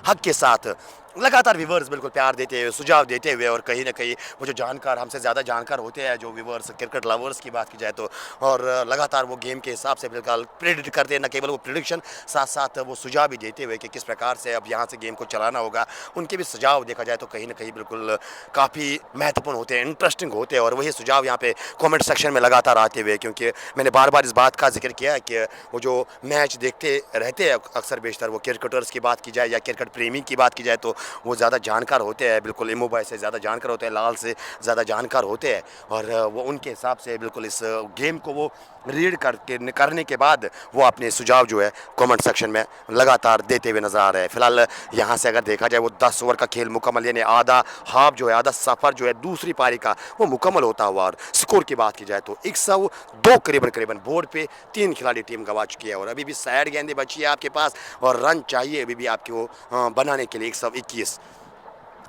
हक के साथ। लगातार व्यूवर्स बिल्कुल प्यार देते हुए सुझाव देते हुए, और कहीं ना कहीं वो जो जानकार हमसे ज़्यादा जानकार होते हैं जो व्यूवर्स क्रिकेट लवर्स की बात की जाए तो, और लगातार वो गेम के हिसाब से बिल्कुल प्रेडिक्ट करते हैं। न केवल वो प्रेडिक्शन साथ साथ वो सुझाव भी देते हुए कि किस प्रकार से अब यहाँ से गेम को चलाना होगा, उनके भी सुझाव देखा जाए तो कहीं ना कहीं बिल्कुल काफ़ी महत्वपूर्ण होते हैं, इंटरेस्टिंग होते हैं। और वही सुझाव यहाँ पे कमेंट सेक्शन में लगातार आते हुए, क्योंकि मैंने बार बार इस बात का जिक्र किया है कि वो जो मैच देखते रहते हैं अक्सर बेशतर वो क्रिकेटर्स की बात की जाए या क्रिकेट प्रेमी की बात की जाए तो वो ज़्यादा जानकार होते हैं, बिल्कुल इमो भाई से ज़्यादा जानकार होते हैं, लाल से ज़्यादा जानकार होते हैं। और वो उनके हिसाब से बिल्कुल इस गेम को वो रीड करने के बाद वो अपने सुझाव जो है कमेंट सेक्शन में लगातार देते हुए नज़र आ रहे हैं। फिलहाल यहाँ से अगर देखा जाए वो 10 ओवर का खेल मुकम्मल, यानी आधा हाफ जो है आधा सफ़र जो है दूसरी पारी का वो मुकम्मल होता हुआ। और स्कोर की बात की जाए तो 102 करीबन बोर्ड पे 3 खिलाड़ी टीम गंवा चुकी है, और अभी भी साइड गेंदें बची है आपके पास, और रन चाहिए अभी भी आपको बनाने के लिए 121,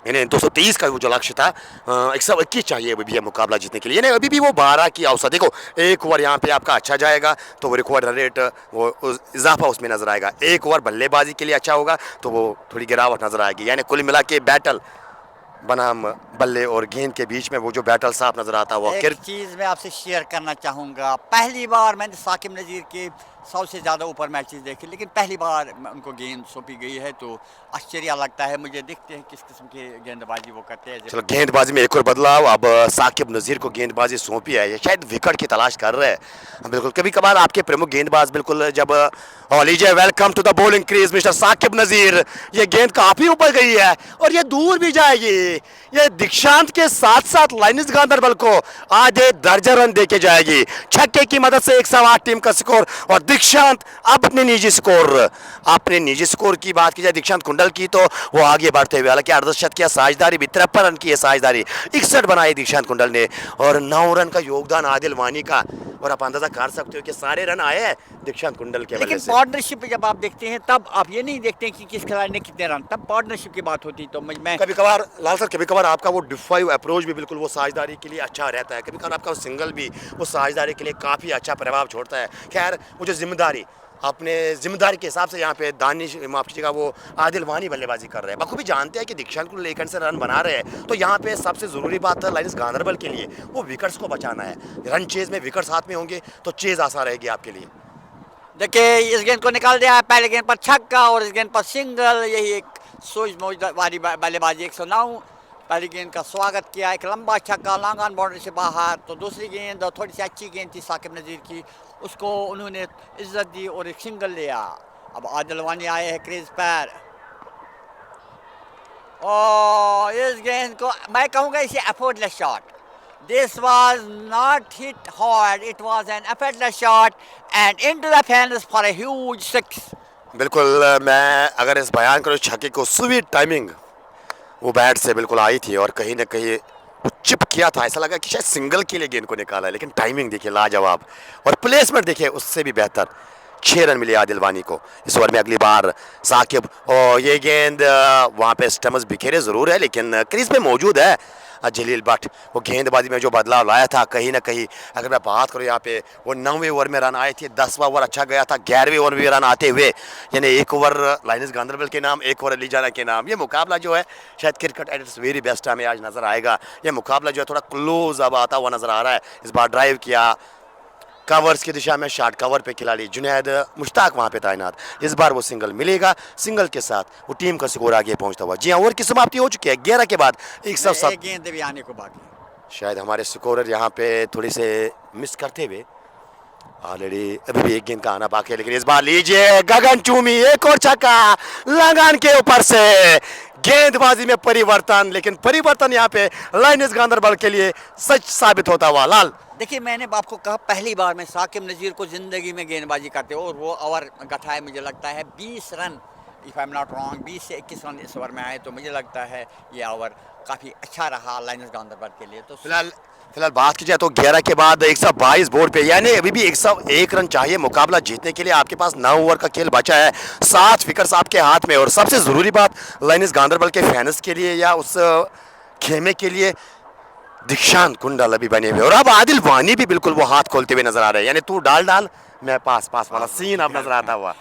यानी 223 का वो जो लक्ष्य था 121 चाहिए अभी भी ये मुकाबला जीतने के लिए। यानी अभी भी वो 12 की औसत। देखो एक ओवर यहाँ पे आपका अच्छा जाएगा तो वो रिकॉर्ड रन रेट वो इजाफा उसमें नजर आएगा, एक ओवर बल्लेबाजी के लिए अच्छा होगा तो वो थोड़ी गिरावट नजर आएगी। यानी कुल मिला के बैटल बनाम बल्ले और गेंद के बीच में वो जो बैटल साफ नजर आता हुआ। एक चीज़ मैं आपसे शेयर करना चाहूँगा, पहली बार मैंने साकिब नज़ीर के 100 से ज़्यादा ऊपर मैचेस देखे, लेकिन पहली बार उनको गेंद सौंपी गई है तो आश्चर्य लगता है मुझे। देखते हैं किस किस्म की गेंदबाजी वो करते हैं। चलो गेंदबाजी में एक और बदलाव, अब साकिब नज़ीर को गेंदबाजी सौंपी है, ये शायद विकेट की तलाश कर रहे हैं। बिल्कुल कभी कभार आपके प्रमुख गेंदबाज बिल्कुल जब लीजिए welcome to the bowling crease mister Saqib Nazir, ये गेंद काफ़ी ऊपर गई है और ये दूर भी जाएगी। ये दीक्षांत के साथ साथ लाइन्स गांधरबल को आधे दर्जन रन देके जाएगी छक्के की मदद से 108 टीम का स्कोर। और दीक्षांत अपने निजी स्कोर की बात की जाए दीक्षांत कुंडल की तो वो आगे बढ़ते हुए, हालांकि अर्धशतक किया, साझेदारी भी 53 रन की है, साझेदारी 61 बनाई दीक्षांत कुंडल ने, और 9 रन का योगदान आदिल वानी का। और आप अंदाजा कर सकते हो कि सारे रन आए हैं दीक्षांत कुंडल के वजह से। लेकिन पार्टनरशिप जब आप देखते हैं तब आप ये नहीं देखते कि किस खिलाड़ी ने कितने रन, तब पार्टनरशिप की बात होती तो मैं कभी कभार लाल सर कभी कभार आपका वो डिफाइव अप्रोच भी बिल्कुल वो साझेदारी के लिए अच्छा रहता है, कभी कभार आपका सिंगल भी वो साझेदारी के लिए काफ़ी अच्छा प्रभाव छोड़ता है। खैर वो जो जिम्मेदारी अपने जिम्मेदारी के हिसाब से यहाँ पे दानिश माफ कीजिएगा वो आदिल वानी बल्लेबाजी कर रहे हैं। बखूबी जानते हैं कि दीक्षांत को लेकर से रन बना रहे हैं तो यहाँ पे सबसे ज़रूरी बात है लाइन्स गांधरबल के लिए वो विकेट्स को बचाना है। रन चेज में विकेट्स हाथ में होंगे तो चेज आसान रहेगी आपके लिए। देखिए इस गेंद को निकाल दिया है, पहले गेंद पर छक्का और इस गेंद पर सिंगल, यही एक सोच मौज वाली बल्लेबाजी। 109 पहली गेंद का स्वागत किया, एक लंबा छक्का लॉन्ग ऑन बाउंड्री से बाहर। तो दूसरी गेंद और थोड़ी सी अच्छी गेंद थी साकिब नज़ीर की, उसको उन्होंने इज्जत दी और एक सिंगल लिया। अब आदिल वानी आए हैं क्रीज पर और इस गेंद को मैं कहूँगा इसे effortless shot. This was not hit hard, it was an effortless shot and into the fence for a huge 6. बिल्कुल मैं अगर इस बयान करूँ छक्के को स्वीट टाइमिंग वो बैट से बिल्कुल आई थी और कहीं ना कहीं चिप किया था, ऐसा लगा कि शायद सिंगल के लिए गेंद को निकाला है, लेकिन टाइमिंग देखिए लाजवाब और प्लेसमेंट देखिए उससे भी बेहतर। 6 रन मिले आदिल वानी को इस ओवर में। अगली बार साकिब, और ये गेंद वहाँ पे स्टम्स बिखेरे ज़रूर है लेकिन क्रीज पे मौजूद है जलील भट्ट। वो गेंदबाजी में जो बदलाव लाया था कहीं ना कहीं, अगर मैं बात करूँ यहाँ पे, वो 9वें ओवर में रन आए थे, 10वां ओवर अच्छा गया था, 11वें ओवर में रन आते हुए, यानी एक ओवर लाइनस गांधरबल के नाम, एक ओवर अली जाना के नाम। ये मुकाबला जो है शायद cricket at its very best हमें आज नज़र आएगा। ये मुकाबला जो है थोड़ा क्लोज अब आता हुआ नज़र आ रहा है। इस बार ड्राइव किया कवर्स की दिशा में, शॉट कवर पे खिलाड़ी जुनैद मुश्ताक वहां पे तैनात। इस बार वो सिंगल मिलेगा, सिंगल के साथ वो टीम का स्कोर आगे पहुंचता हुआ। जी हाँ, ओवर की समाप्ति हो चुकी है 11 के बाद। 107 गेंद भी आने को बाकी है। शायद हमारे स्कोरर यहाँ पे थोड़ी से मिस करते हुए, ऑलरेडी अभी भी एक गेंद का आना बाकी है, लेकिन इस बार लीजिए गगन चूमी, एक और छक्का लगान के ऊपर से। गेंदबाजी में परिवर्तन, लेकिन परिवर्तन यहाँ पे लाइनस गांधरबल के लिए सच साबित होता हुआ। लाल देखिए, मैंने आपको कहा पहली बार में साकिब नज़ीर को ज़िंदगी में गेंदबाजी करते हो और वो ओवर गठाए, मुझे लगता है 20 run, if I am not wrong, 20 से 21 रन इस ओवर में आए। तो मुझे लगता है ये ओवर काफ़ी अच्छा रहा लाइनस गांधरबल के लिए। तो फिलहाल बात की जाए तो 11 के बाद 122 बोर्ड पे, यानी अभी भी 101 रन चाहिए मुकाबला जीतने के लिए। आपके पास 9 ओवर का खेल बचा है, 7 विकेट्स आपके हाथ में। और सबसे ज़रूरी बात लाइनस गांधरबल के फैंस के लिए या उस खेमे के लिए, दीक्षांत कुंडल अभी बने हुए और अब आदिल वानी भी बिल्कुल वो हाथ खोलते हुए नजर आ रहे हैं, यानी तू डाल डाल मैं पास पास वाला सीन अब नजर आता हुआ।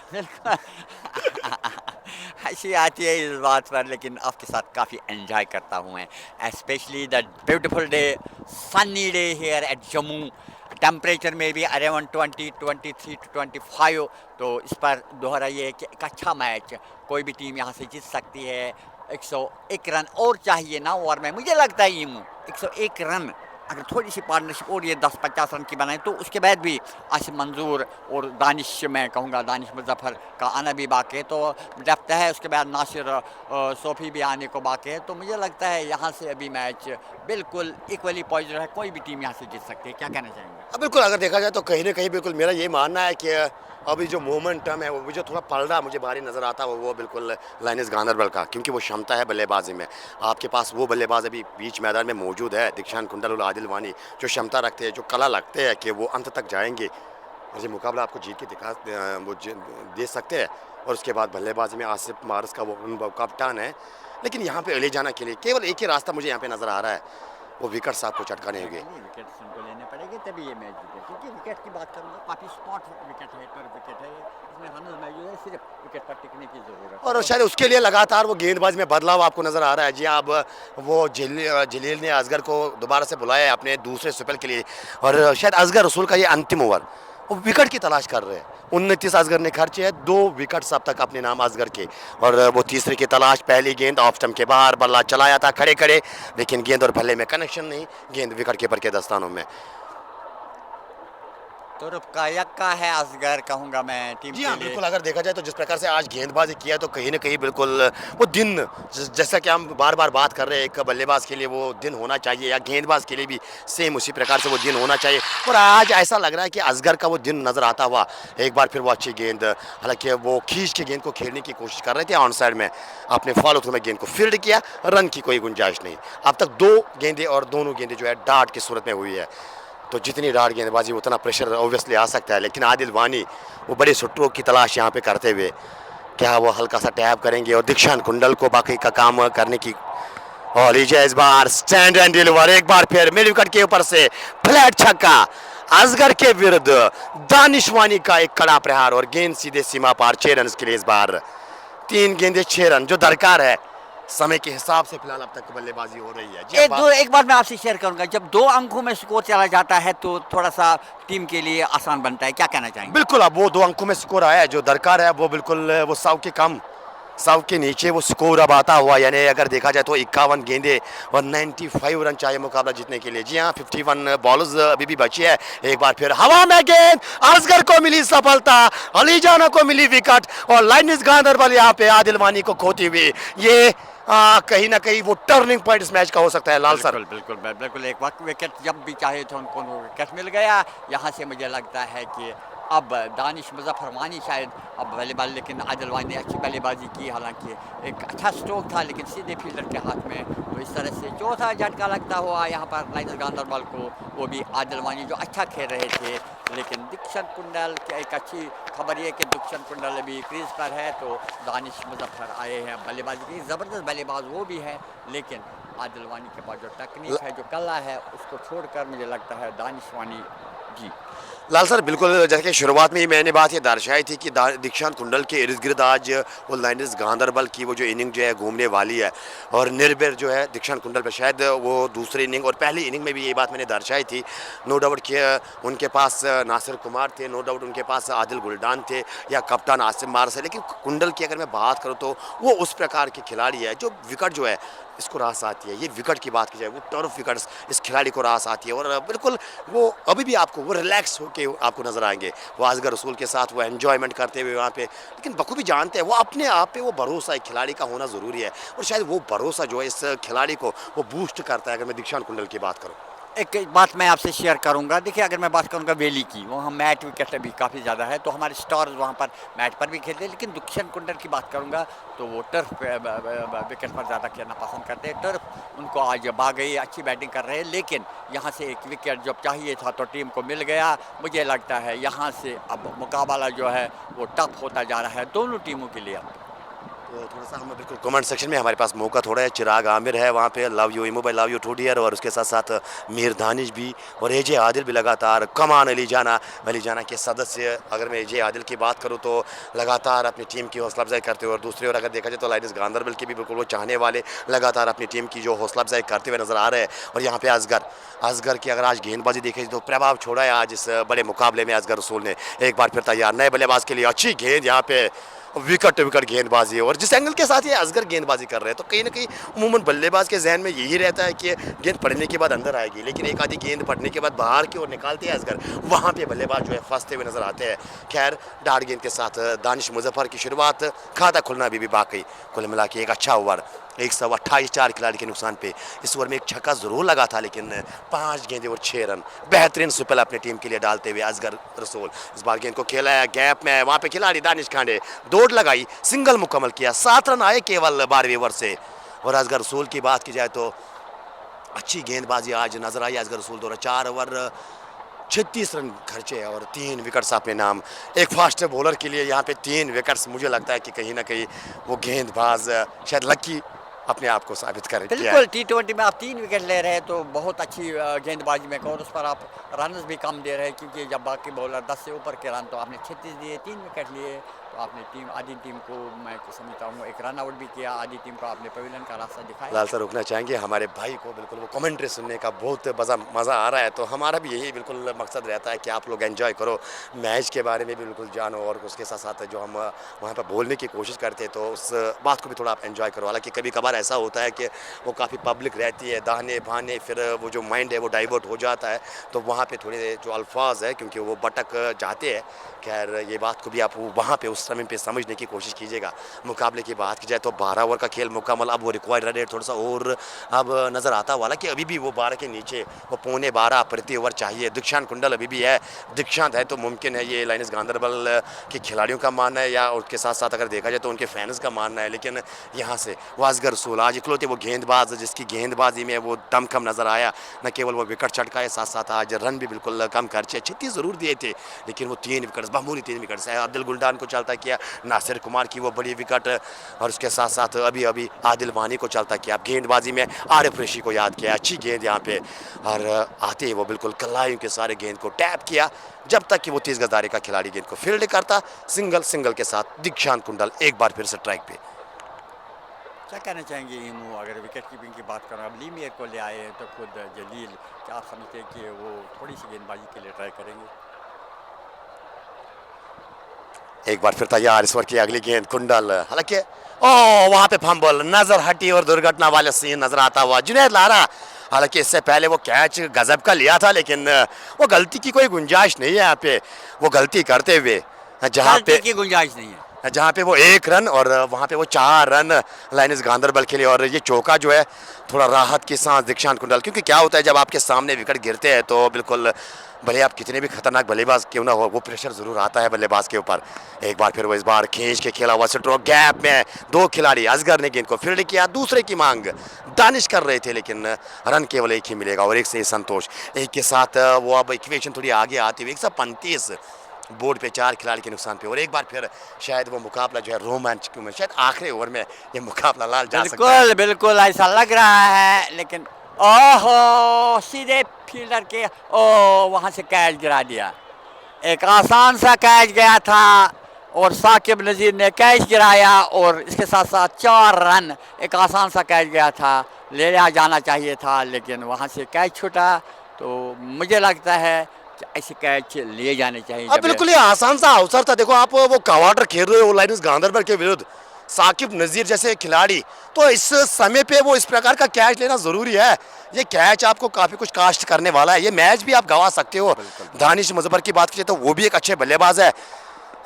हंसी आती है इस बात पर, लेकिन आपके साथ काफ़ी एंजॉय करता हूँ मैं, specially the beautiful day, sunny day here eight Jammu. Temperature में भी अराउंड 20, 23 to 25। तो इस पर दोहरा ये है कि एक अच्छा मैच, कोई भी टीम यहाँ से जीत सकती है। 101 रन और चाहिए ना ओवर में, मुझे लगता है ये 101 रन अगर थोड़ी सी पार्टनरशिप और ये 10-50 रन की बनाए तो उसके बाद भी आसिफ मंजूर और दानिश, मैं कहूँगा दानिश मुजफ्फर का आना भी बाकी है। तो डेप्थ है, उसके बाद नासिर सोफी भी आने को बाकी है। तो मुझे लगता है यहाँ से अभी मैच बिल्कुल इक्वली पॉइंट है, कोई भी टीम यहाँ से जीत सकती है। क्या कहना चाहेंगे? बिल्कुल, अगर देखा जाए तो कहीं ना कहीं बिल्कुल मेरा ये मानना है कि अभी जो मोमेंटम है वो जो थोड़ा पलड़ा मुझे बाहरी नज़र आता है वो बिल्कुल लाइनस गांधरबल का, क्योंकि वो क्षमता है बल्लेबाजी में। आपके पास वो बल्लेबाज अभी बीच मैदान में मौजूद है, दीक्षांत कुंडल और आदिल वानी, जो क्षमता रखते हैं, जो कला लगते हैं कि वो अंत तक जाएंगे और ये मुकाबला आपको जीत के दिखा वो दे सकते हैं। और उसके बाद बल्लेबाजी में आसिफ मारस का वो कप्तान है, लेकिन यहाँ पे ले जाने के लिए केवल एक ही रास्ता मुझे यहाँ पे नज़र आ रहा है, वो विकेट साहब को चटकाने होंगे। विकेट उनको लेने पड़ेंगे तभी ये मैच जीते, क्योंकि विकेट की बात करूँगा काफ़ी स्पॉट विकेट है, पर विकेट है, इसमें रन मैच है, सिर्फ विकेट पर टिकने की ज़रूरत है। और शायद उसके लिए लगातार वो गेंदबाजी में बदलाव आपको नज़र आ रहा है। जी अब वो जलील ने असगर को दोबारा से बुलाया है अपने दूसरे स्पेल के लिए, और शायद असगर रसूल का ये अंतिम ओवर, वो विकेट की तलाश कर रहे हैं। 29 असगर ने खर्चे हैं, 2 विकेट अब तक अपने नाम असगर के, और वो तीसरे की तलाश। पहली गेंद ऑफ स्टंप के बाहर, बल्ला चलाया था खड़े खड़े, लेकिन गेंद और भल्ले में कनेक्शन नहीं, गेंद विकेट कीपर के दस्तानों में। तो रुपका यक्का है असगर, कहूँगा मैं टीम जी हाँ, के लिए। बिल्कुल, अगर देखा जाए तो जिस प्रकार से आज गेंदबाजी किया तो कहीं ना कहीं बिल्कुल वो दिन, जैसा कि हम बार बार बात कर रहे हैं, एक बल्लेबाज के लिए वो दिन होना चाहिए या गेंदबाज के लिए भी सेम उसी प्रकार से वो दिन होना चाहिए। और आज ऐसा लग रहा है कि असगर का वो दिन नज़र आता हुआ। एक बार फिर वो अच्छी गेंद, हालांकि वो खींच के गेंद को खेलने की कोशिश कर रहे थे ऑन साइड में, अपने फॉलो थ्रू में गेंद को फील्ड किया, रन की कोई गुंजाइश नहीं। अब तक 2 गेंदें और दोनों गेंदें जो है डार्ट की सूरत में हुई है, तो जितनी डार्ट गेंदबाजी उतना प्रेशर ऑब्वियसली आ सकता है। लेकिन आदिल वानी वो बड़े स्ट्रोक की तलाश यहाँ पे करते हुए, क्या वो हल्का सा टैप करेंगे और दीक्षांत कुंडल को बाकी का काम करने की। और लीजिए इस बार स्टैंड एंड डिलीवर, एक बार फिर मिड विकेट के ऊपर से फ्लैट छक्का असगर के विरुद्ध दानिश वानी का एक कड़ा प्रहार, और गेंद सीधे सीमा पार। 6 रन के लिए इस बार 3 गेंदें 6 रन, जो दरकार है समय के हिसाब से फिलहाल अब तक बल्लेबाजी हो रही है। एक बात मैं आपसे शेयर करूंगा, जब 2 अंकों में स्कोर चला जाता है तो थोड़ा सा टीम के लिए आसान बनता है। क्या कहना चाहेंगे? बिल्कुल, अब वो 2 अंकों में स्कोर आया है, जो दरकार है वो बिल्कुल वो 100 के कम, 100 के नीचे वो स्कोर अब आता हुआ। यानी अगर देखा जाए तो 51 गेंदे और 95 रन चाहिए मुकाबला जीतने के लिए। जी हाँ, 51 बॉलर्स अभी भी बची है। एक बार फिर हवा में गेंद, असगर को मिली सफलता, अली जाना को मिली विकेट, और लाइनस गांधरबल यहाँ पे आदिल वानी को खोती हुई। ये कहीं ना कहीं वो टर्निंग पॉइंट इस मैच का हो सकता है। लाल सर, बिल्कुल एक वक्त विकेट जब भी चाहे तो उनको विकेट मिल गया। यहाँ से मुझे लगता है कि अब दानिश मुज़फ़्फ़र वानी शायद अब बल्लेबाज, लेकिन आदिल वानी ने अच्छी बल्लेबाजी की, हालांकि एक अच्छा स्ट्रोक था लेकिन सीधे फील्डर के हाथ में। तो इस तरह से चौथा झटका लगता हुआ यहाँ पर लाइन्स गांधरबल को, वो भी आदिल वानी जो अच्छा खेल रहे थे। लेकिन दीक्षांत कुंडल की एक अच्छी खबर ये कि दीक्षांत कुंडल अभी क्रीज पर है, तो दानिश मुज़फ़्फ़र आए हैं बल्लेबाजी की। ज़बरदस्त बल्लेबाज वो भी है, लेकिन आदिल वानी के पास जो टेक्निक है, जो कला है, उसको छोड़कर मुझे लगता है दानिश वानी जी। लाल सर बिल्कुल, जैसे कि शुरुआत में ही मैंने बात ये दर्शाई थी कि दीक्षांत कुंडल के इर्द गिर्द आज वो लाइनर्स गांधरबल की वो जो इनिंग जो है घूमने वाली है, और निर्भर जो है दीक्षांत कुंडल पे शायद वो दूसरी इनिंग और पहली इनिंग में भी ये बात मैंने दर्शाई थी। नो डाउट कि उनके पास नासिर कुमार थे, नो डाउट उनके पास आदिल गुलडान थे या कप्तान आसिम मार्स है, लेकिन कुंडल की अगर मैं बात करूँ तो वो उस प्रकार के खिलाड़ी है जो विकेट जो है इसको रास आती है। ये विकेट की बात की जाए, वो टर्फ विकेट्स इस खिलाड़ी को रास आती है, और बिल्कुल वो अभी भी आपको वो रिलैक्स होके आपको नजर आएंगे, वो असगर रसूल के साथ वो एंजॉयमेंट करते हुए वहाँ पे। लेकिन बखूबी जानते हैं वो अपने आप पे वो भरोसा एक खिलाड़ी का होना ज़रूरी है, और शायद वो भरोसा जो है इस खिलाड़ी को वो बूस्ट करता है। अगर मैं दीक्षांत कुंडल की बात करूँ, एक बात मैं आपसे शेयर करूंगा। देखिए, अगर मैं बात करूंगा वैली की, वहाँ मैट विकेट भी काफ़ी ज़्यादा है, तो हमारे स्टार्स वहाँ पर मैट पर भी खेलते हैं। लेकिन दीक्षांत कुंडल की बात करूंगा तो वो टर्फ विकेट पर ज़्यादा खेलना पसंद करते हैं। टर्फ उनको आज बागई अच्छी बैटिंग कर रहे हैं, लेकिन यहाँ से एक विकेट जब चाहिए था तो टीम को मिल गया। मुझे लगता है यहाँ से अब मुकाबला जो है वो टफ होता जा रहा है दोनों टीमों के लिए। तो थोड़ा सा हम बिल्कुल कमेंट सेक्शन में हमारे पास मौका थोड़ा है। चिराग आमिर है वहाँ पे, लव यू इमो भाई, लव यू टू डियर, और उसके साथ साथ मीर दानिश भी और एजे आदिल भी लगातार, कमान अली जाना के सदस्य। अगर मैं एजे आदिल की बात करूँ तो लगातार अपनी टीम की हौसला अफजाई करते हुए, और दूसरी ओर अगर देखा जाए तो लाइन्स गांधरबल के भी बिल्कुल वो चाहने वाले लगातार अपनी टीम की जो हौसला अफजाई करते हुए नजर आ रहे हैं। और यहाँ पे असगर की अगर आज गेंदबाजी देखें तो प्रभाव छोड़ा है आज इस बड़े मुकाबले में असगर रसूल ने। एक बार फिर तैयार नए बल्लेबाज के लिए, अच्छी गेंद यहाँ पे, विकेट विकेट गेंदबाजी है, और जिस एंगल के साथ ये असगर गेंदबाजी कर रहे हैं तो कहीं ना कहीं अमूमन बल्लेबाज के जहन में यही रहता है कि गेंद पड़ने के बाद अंदर आएगी, लेकिन एक आधी गेंद पड़ने के बाद बाहर की ओर निकालते हैं असगर, वहाँ पे बल्लेबाज जो है फंसते हुए नजर आते हैं। खैर, डार्ट गेंद के साथ दानिश मुजफ्फर की शुरुआत, खाता खुलना भी बाकी। कुल मिला के एक अच्छा ओवर, 128 4 खिलाड़ी के नुकसान पे। इस ओवर में एक छक्का जरूर लगा था, लेकिन 5 गेंदें और 6 रन, बेहतरीन सुपल अपनी टीम के लिए डालते हुए असगर रसूल। इस बार गेंद को खेला है गैप में, वहां पे खिलाड़ी दानिश खांडे दौड़ लगाई, सिंगल मुकम्मल किया, 7 रन आए केवल 12वें ओवर से। और असगर रसूल की बात की जाए तो अच्छी गेंदबाजी आज नजर आई असगर रसूल द्वारा। 4 ओवर 36 रन खर्चे और 3 विकेट्स अपने नाम। एक फास्ट बॉलर के लिए यहाँ पे 3 विकेट्स, मुझे लगता है कि कहीं ना कहीं वो गेंदबाज शायद लकी अपने आप को साबित कर किया है। बिल्कुल, टी20 में आप 3 विकेट ले रहे हैं तो बहुत अच्छी गेंदबाजी में, और उस पर आप रन भी कम दे रहे हैं, क्योंकि जब बाकी बॉलर 10 से ऊपर के रन, तो आपने 36 दिए, 3 विकेट लिए, तो आपने आधी टीम को मैं समझता हूँ एक रन आउट भी किया, आधी टीम को आपने पवेलियन का रास्ता दिखाया। लाल सर रुकना चाहेंगे, हमारे भाई को बिल्कुल वो कमेंट्री सुनने का बहुत मज़ा आ रहा है, तो हमारा भी यही बिल्कुल मकसद रहता है कि आप लोग एंजॉय करो, मैच के बारे में भी बिल्कुल जानो, और उसके साथ साथ जो हम वहाँ पर बोलने की कोशिश करते हैं तो उस बात को भी थोड़ा आप एंजॉय करो। हालांकि कभी कभार ऐसा होता है कि वो काफ़ी पब्लिक रहती है, दाने भाने, फिर वो जो माइंड है वो डाइवर्ट हो जाता है, तो वहाँ पे थोड़े जो अल्फाज है क्योंकि वो भटक जाते हैं। खैर, ये बात को भी आप वहाँ पे उस समय पे समझने की कोशिश कीजिएगा। मुकाबले की बात की जाए तो 12 ओवर का खेल मुकम्मल, अब वो रिक्वायर्ड रन रेट थोड़ा सा और अब नज़र आता हुआ, हालांकि अभी भी वो 12 के नीचे, वो 12.25 प्रति ओवर चाहिए। दीक्षांत कुंडल अभी भी है, दीक्षांत है तो मुमकिन है, ये लाइन्स गांधरबल के खिलाड़ियों का मानना है, या उसके साथ साथ अगर देखा जाए तो उनके फैंस का मानना है। लेकिन यहाँ से वो असगर रसूल आज इकलौते वो गेंदबाज जिसकी गेंदबाजी में वो दमखम नजर आया, न केवल वो विकेट चटकाए, साथ साथ आज रन भी बिल्कुल कम खर्चे, 36 ज़रूर दिए थे, लेकिन वो 3 विकेट, मामूली 3 विकेट है। आदिल गुलडान को चलता किया, नासिर कुमार की वो बड़ी विकेट, और उसके साथ साथ अभी अभी आदिल वानी को चलता किया। गेंदबाजी में आरिफ ऋषि को याद किया, अच्छी गेंद यहाँ पे, और आते ही वो बिल्कुल कलाइयों के सारे गेंद को टैप किया, जब तक कि वो 30 गज दायरे का खिलाड़ी गेंद को फील्ड करता। सिंगल के साथ दीक्षांत कुंडल एक बार फिर से ट्रैक पे। क्या कहना चाहेंगे इमू, अगर विकेट कीपिंग की बात करें, अब लीमियर को ले आए हैं तो खुद जलील, क्या आप समझते हैं कि वो थोड़ी सी गेंदबाजी के लिए ट्राई करेंगे? एक बार फिर तैयार, इस ओवर की अगली गेंद कुंडल, हालांकि ओ वहां पे फंबल, नजर हटी और दुर्घटना वाला सीन नजर आता हुआ जुनैद लारा। हालांकि इससे पहले वो कैच गजब का लिया था, लेकिन वो गलती की कोई गुंजाइश नहीं है यहाँ पे, वो गलती करते हुए जहाँ पे की गुंजाइश नहीं है, जहाँ पे वो 1 रन और वहाँ पे वो 4 रन लाइन्स गांधरबल के लिए। और ये चौका जो है थोड़ा राहत की सांस दीक्षांत कुंडल, क्योंकि क्या होता है जब आपके सामने विकेट गिरते हैं तो बिल्कुल भले आप कितने भी खतरनाक बल्लेबाज क्यों ना हो, वो प्रेशर जरूर आता है बल्लेबाज के ऊपर। एक बार फिर वो इस बार खींच के खेला हुआ स्ट्रोक, गैप में दो खिलाड़ी, असगर ने गेंद को फील्ड किया, दूसरे की मांग दानिश कर रहे थे, लेकिन रन केवल एक ही मिलेगा और एक से ही संतोष। एक के साथ वो अब इक्वेशन थोड़ी आगे आती हुई 135 बोर्ड पे 4 खिलाड़ी के नुकसान पे, और एक बार फिर शायद वो मुकाबला जो है रोमांचक में, शायद आखिरी ओवर में ये मुकाबला लाल जा सकता है। बिल्कुल बिल्कुल ऐसा लग रहा है, लेकिन ओहो सीधे फील्डर के वहां से कैच गिरा दिया। एक आसान सा कैच गया था और साकिब नज़ीर ने कैच गिराया, और इसके साथ साथ 4 रन। एक आसान सा कैच गया था, ले लिया जाना चाहिए था, लेकिन वहां से कैच छूटा। तो मुझे लगता है कि ऐसे कैच लिए जाने चाहिए। अब बिल्कुल ये आसान सा अवसर था। देखो आप वो कवाटर खेल रहे हो लाइन्स गांधरबल के विरुद्ध, साकिब नज़ीर जैसे खिलाड़ी, तो इस समय पे वो इस प्रकार का कैच लेना जरूरी है। ये कैच आपको काफी कुछ कास्ट करने वाला है, ये मैच भी आप गंवा सकते हो। दानिश मुजफ्फर की बात कीजिए तो वो भी एक अच्छे बल्लेबाज है।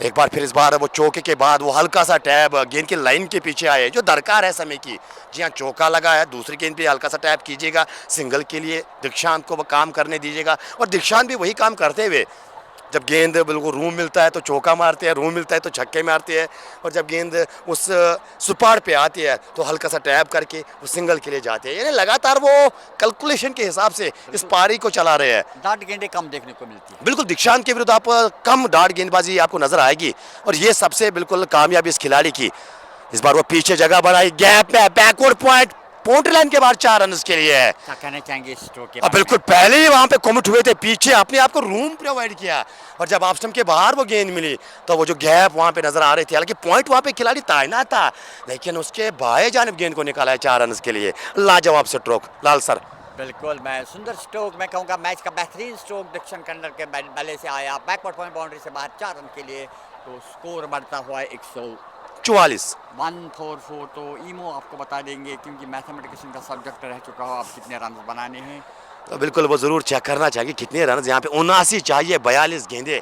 एक बार फिर इस बार वो चौके के बाद वो हल्का सा टैब गेंद की लाइन के पीछे आए, जो दरकार है समय की। जी हाँ, चौका लगा है, दूसरी गेंद पे हल्का सा टैप कीजिएगा सिंगल के लिए, दीक्षांत को वो काम करने दीजिएगा, और दीक्षांत भी वही काम करते हुए, जब गेंद बिल्कुल रूम मिलता है तो चौका मारते हैं, रूम मिलता है तो छक्के मारते हैं, और जब गेंद उस सुपाड़ पे आती है तो हल्का सा टैप करके वो सिंगल के लिए जाते हैं। यानी लगातार वो कैलकुलेशन के हिसाब से इस पारी को चला रहे हैं। डाट गेंदें कम देखने को मिलती है। बिल्कुल दीक्षांत के विरुद्ध आप कम डाट गेंदबाजी आपको नजर आएगी, और ये सबसे बिल्कुल कामयाबी इस खिलाड़ी की। इस बार वो पीछे जगह बनाई, गैप में बैकवर्ड पॉइंट, बाउंड्री लाइन के बाहर 4 रन के लिए है। क्या कहना चाहेंगे इस स्ट्रोक के अब बिल्कुल पहले ही वहां पे कमिट हुए थे, पीछे अपने आप को रूम प्रोवाइड किया, और जब ऑफ स्टंप के बाहर वो गेंद मिली तो वो जो गैप वहां पे नजर आ रही थी, हालांकि पॉइंट वहां पे खिलाड़ी तैनात था, लेकिन उसके बाएं जानिब गेंद को निकाला है 4 रन के लिए। लाजवाब स्ट्रोक लाल सर। बिल्कुल, मैं सुंदर स्ट्रोक, मैं कहूँगा मैच का बेहतरीन स्ट्रोक दक्षिण कन्नड़ के बल्ले से आया, बैकवर्ड पॉइंट बाउंड्री से बाहर 4 रन के लिए। तो स्कोर बढ़ता हुआ 144 144। तो ईमो आपको बता देंगे, क्योंकि मैथमेटिक्स का सब्जेक्ट रह चुका हो, आप कितने रन बनाने हैं। तो बिल्कुल वो जरूर चेक करना चाहिए कितने रन यहाँ पे। 79 चाहिए, 42 गेंदे,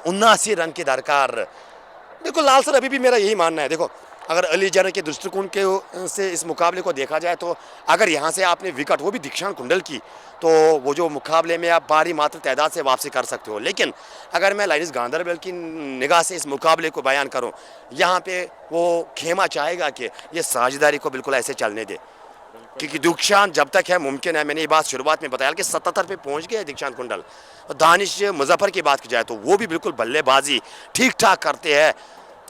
79 रन की दरकार। बिल्कुल लाल सर, अभी भी मेरा यही मानना है। देखो अगर अली जरा के दृष्टिकोण के से इस मुकाबले को देखा जाए तो अगर यहाँ से आपने विकेट, वो भी दीक्षांत कुंडल की, तो वो जो मुकाबले में आप भारी मात्र तादाद से वापसी कर सकते हो। लेकिन अगर मैं लाइन्स गांधरबल की निगाह से इस मुकाबले को बयान करूँ, यहाँ पे वो खेमा चाहेगा कि ये साझेदारी को बिल्कुल ऐसे चलने दे, क्योंकि दीक्षांत जब तक है मुमकिन है, मैंने ये बात शुरुआत में बताया कि 77 पे पहुंच गए दीक्षांत कुंडल। दानिश मुजफ्फर की बात की जाए तो वो भी बिल्कुल बल्लेबाजी ठीक ठाक करते हैं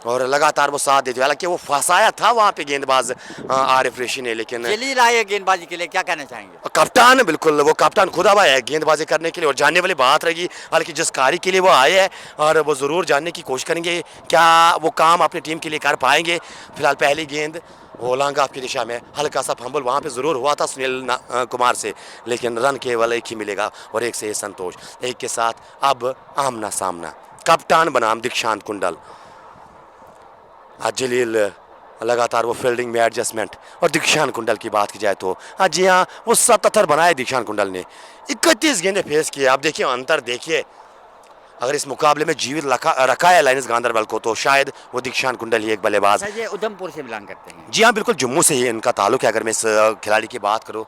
और लगातार वो साथ देते हैं। हालांकि वो फंसाया था वहाँ पे गेंदबाज आरिफ रेशी ने, लेकिन जलील आए गेंदबाजी के लिए, क्या कहना चाहेंगे। कप्तान, बिल्कुल वो कप्तान खुद आया है गेंदबाजी करने के लिए, और जानने वाली बात रहेगी हालांकि जिस कार्य के लिए वो आए हैं, और वो ज़रूर जानने की कोशिश करेंगे क्या वो काम अपनी टीम के लिए कर पाएंगे। फिलहाल पहली गेंद ओलांगा आपकी दिशा में, हल्का सा फंबल वहाँ पे ज़रूर हुआ था सुनील कुमार से, लेकिन रन केवल एक ही मिलेगा और एक से संतोष। एक के साथ अब आमना सामना, कप्तान बनाम दीक्षांत कुंडल। जलील लगातार वो फील्डिंग में एडजस्टमेंट, और दीक्षांत कुंडल की बात की जाए तो जी हाँ, वो 77 बनाए दीक्षांत कुंडल ने, 31 गेंदें फेस किए। आप देखिए अंतर देखिए, अगर इस मुकाबले में जीवित रखा है लाइन्स गांधरबल को तो शायद वो दीक्षांत कुंडल ही एक बल्लेबाज। ये उधमपुर से बिलोंग करते हैं। जी हाँ बिल्कुल, जम्मू से ही इनका ताल्लुक है। अगर मैं इस खिलाड़ी की बात करूँ,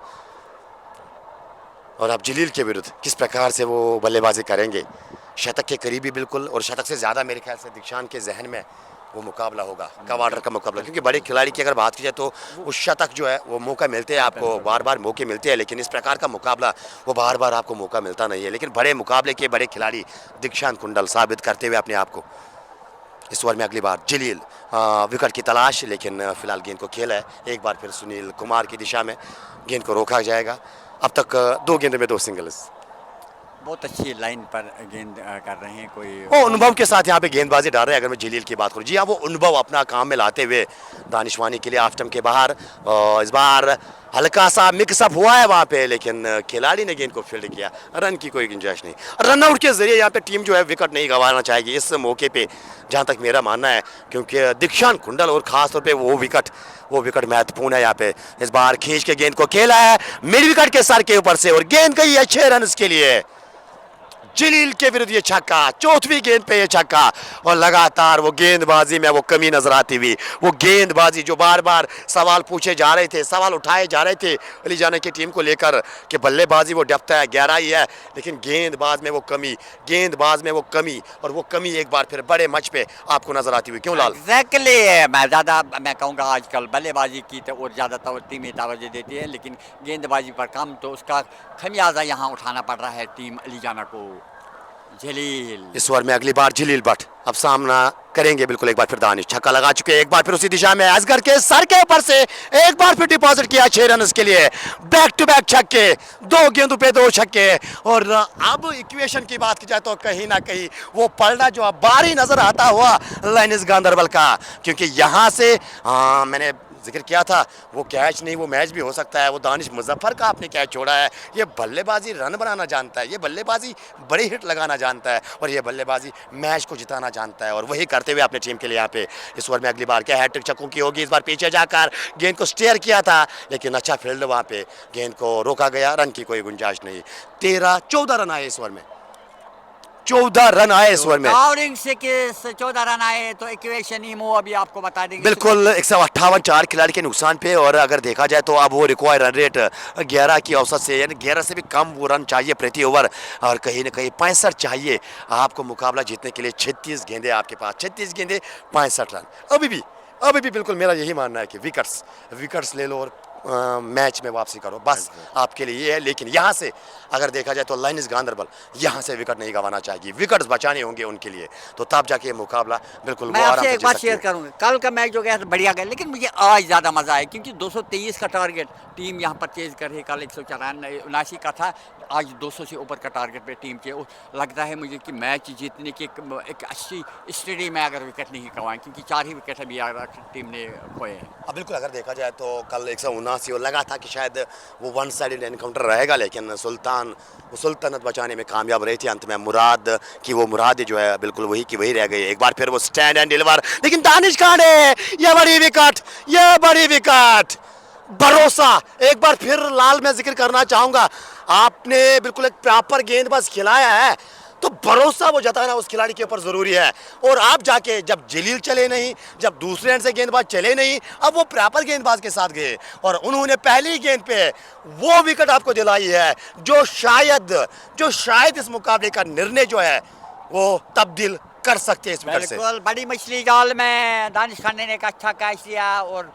और आप जलील के विरुद्ध किस प्रकार से वो बल्लेबाजी करेंगे, शतक के करीबी बिल्कुल, और शतक से ज़्यादा मेरे ख्याल से दीक्षांत के जहन में वो मुकाबला होगा, कवाटर का मुकाबला। क्योंकि बड़े खिलाड़ी की अगर बात की जाए तो उस शतक जो है वो मौका मिलते हैं आपको, बार बार मौके मिलते हैं, लेकिन इस प्रकार का मुकाबला वो बार बार आपको मौका मिलता नहीं है। लेकिन बड़े मुकाबले के बड़े खिलाड़ी दीक्षांत कुंडल साबित करते हुए अपने आप को इस ओवर में अगली बार जलील विकेट की तलाश, लेकिन फिलहाल गेंद को खेला है। एक बार फिर सुनील कुमार की दिशा में गेंद को रोका जाएगा। अब तक 2 गेंदों में 2 सिंगल्स। बहुत अच्छी लाइन पर गेंद कर रहे हैं, कोई वो अनुभव के साथ यहाँ पे गेंदबाजी डाल रहे हैं। अगर मैं जलील की बात करूँ, जी हाँ, वो अनुभव अपना काम में लाते हुए दानिशवानी के लिए ऑफ स्टंप के बाहर इस बार हल्का सा मिक्सअप हुआ है वहाँ पे, लेकिन खिलाड़ी ने गेंद को फील्ड किया, रन की कोई गुंजाइश नहीं। रन आउट के जरिए यहाँ पे टीम जो है विकेट नहीं गंवाना चाहेगी इस मौके पे, जहाँ तक मेरा मानना है, क्योंकि दीक्षांत कुंडल और खासतौर पर वो विकेट महत्वपूर्ण है यहाँ पे। इस बार खींच के गेंद को खेला है मिड विकेट के सर के ऊपर से, और गेंद गई अच्छे रन के लिए। जलील के विरुद्ध ये छक्का, चौथी गेंद पे ये छक्का, और लगातार वो गेंदबाजी में वो कमी नजर आती हुई, वो गेंदबाजी जो बार बार सवाल पूछे जा रहे थे, सवाल उठाए जा रहे थे अली जाना की टीम को लेकर कि बल्लेबाजी वो डेप्थ है, गहराई है, लेकिन गेंदबाज में वो कमी, गेंदबाज में वो कमी, और वो कमी एक बार फिर बड़े मैच पे आपको नजर आती हुई। क्यों लाल? एग्जैक्टली मैं कहूँगा आजकल बल्लेबाजी की तो और ज़्यादा टीमें तवज्जो देती है, लेकिन गेंदबाजी पर कम, तो उसका खमियाजा यहाँ उठाना पड़ रहा है टीम अली जाना को। जलील इस ओवर में अगली बार जलील भट्ट अब सामना करेंगे, बिल्कुल एक बार फिर दानिश छक्का लगा चुके हैं, एक बार फिर उसी दिशा में असगर के सर के ऊपर से एक बार फिर डिपॉजिट किया 6 रन के लिए, बैक टू बैक छक्के, 2 गेंदों पे 2 छक्के। और अब इक्वेशन की बात की जाए तो कहीं ना कहीं वो पलड़ा जो अब बारी नजर आता हुआ लाइन्स गांधरबल का, क्योंकि यहाँ से मैंने जिक्र किया था वो कैच नहीं वो मैच भी हो सकता है, वो दानिश मुजफ्फर का आपने कैच छोड़ा है। ये बल्लेबाजी रन बनाना जानता है, ये बल्लेबाजी बड़े हिट लगाना जानता है, और ये बल्लेबाजी मैच को जिताना जानता है, और वही करते हुए अपने टीम के लिए यहाँ पे इस ओवर में अगली बार क्या हैट्रिक छक्कों की होगी। इस बार पीछे जाकर गेंद को स्टेयर किया था, लेकिन अच्छा फील्ड वहाँ पे गेंद को रोका गया, रन की कोई गुंजाइश नहीं। 13-14 रन आए इस ओवर में, 14 रन आए इस ओवर में। टावरिंग से 14 रन आए, तो इक्वेशन ही वो अभी आपको बता देंगे। बिल्कुल 158 4 खिलाड़ी के नुकसान पे, और अगर देखा जाए तो अब वो रिक्वायर रन रेट 11 की औसत से, यानी 11 से भी कम वो रन चाहिए प्रति ओवर, और कहीं ना कहीं 65 चाहिए आपको मुकाबला जीतने के लिए। 36 गेंदे आपके पास, 36 गेंदे 65 रन। अभी भी बिल्कुल मेरा यही मानना है कि विकेट्स ले लो और मैच में वापसी करो, बस आपके लिए ये है। लेकिन यहाँ से अगर देखा जाए तो लाइन्स गांधरबल यहाँ से विकेट नहीं गंवाना चाहिए, विकेट्स बचाने होंगे उनके लिए, तो तब जाके ये मुकाबला बिल्कुल मैं वो आराम आपसे से एक जीत बात सकती शेयर है। करूंगा, कल का मैच जो गया था बढ़िया गया, लेकिन मुझे आज ज़्यादा मज़ा आया क्योंकि 223 का टारगेट टीम यहाँ परचेज कर रही, कल 194 का था, आज 200 से ऊपर का टारगेट पे टीम के। लगता है मुझे कि मैच जीतने की एक अच्छी स्टेडी में अगर विकेट नहीं गंवाएं, क्योंकि 4 ही विकेट अभी टीम ने खोए हैं। अब बिल्कुल अगर देखा जाए तो कल 179 और लगा था कि शायद वो वन साइडेड एनकाउंटर रहेगा, लेकिन सुल्तानत बचाने में कामयाब रही थी। अंत में मुराद जो है बिल्कुल वही की वही रह गई। एक बार फिर वो स्टैंड एंड डिलीवर, लेकिन दानिश खाने ये बड़ी विकेट, भरोसा। एक बार फिर लाल मैं जिक्र करना चाहूंगा, आपने बिल्कुल एक प्रॉपर गेंदबाज खिलाया है, तो भरोसा वो जताना उस खिलाड़ी के ऊपर जरूरी है। और आप जाके जब जलील चले नहीं, जब दूसरे एंड से गेंदबाज चले नहीं, अब वो प्रॉपर गेंदबाज के साथ गए और उन्होंने पहली गेंद पे वो विकेट आपको दिलाई है जो शायद इस मुकाबले का निर्णय जो है वो तब्दील कर सकते हैं इस विकेट से। बिल्कुल, बड़ी मछली जाल में दानिश खाने ने एक अच्छा कैच दिया, और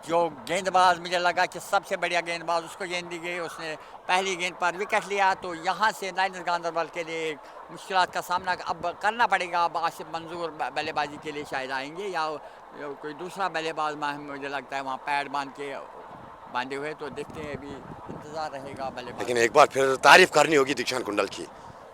जो गेंदबाज मुझे लगा कि सबसे बढ़िया गेंदबाज उसको गेंद दी गई, उसने पहली गेंद पर विकेट लिया। तो यहाँ से लाइन्स गांधरबल के लिए मुश्किलात का सामना अब करना पड़ेगा। अब आसिफ मंजूर बल्लेबाजी के लिए शायद आएंगे, या कोई दूसरा बल्लेबाज मुझे लगता है वहाँ पैड बांधे हुए, तो देखते हैं, अभी इंतज़ार रहेगा बल्लेबाज। लेकिन एक बार फिर तारीफ करनी होगी दीक्षांत कुंडल की,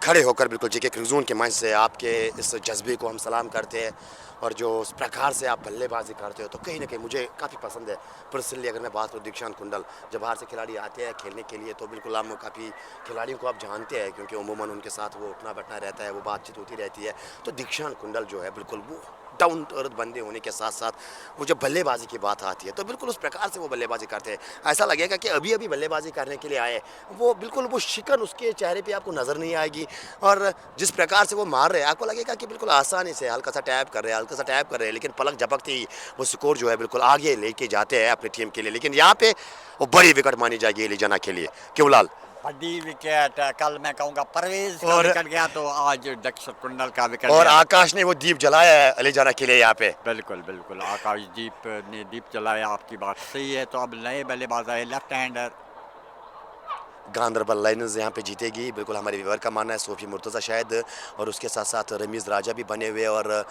खड़े होकर बिल्कुल जी के क्रिजून के मंच से आपके इस जज्बे को हम सलाम करते हैं, और जो उस प्रकार से आप बल्लेबाजी करते हो तो कहीं ना कहीं मुझे काफ़ी पसंद है। पर्सनली अगर मैं बात करूँ दीक्षांत कुंडल, जब बाहर से खिलाड़ी आते हैं खेलने के लिए तो बिल्कुल हम काफ़ी खिलाड़ियों को आप जानते हैं, क्योंकि उमूमन उनके साथ वो उठना बैठना रहता है, वो बातचीत होती रहती है। तो दीक्षांत कुंडल जो है बिल्कुल वो डाउन टू अर्थ बंदे होने के साथ साथ वो जब बल्लेबाजी की बात आती है तो बिल्कुल उस प्रकार से वो बल्लेबाजी करते हैं, ऐसा लगेगा कि अभी बल्लेबाजी करने के लिए आए। वो बिल्कुल वो शिकन उसके चेहरे पे आपको नज़र नहीं आएगी, और जिस प्रकार से वो मार रहे हैं आपको लगेगा कि बिल्कुल आसानी से हल्का सा टैप कर रहे हैं, लेकिन पलक झपकते ही वो स्कोर जो है बिल्कुल आगे लेके जाते हैं अपनी टीम के लिए। लेकिन यहाँ पे वो बड़ी विकेट मानी जाएगी अली जना के लिए। क्यों लाल? बड़ी विकेट, कल मैं कहूँगा परवेज का विकेट गया, तो आज दीक्षांत कुंडल का विकेट, और आकाश ने वो दीप जलाया है अली जाना के लिए यहाँ पे। बिल्कुल आकाशदीप ने दीप जलाया, आपकी बात सही है। तो अब नए बल्लेबाज आए, लेफ्ट हैंडर गांधरबल लाइन्स यहाँ पे जीतेगी, बिल्कुल हमारे व्यूअर का मानना है। सोफी मुर्तज़ा शायद, और उसके साथ साथ रमीज़ राजा भी बने हुए, और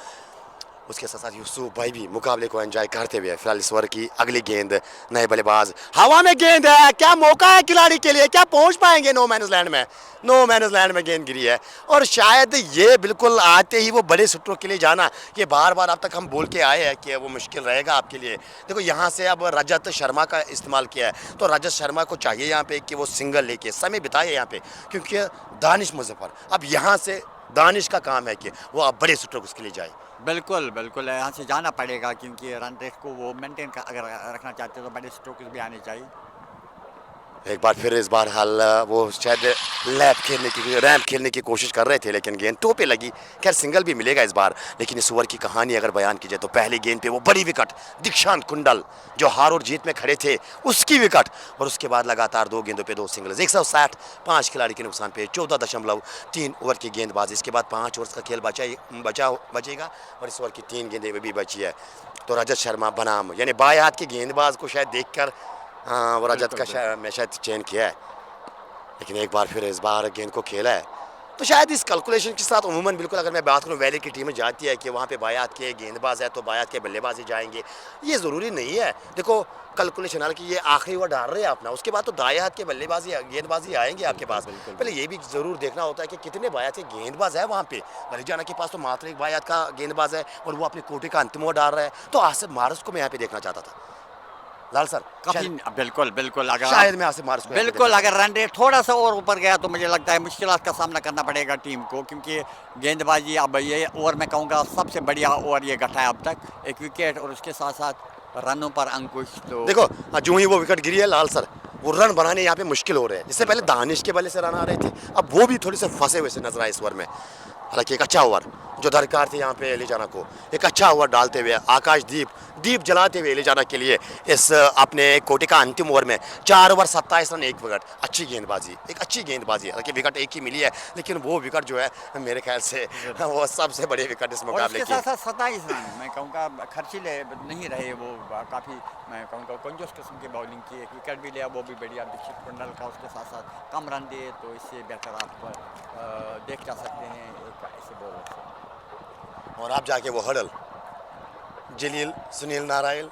उसके साथ साथ यूसुफ भाई भी मुकाबले को एंजॉय करते हुए। फिलहाल इस ओवर की अगली गेंद, नए बल्लेबाज, हवा में गेंद है, क्या मौका है खिलाड़ी के लिए, क्या पहुंच पाएंगे नो मैनस लैंड में गेंद गिरी है, और शायद ये बिल्कुल आते ही वो बड़े शूटरों के लिए जाना, ये बार अब तक हम बोल के आए हैं कि वो मुश्किल रहेगा आपके लिए। देखो यहाँ से अब रजत शर्मा का इस्तेमाल किया है, तो रजत शर्मा को चाहिए यहाँ पे कि वो सिंगल लेके समय बिताए यहाँ पे, क्योंकि दानिश मुजफ्फर, अब यहाँ से दानिश का काम है कि वो अब बड़े शूटर उसके लिए जाए। बिल्कुल यहाँ से जाना पड़ेगा, क्योंकि रन रेट को वो मेंटेन अगर रखना चाहते हैं तो बड़े स्ट्रोक्स भी आने चाहिए। एक बार फिर इस बार हाल वो शायद लैप खेलने की रैंप खेलने की कोशिश कर रहे थे, लेकिन गेंद टो पे लगी। खैर सिंगल भी मिलेगा इस बार, लेकिन इस ओवर की कहानी अगर बयान की जाए तो पहली गेंद पे वो बड़ी विकेट दीक्षांत कुंडल जो हार और जीत में खड़े थे उसकी विकेट, और उसके बाद लगातार 2 गेंदों पे 2 सिंगल्स, 160, 5 खिलाड़ी के नुकसान पे 14.3 ओवर की गेंदबाजी। इसके बाद 5 ओवर का खेल बचेगा और इस ओवर की 3 गेंदें भी बची है। तो रजत शर्मा बनाम यानी बाएं हाथ के गेंदबाज को शायद देखकर वो रजत बिल्कुल का बिल्कुल। मैं शायद चयन किया है, लेकिन एक बार फिर इस बार गेंद को खेला है। तो शायद इस कैलकुलेशन के साथ उमूमन बिल्कुल अगर मैं बात करूं वैली की टीमें जाती है कि वहाँ पे बायात के गेंदबाज है तो बायात के बल्लेबाज ही जाएंगे, ये ज़रूरी नहीं है। देखो कैलकुलेशन, हालांकि ये आखिरी ओवर डाल रहे हैं अपना, उसके बाद तो दाएं हाथ के बल्लेबाजी गेंदबाजी आएंगे आपके बिल्कुल पास। बिल्कुल पहले बिल्कुल। ये भी ज़रूर देखना होता है कि कितने बायात के गेंदबाज है वहाँ पे। हरियाणा के पास तो मात्र एक बायात का गेंदबाज है और वो अपने कोटे का अंतिम ओवर डाल रहा है। तो आसिफ मारस को मैं यहाँ पे देखना चाहता था लाल सर, काफ़ी शायद बिल्कुल बिल्कुल, अगर आप शायद मैं आसिफ मारस को यहाँ पे देखना बिल्कुल चाहता अगर रन रेट थोड़ा सा और ऊपर गया तो मुझे लगता है मुश्किलात का सामना करना पड़ेगा टीम को, क्योंकि गेंदबाजी अब ये ओवर मैं कहूँगा सबसे बढ़िया ओवर ये गठा है अब तक, 1 विकेट और उसके साथ साथ रनों पर अंकुश। तो देखो जो ही वो विकेट गिरी है लाल सर, वो रन बनाने यहाँ पे मुश्किल हो रहे हैं। इससे पहले बिल्कुल दानिश के बल्ले से रन आ रहे थे, अब वो भी थोड़े से फंसे हुए से नजर आए इस ओवर में। हालांकि एक अच्छा ओवर जो दरकार थी यहाँ पे एलिजाना को, एक अच्छा ओवर डालते हुए आकाशदीप दीप जलाते हुए एलिजाना के लिए इस अपने कोटे का अंतिम ओवर में 4 ओवर 27 रन 1 विकेट, अच्छी गेंदबाजी, एक अच्छी गेंदबाजी। हालांकि विकेट एक ही मिली है, लेकिन वो विकेट जो है मेरे ख्याल से वो सबसे बड़े विकेट इस और मुकाबले उसके की। साथ साथ 27 रन मैं कहूँगा खर्चीले नहीं रहे वो, काफ़ी मैं कहूँगा कंजूस किस्म की बॉलिंग की, 1 विकेट भी लिया वो भी बढ़िया दीक्षित कुंडल का, उसके साथ साथ कम रन दिए, तो इससे बेहतर आप देख जा सकते हैं एक ऐसे बॉलर से। और आप जाके वो हडल जलील सुनील नारायण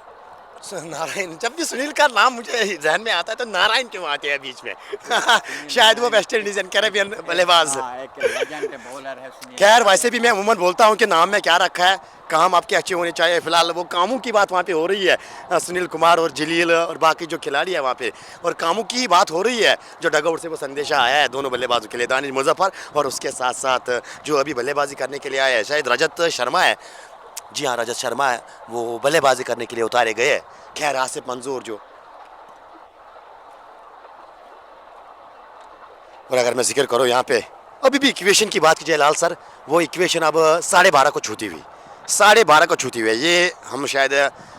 नारायण, जब भी सुनील का नाम मुझे ध्यान में आता है तो नारायण क्यों आते हैं बीच में सुनील शायद वो नारायण वेस्ट इंडीज कैरेबियन एक, बल्लेबाज। हाँ एक लेजेंड बॉलर है सुनील खैर वैसे भी नारायण। मैं अमूमन बोलता हूँ कि नाम में क्या रखा है, काम आपके अच्छे होने चाहिए। फिलहाल वो कामों की बात वहाँ पे हो रही है, सुनील कुमार और जलील और बाकी जो खिलाड़ी है वहाँ पे, और कामों की ही बात हो रही है। जो डगआउट से वो संदेशा आया है दोनों बल्लेबाजों के लिए, दानिश मुजफ्फर और उसके साथ साथ जो अभी बल्लेबाजी करने के लिए आया है शायद रजत शर्मा है। जी हाँ, रजत शर्मा है, वो बल्लेबाजी करने के लिए उतारे गए हैं। खैर आसिफ मंजूर जो, और अगर मैं जिक्र करूँ यहाँ पे अभी भी इक्वेशन की बात की जाए लाल सर, वो इक्वेशन अब 12:30 को छूती हुई, 12:30 को छूती हुई है। ये हम शायद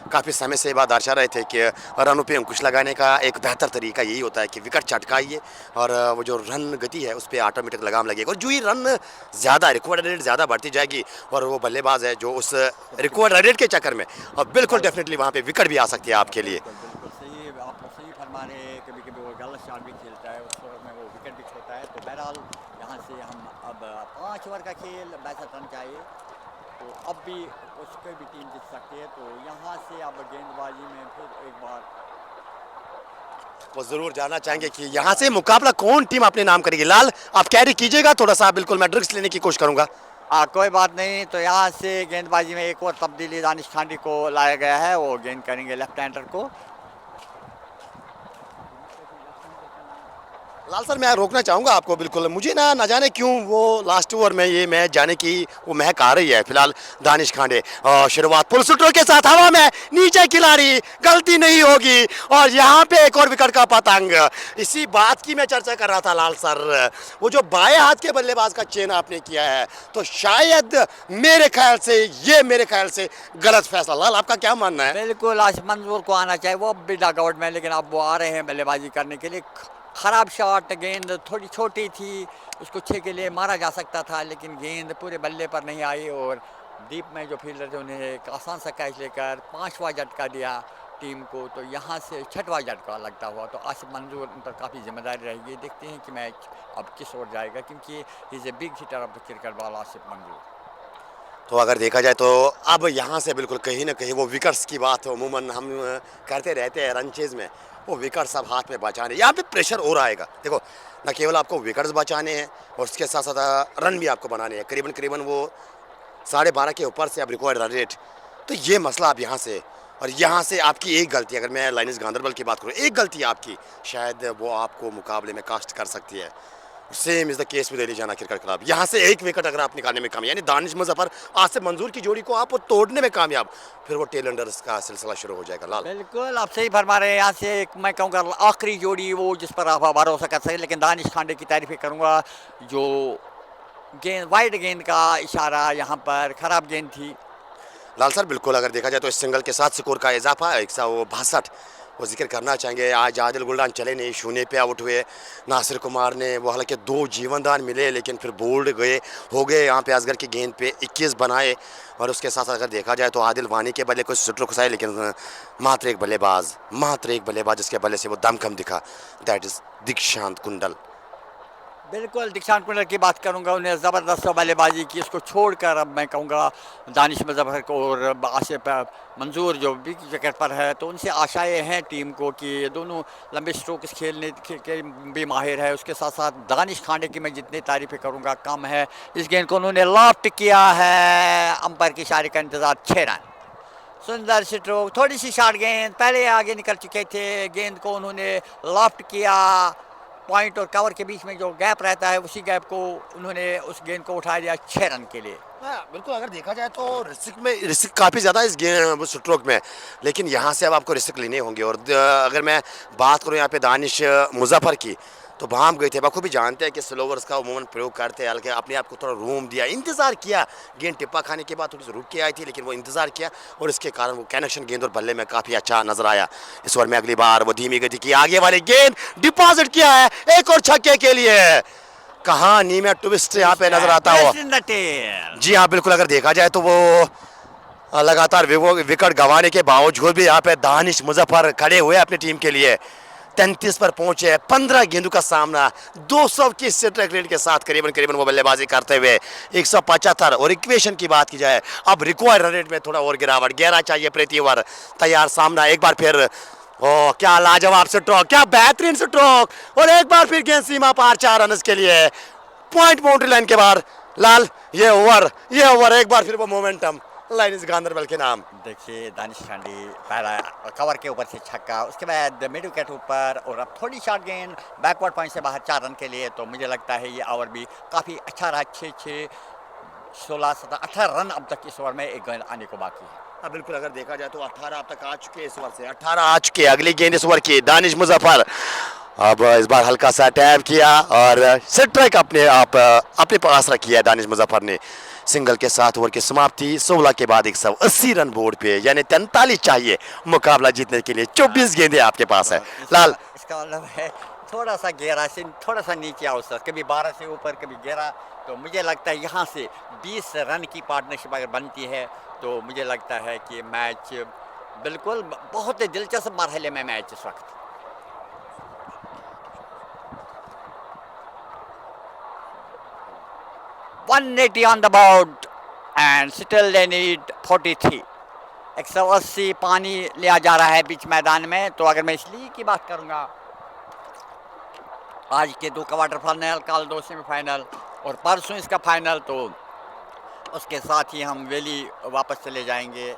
काफ़ी समय से बात दर्शा रहे थे कि रनों पे अंकुश लगाने का एक बेहतर तरीका यही होता है कि विकेट चटकाइए और वो जो रन गति है उस पर ऑटोमेटिक लगाम लगेगा, और जो ही रन ज़्यादा रिकॉर्ड रेट ज़्यादा बढ़ती जाएगी और वो बल्लेबाज है जो उस रिकॉर्ड रेट के चक्कर में, और बिल्कुल डेफिनेटली वहाँ पे विकेट भी आ सकती है आपके लिए। बिल्कुल बिल्कुल सही, आप सही फरमा रहे हैं, कभी कभी वो गलत शॉट भी खेलता है, उस ओवर में वो विकेट भी छोड़ता है। तो बहरहाल यहाँ से हम अब 5 ओवर का खेल 62 रन चाहिए, तो अब भी उसकी भी टीम जीत सकती है। तो यहाँ से अब गेंदबाजी में फिर एक बार वो जरूर जानना चाहेंगे कि यहाँ से मुकाबला कौन टीम अपने नाम करेगी। लाल आप कैरी कीजिएगा थोड़ा सा, बिल्कुल मैं ड्रिक्स लेने की कोशिश करूंगा। कोई बात नहीं। तो यहाँ से गेंदबाजी में एक और तब्दीली दानिश खांडी को लाया गया है, वो गेंद करेंगे लेफ्ट हैंडर को। लाल सर मैं रोकना चाहूँगा आपको, बिल्कुल मुझे ना जाने क्यों वो लास्ट ओवर में ये मैच जाने की वो महक आ रही है। फिलहाल दानिश खांडे शुरुआत फुल स्ट्रोक के साथ हवा में, नीचे खिलाड़ी, गलती नहीं होगी, और यहाँ पे एक और विकेट का पतंग। इसी बात की मैं चर्चा कर रहा था लाल सर, वो जो बाएं हाथ के बल्लेबाज का चयन आपने किया है तो शायद मेरे ख्याल से गलत फैसला। लाल आपका क्या मानना है? बिल्कुल आसिफ मंजूर को आना चाहिए, वो अब भी डगआउट में, लेकिन अब वो आ रहे हैं बल्लेबाजी करने के लिए। ख़राब शॉट, गेंद थोड़ी छोटी थी, उसको 6 के लिए मारा जा सकता था, लेकिन गेंद पूरे बल्ले पर नहीं आई, और डीप में जो फील्डर थे उन्हें एक आसान सा कैच लेकर 5वां झटका दिया टीम को। तो यहाँ से 6वां झटका लगता हुआ तो आसिफ मंजूर उन पर काफ़ी जिम्मेदारी रहेगी। देखते हैं कि मैच अब किस ओर जाएगा, क्योंकि is a big hitter of the cricket ball Asif Manzoor. तो अगर देखा जाए तो अब यहाँ से बिल्कुल कहीं ना कहीं वो विकेट्स की बात अमूमन हम करते रहते हैं रनचेज में, वो विकेट्स अब हाथ में बचाने, यहाँ पे प्रेशर और आएगा। देखो न केवल आपको विकेट्स बचाने हैं और उसके साथ साथ रन भी आपको बनाने हैं, करीबन वो 12:30 के ऊपर से अब रिकॉर्ड रन रेट। तो ये मसला अब यहाँ से, और यहाँ से आपकी एक गलती, अगर मैं लाइन्स गांधरबल की बात करूँ, एक गलती आपकी शायद वो आपको मुकाबले में कास्ट कर सकती है। Same is the case with Alizana cricket club. यहाँ से एक विकेट अगर आप निकालने में कामयाब, यानी दानिश मुजफ्फर आसिफ मंजूर की जोड़ी को आप तोड़ने में कामयाब, फिर वो टेलंडर्स का सिलसिला शुरू हो जाएगा। लाल बिल्कुल आप सही फरमा रहे हैं। यहाँ से एक मैं कहूँगा आखिरी जोड़ी वो जिस पर आप भरोसा कर सकते, लेकिन दानिश खांडे की तारीफ़ें करूँगा। जो गेंद वाइड गेंद का इशारा, यहाँ पर ख़राब गेंद थी। लाल सर बिल्कुल, अगर देखा जाए तो इस सिंगल के साथ स्कोर का इजाफा 162 वो जिक्र करना चाहेंगे। आज आदिल गुलडान चले नहीं, शून्य पे आउट हुए। नासिर कुमार ने वो हालांकि 2 जीवनदान मिले लेकिन फिर बोल्ड गए हो गए। यहाँ पे असगर की गेंद पे 21 बनाए। और उसके साथ अगर देखा जाए तो आदिल वानी के बल्ले कुछ स्ट्रोक घुसाए, लेकिन मात्र एक बल्लेबाज जिसके बल्ले से वो दमखम दिखा, दैट इज़ दीक्षांत कुंडल। बिल्कुल दीक्षांत कुंडल की बात करूंगा। उन्हें ज़बरदस्त बल्लेबाजी की। इसको छोड़कर अब मैं कहूँगा दानिश मुजफ्फर को और आसिफ मंजूर जो भी विकेट पर है, तो उनसे आशाएं हैं टीम को कि ये दोनों लंबे स्ट्रोक्स खेलने के भी माहिर है। उसके साथ साथ दानिश खांडे की मैं जितनी तारीफ़ें करूँगा कम है। इस गेंद को उन्होंने लॉफ्ट किया है, अंपायर की इशारे का इंतज़ार, 6 रन। सुंदर स्ट्रोक, थोड़ी सी शॉर्ट गेंद, पहले आगे निकल चुके थे। गेंद को उन्होंने लॉफ्ट किया। पॉइंट और कवर के बीच में जो गैप रहता है उसी गैप को उन्होंने उस गेंद को उठा दिया 6 रन के लिए। हाँ बिल्कुल, अगर देखा जाए तो रिस्क काफ़ी ज़्यादा इस गेम स्ट्रोक में, लेकिन यहाँ से अब आपको रिस्क लेने होंगे। और अगर मैं बात करूँ यहाँ पे दानिश मुजफ्फर की, तो भाम गए थे, बखूबी जानते हैं कि स्लोवर्स का उमूमन प्रयोग करते हैं, हल्के अपने आप को थोड़ा रूम दिया, इंतज़ार किया। गेंद टिप्पा खाने के बाद थोड़ी सी रुक के आई थी, लेकिन वो इंतज़ार किया और इसके कारण वो कनेक्शन गेंद और बल्ले में काफ़ी अच्छा नजर आया। इस ओवर में अगली बार वो धीमी गति की आगे वाली गेंद डिपॉजिट किया है एक और छक्के के लिए। कहानी में ट्विस्ट यहाँ पे नजर आता हुआ। जी हाँ बिल्कुल, अगर देखा जाए तो वो लगातार विकेट गंवाने के बावजूद भी यहाँ पे दानिश मुजफ्फर खड़े हुए अपनी टीम के लिए। 33 पर पहुंचे, 15 गेंदों का सामना, 200 की स्ट्राइक रेट के साथ करीबन वो बल्लेबाजी करते हुए 175। और इक्वेशन की बात की जाए, अब रिक्वायर्ड रन रेट में थोड़ा और गिरावट, 11 चाहिए प्रति ओवर। तैयार सामना एक बार फिर, ओ क्या लाजवाब स्ट्रोक, क्या बेहतरीन स्ट्रोक, और एक बार फिर गेंद सीमा पार 4 रन के लिए। पॉइंट बाउंड्री लाइन के बाहर। लाल ये ओवर एक बार फिर वो मोमेंटम लाइन इस गांधरबल के नाम। देखिए दानिश खांडे पहला कवर के ऊपर से छक्का, उसके बाद मिड विकेट ऊपर, और अब थोड़ी शॉर्ट गेंद बैकवर्ड पॉइंट से बाहर 4 रन के लिए। तो मुझे लगता है ये ओवर भी काफ़ी अच्छा रहा। 6-6, 16, 17, 18 रन अब तक इस ओवर में एक गेंद आने को बाकी है। अब बिल्कुल, अगर देखा जाए तो 18 अब तक आ चुके इस ओवर से, 18 आ चुके। अगली गेंद इस ओवर की दानिश मुजफ्फर, अब इस बार हल्का सा टैप किया और स्ट्राइक अपने पास रखी है दानिश मुजफ्फर ने। सिंगल के साथ ओवर की समाप्ति 16 के बाद 180 रन बोर्ड पे, यानी 43 चाहिए मुकाबला जीतने के लिए। 24 गेंदें आपके पास है। लाल इसका मतलब है थोड़ा सा गहरा से थोड़ा सा नीचे आओ सर, कभी 12 से ऊपर कभी 11। तो मुझे लगता है यहाँ से 20 रन की पार्टनरशिप अगर बनती है तो मुझे लगता है कि मैच बिल्कुल बहुत ही दिलचस्प मरहले में मैच इस वक्त। $180 on the board and still they need 43। 180 पानी लिया जा रहा है बीच मैदान में। तो अगर मैं इस लीग की बात करूंगा, आज के 2 क्वार्टर फाइनल, कल 2 सेमीफाइनल और परसों इसका फाइनल, तो उसके साथ ही हम वैली वापस चले जाएंगे।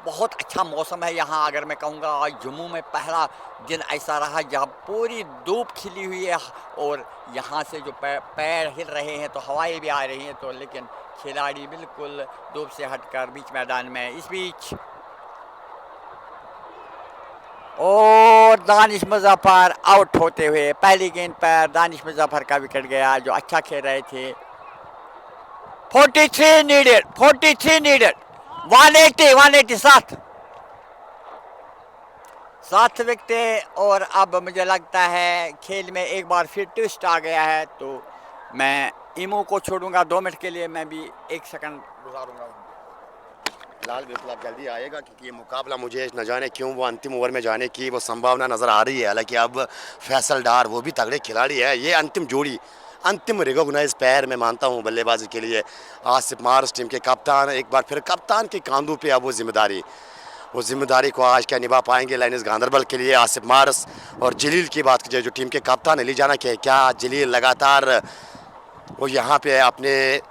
बहुत अच्छा मौसम है यहाँ। अगर मैं कहूँगा आज जम्मू में पहला दिन ऐसा रहा जहाँ पूरी धूप खिली हुई है और यहाँ से जो पैर हिल रहे हैं तो हवाएं भी आ रही हैं। तो लेकिन खिलाड़ी बिल्कुल धूप से हटकर बीच मैदान में। इस बीच और दानिश मुजफ्फर आउट होते हुए, पहली गेंद पर दानिश मुजफ्फर का विकेट गया जो अच्छा खेल रहे थे। 43 नीडेड, 180 7 विकेटें। और अब मुझे लगता है खेल में एक बार फिर ट्विस्ट आ गया है। तो मैं इमो को छोड़ूंगा 2 मिनट के लिए, मैं भी 1 सेकंड गुजारूंगा। लाल बिल्कुल आप जल्दी आएगा, क्योंकि ये मुकाबला मुझे न जाने क्यों वो अंतिम ओवर में जाने की वो संभावना नज़र आ रही है। हालांकि अब फैसल डार वो भी तगड़े खिलाड़ी है। ये अंतिम जोड़ी, अंतिम रिकॉग्नाइज पैर मैं मानता हूँ बल्लेबाजी के लिए। आसिफ मार्स टीम के कप्तान, एक बार फिर कप्तान के कांधों पे अब वो जिम्मेदारी को आज क्या निभा पाएंगे लाइन्स गांधरबल के लिए आसिफ मार्स। और जलील की बात की जाए जो टीम के कप्तान अलीजाना के, क्या जलील लगातार वो यहाँ पे अपने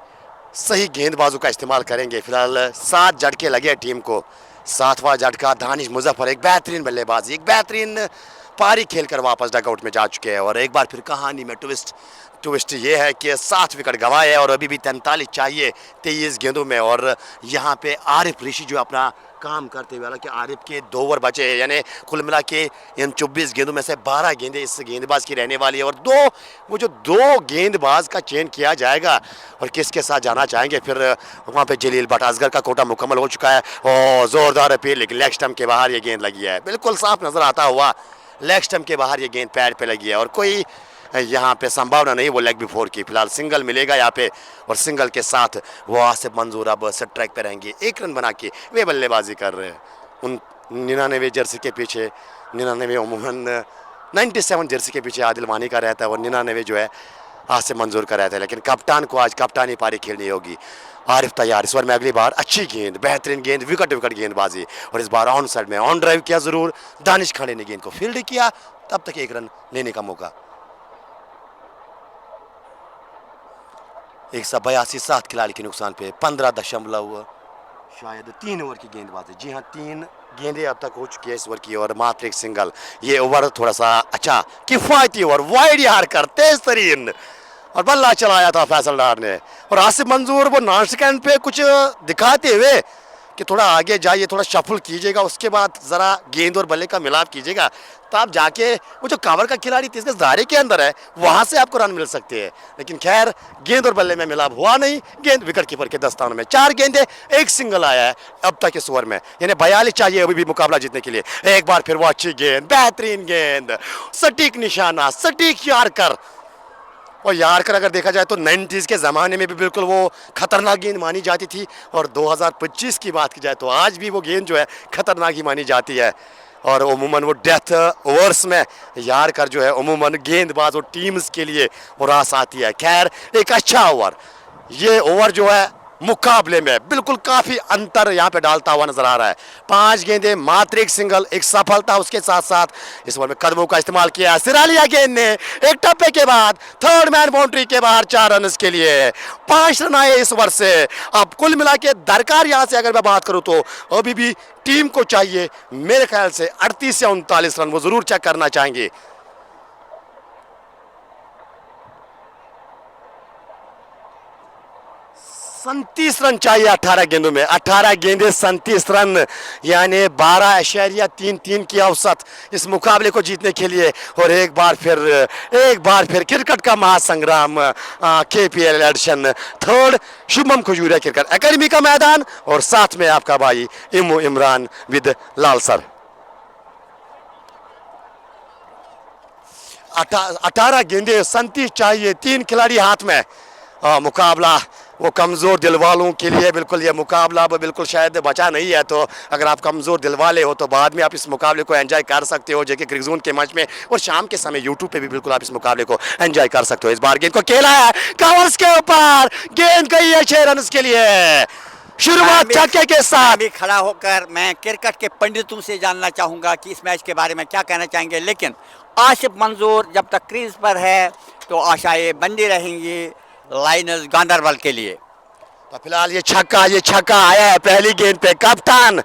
सही गेंदबाजों का इस्तेमाल करेंगे। फिलहाल 7 झटके लगे टीम को, 7वां झटका दानिश मुजफ्फर, एक बेहतरीन बल्लेबाजी, एक बेहतरीन पारी खेलकर वापस डगआउट में जा चुके हैं। और एक बार फिर कहानी में ट्विस्ट ये है कि 7 विकेट गंवाए और अभी भी 43 चाहिए 23 गेंदों में। और यहाँ पे आरिफ ऋषि जो अपना काम करते हुए, हालांकि आरिफ के 2 ओवर बचे हैं, यानी कुल मिला के इन 24 गेंदों में से 12 गेंदें इस गेंदबाज की रहने वाली है। और वो जो 2 गेंदबाज का चयन किया जाएगा और किसके साथ जाना चाहेंगे फिर वहाँ पे जलील भट्ट असगर का कोटा मुकम्मल हो चुका है। और ज़ोरदार अपील, लेकिन लेग स्टंप के बाहर ये गेंद लगी है, बिल्कुल साफ नज़र आता हुआ लेग स्टंप के बाहर ये गेंद पैड पे लगी है। और कोई यहाँ पे संभावना नहीं वो लेग बिफोर की। फिलहाल सिंगल मिलेगा यहाँ पे और सिंगल के साथ वो आसिफ मंजूर अब सेट ट्रैक पे रहेंगे। 1 रन बना के वे बल्लेबाजी कर रहे हैं। उन 99 जर्सी के पीछे 99 उमूमन 97 जर्सी के पीछे आदिल वानी का रहता है और 99 जो है आसिफ मंजूर का रहता है। लेकिन कप्तान को आज कप्तानी पारी खेलनी होगी। आरिफ तैयार, इस बार में अगली बार अच्छी गेंद, बेहतरीन गेंद, विकेट गेंदबाजी। और इस बार ऑन साइड में ऑन ड्राइव किया ज़रूर, दानिश खाने ने गेंद को फील्ड किया, तब तक 1 रन लेने का मौका। 182 7 खिलाड़ी के नुकसान पे 15 शायद 3 ओवर की गेंदबाजी। जी हाँ, 3 गेंदें अब तक हो चुकी है इस ओवर की और मात्र 1 सिंगल। ये ओवर थोड़ा सा अच्छा किफायती ओवर, वाइड यार कर तेज तरीन और बल्ला चलाया था फैसल डार ने। और आसिफ मंजूर वो नॉन सेकंड पे कुछ दिखाते हुए कि थोड़ा आगे जाइए, थोड़ा शफल कीजिएगा, उसके बाद ज़रा गेंद और बल्ले का मिलाप कीजिएगा, तब जाके वो जो कवर का खिलाड़ी 30 गज दायरे के अंदर है वहाँ से आपको रन मिल सकते हैं। लेकिन खैर गेंद और बल्ले में मिलाप हुआ नहीं। गेंद विकेट कीपर के दस्तानों में, 4 गेंदें 1 सिंगल आया है अब तक इस ओवर में, यानी 42 चाहिए अभी भी मुकाबला जीतने के लिए। एक बार फिर वो अच्छी गेंद, बेहतरीन गेंद, सटीक निशाना, सटीक यारकर। और यारकर अगर देखा जाए तो 90s के ज़माने में भी बिल्कुल वो खतरनाक गेंद मानी जाती थी और 2025 की बात की जाए तो आज भी वो गेंद जो है खतरनाक ही मानी जाती है। और उमूमन वो डेथ ओवर्स में यारकर जो है उमूमन गेंदबाज और टीम्स के लिए वो रास आती है। खैर एक अच्छा ओवर, ये ओवर जो है मुकाबले में बिल्कुल काफ़ी अंतर यहाँ पे डालता हुआ नजर आ रहा है। 5 गेंदें, मात्र 1 सिंगल, 1 सफलता, उसके साथ साथ इस ओवर में कदमों का इस्तेमाल किया। सिरालिया गेंद ने एक टप्पे के बाद 3rd मैन बाउंड्री के बाहर 4 रन के लिए 5 रन आए इस ओवर से। अब कुल मिला के दरकार यहाँ से अगर मैं बात करूँ तो अभी भी टीम को चाहिए मेरे ख्याल से 38 या 39 रन, वो जरूर चेक करना चाहेंगे। 37 रन चाहिए 18 गेंदों में, 18 गेंदे 37 रन, यानी 12.33 की औसत इस मुकाबले को जीतने के लिए। और एक बार फिर क्रिकेट का महासंग्राम KPL edition 3rd Shubham Khajuria cricket academy का मैदान और साथ में आपका भाई इमो इमरान विद लाल सर। 18 गेंदे 37 चाहिए, 3 खिलाड़ी हाथ में। मुकाबला वो कमज़ोर दिल वालों के लिए बिल्कुल ये मुकाबला अब बिल्कुल शायद बचा नहीं है। तो अगर आप कमज़ोर दिल वाले हो तो बाद में आप इस मुकाबले को एंजॉय कर सकते हो जेके क्रिक जोन के मंच में, और शाम के समय यूट्यूब पे भी बिल्कुल आप इस मुकाबले को एंजॉय कर सकते हो। इस बार गेंद को खेला है कवर्स के ऊपर, गेंद गई है 6 रन के लिए, शुरुआत छक्के के साथ। अभी खड़ा होकर मैं क्रिकेट के पंडितों से जानना चाहूँगा कि इस मैच के बारे में क्या कहना चाहेंगे, लेकिन आसिफ मंजूर जब तक क्रीज पर है तो आशाएं बंदी रहेंगी लाइनर्स गांधरबल के लिए। तो फिलहाल ये छक्का आया है पहली गेंद पे। कप्तान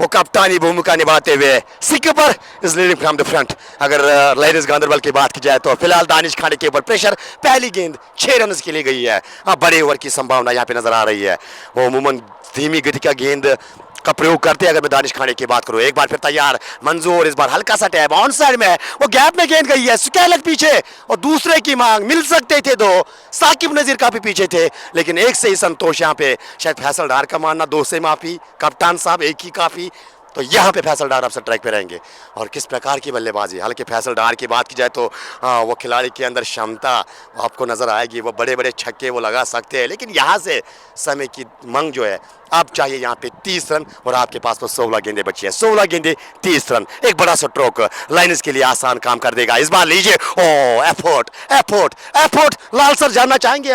वो कप्तानी भूमिका निभाते हुए skipper is leading from the front. अगर लाइनर्स गांधरबल की बात की जाए तो फिलहाल दानिश खाने के ऊपर प्रेशर, पहली गेंद 6 रन के लिए गई है। बड़े ओवर की संभावना यहाँ पे नजर आ रही है। वो अमूमन धीमी गति का गेंद का प्रयोग करते हैं। अगर मैं दानिश खाने की बात करूं, एक बार फिर तैयार मंजूर, इस बार हल्का सा टैब ऑन साइड में, वो गैप में गेंद गई है, स्कैलक पीछे और दूसरे की मांग, मिल सकते थे 2, साकिब नजीर काफी पीछे थे लेकिन एक से ही संतोष। यहाँ पे शायद फैसल डार का मानना 2 से माफी, कप्तान साहब 1 ही काफी। तो यहाँ पे फैसल डार अब ट्रैक पे रहेंगे और किस प्रकार की बल्लेबाजी। हालांकि फैसल डार की बात की जाए तो वो खिलाड़ी के अंदर क्षमता आपको नज़र आएगी, वो बड़े बड़े छक्के वो लगा सकते हैं, लेकिन यहाँ से समय की मंग जो है अब चाहिए यहाँ पे 30 रन और आपके पास तो 16 गेंदें बची हैं। 16 गेंदें 30 रन, एक बड़ा स्ट्रोक लाइनर्स के लिए आसान काम कर देगा। इस बार लीजिए, ओ एफर्ट लाल सर जानना चाहेंगे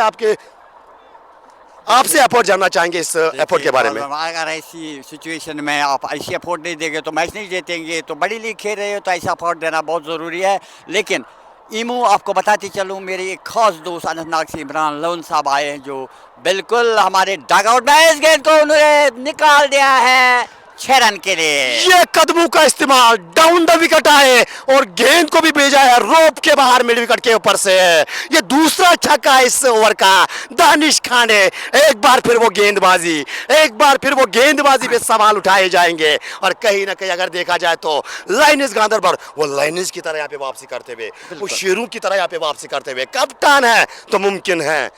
आपसे एफर्ट जानना चाहेंगे इस एफर्ट के बारे में। अगर ऐसी सिचुएशन में आप ऐसी एफर्ट नहीं देंगे तो मैच नहीं जीतेंगे। तो बड़ी लीग खेल रहे हो तो ऐसा एफर्ट देना बहुत ज़रूरी है। लेकिन ईमू आपको बताती चलूँ, मेरे एक खास दोस्त अनंतनाग से इमरान लोन साहब आए हैं जो बिल्कुल हमारे डगआउट में इस गेंद को उन्होंने निकाल दिया है 6 रन के लिए। ये कदमों का इस्तेमाल, डाउन द विकेट आए और गेंद को भी भेजा है रोप के बाहर मिड विकेट के ऊपर से। ये दूसरा छक्का इस ओवर का। दानिश खाने, एक बार फिर वो गेंदबाजी, एक बार फिर वो गेंदबाजी पे सवाल उठाए जाएंगे। और कहीं ना कहीं अगर देखा जाए तो लाइनिस गांधरबल वो लाइनिस की तरह यहाँ पे वापसी करते हुए, वो शेरों की तरह यहाँ पे वापसी करते हुए, कप्तान है तो मुमकिन है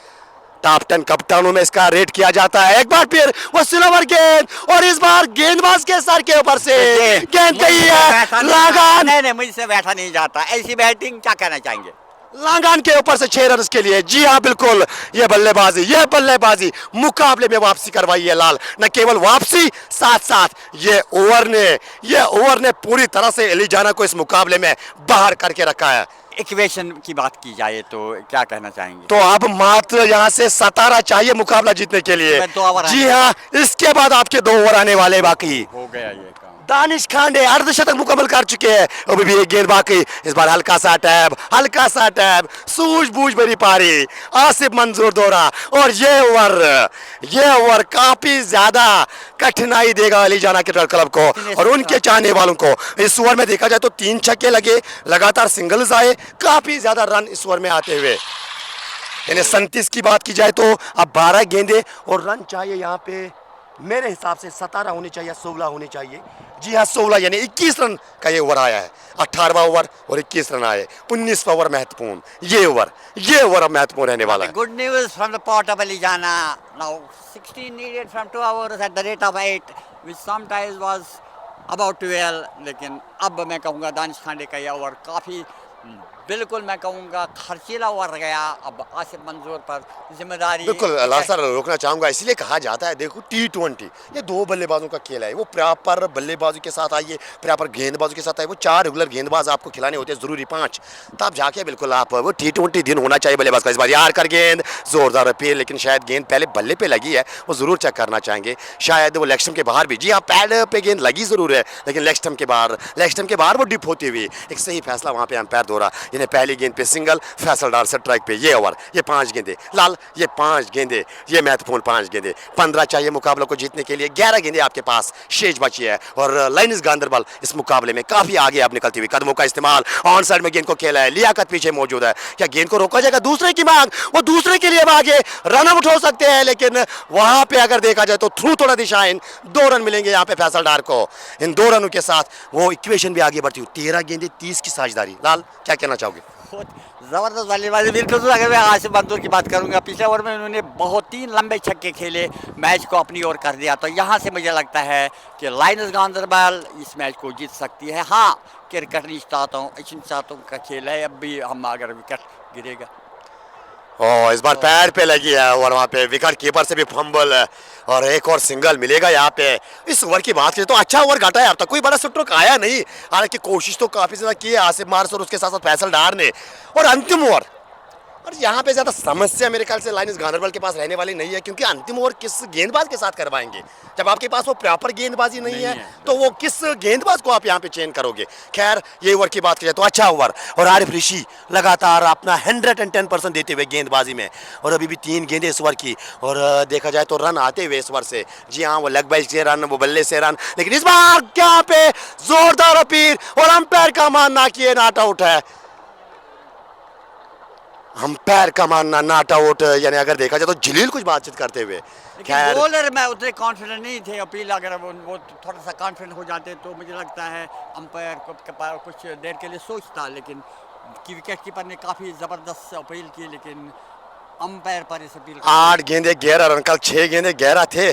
टॉप 10 कप्तानों में इसका रेट किया जाता है। एक बार फिर वो सिल्वर गेंद और इस बार गेंदबाज के सर के ऊपर से गेंद गई है लागान। नहीं, मुझसे बैठा नहीं जाता। ऐसी बैटिंग क्या कहना चाहेंगे? लांगान के ऊपर से 6 रन के लिए। जी हाँ बिल्कुल, ये बल्लेबाजी मुकाबले में वापसी करवाई है लाल। न केवल वापसी, साथ साथ ये ओवर ने पूरी तरह से एलिजाना को इस मुकाबले में बाहर करके रखा है। इक्वेशन की बात की जाए तो क्या कहना चाहेंगे? तो अब मात्र यहाँ से 17 चाहिए मुकाबला जीतने के लिए। 2 ओवर। जी हाँ, इसके बाद आपके 2 ओवर आने वाले बाकी। हो गया ये काम। दानिश खांडे अर्धशतक मुकम्मल कर चुके हैं, अभी भी एक गेंद बाकी। इस बार हल्का सा टैब, सूझबूझ भरी पारी, आसिफ मंजूर दौरा। और ये ओवर काफी ज्यादा कठिनाई देगा अलीजाना क्रिकेट क्लब को और उनके चाहने वालों को। इस ओवर में देखा जाए तो 3 छक्के लगे, लगातार सिंगल्स आए, काफी ज्यादा रन इस ओवर में आते हुए। यानी 37 की बात की जाए तो अब 12 गेंदे और रन चाहिए यहाँ पे मेरे हिसाब से 17 होने चाहिए, 16 होने चाहिए। जी हाँ 16, यानी 21 रन का ये ओवर आया है। 18वां ओवर और 21 रन आए। 19वां ओवर महत्वपूर्ण, ये ओवर अब महत्वपूर्ण रहने वाला है। Good news from the pot of Alizana. Now 16 needed from 2 hours at the rate of 8, which sometimes was about 12, लेकिन अब मैं कहूँगा दानिश खांडे का ये ओवर काफ़ी, बिल्कुल मैं कहूँगा खर्चीला ओवर गया। अब आसिफ मंजूर पर जिम्मेदारी। बिल्कुल लाल सर रोकना चाहूंगा, इसलिए कहा जाता है देखो T20 ये 2 बल्लेबाजों का खेल है। वो प्रॉपर बल्लेबाजों के साथ आइए, प्रॉपर गेंदबाजों के साथ आइए। वो 4 रेगुलर गेंदबाज आपको खिलाने होते हैं, जरूरी 5, तब जाके बिल्कुल आप वो T20 दिन होना चाहिए बल्लेबाज का। इस बार यार कर गेंद जोरदार अपील, लेकिन शायद गेंद पहले बल्ले पे लगी है, वो जरूर चेक करना चाहेंगे। शायद वो लेग स्टंप के बाहर भी, जी हाँ पैड पे गेंद लगी जरूर है, लेकिन लेग स्टंप के बाहर वो डिप होती हुई। एक सही फैसला वहाँ पे अंपायर दौरा, यानी पहली गेंद पे सिंगल, फैसल डार से स्ट्राइक पे। ये ओवर, ये 5 गेंदे लाल, ये 5 गेंदे, ये महत्वपूर्ण 5 गेंदे। 15 चाहिए मुकाबले को जीतने के लिए, 11 गेंदे आपके पास शेष बची है। और लाइनिस गांधरबल इस मुकाबले में काफी आगे अब निकलती हुई, कदमों का इस्तेमाल, ऑन साइड में गेंद को खेला है, लियाकत पीछे मौजूद है। क्या गेंद को रोका जाएगा? दूसरे की मांग, वो दूसरे के लिए आगे रन आउट हो सकते हैं, लेकिन वहां पे अगर देखा जाए तो थ्रू थोड़ा दिशाइन 2 रन मिलेंगे यहाँ पे फैसल डार को। इन 2 रनों के साथ वो इक्वेशन भी आगे बढ़ती हुई। 13 गेंदे 30 की साझेदारी। लाल क्या कहना चाहोगे? ज़बरदस्त बल्लेबाजी। बिल्कुल अगर मैं आसिफ मंजूर की बात करूंगा, पिछले ओवर में उन्होंने बहुत 3 लंबे छक्के खेले, मैच को अपनी ओर कर दिया। तो यहाँ से मुझे लगता है कि लाइनिस गांधरबल इस मैच को जीत सकती है। हाँ, क्रिकेट नहीं चाहता हूँ, चाहता का खेल है। अब भी हम अगर विकेट गिरेगा, इस बार पैर पे लगी है और वहाँ पे विकेट कीपर से भी फंबल और एक और सिंगल मिलेगा यहाँ पे। इस ओवर की बात करें तो अच्छा ओवर घटा है, अब तक कोई बड़ा स्ट्रोक आया नहीं, हालांकि कोशिश तो काफी ज्यादा की है आसिफ मार्स और उसके साथ साथ फैसल डार ने। और अंतिम ओवर, और यहाँ पे ज्यादा समस्या मेरे ख्याल से लाइनिस गांधरबल के पास रहने वाली नहीं है, क्योंकि अंतिम ओवर किस गेंदबाज के साथ करवाएंगे? जब आपके पास वो प्रॉपर गेंदबाजी नहीं है तो वो किस गेंदबाज को आप यहाँ पे चेंज करोगे? खैर ये ओवर की बात करें तो अच्छा ओवर, और आरिफ ऋषि लगातार अपना 110% देते हुए गेंदबाजी में। और अभी भी 3 गेंदे इस ओवर की, और देखा जाए तो रन आते हुए इस ओवर से। जी हाँ, वो लेग बाइज से रन, वो बल्ले से रन, लेकिन इस बार क्या पे जोरदार अपील और अंपायर का मानना कि नॉट आउट है। अंपायर का मानना नॉट आउट, यानी अगर देखा जाए तो जलील कुछ बातचीत करते हुए। खैर बॉलर में उतने कॉन्फिडेंट नहीं थे। अपील अगर वो थोड़ा सा कॉन्फिडेंट हो जाते तो मुझे लगता है अंपायर को कुछ देर के लिए सोचता, लेकिन विकेट कीपर ने काफ़ी ज़बरदस्त अपील की, लेकिन अंपायर पर इस अपील 8 गेंदे 11 रन, कल 6 गेंदे 11 थे।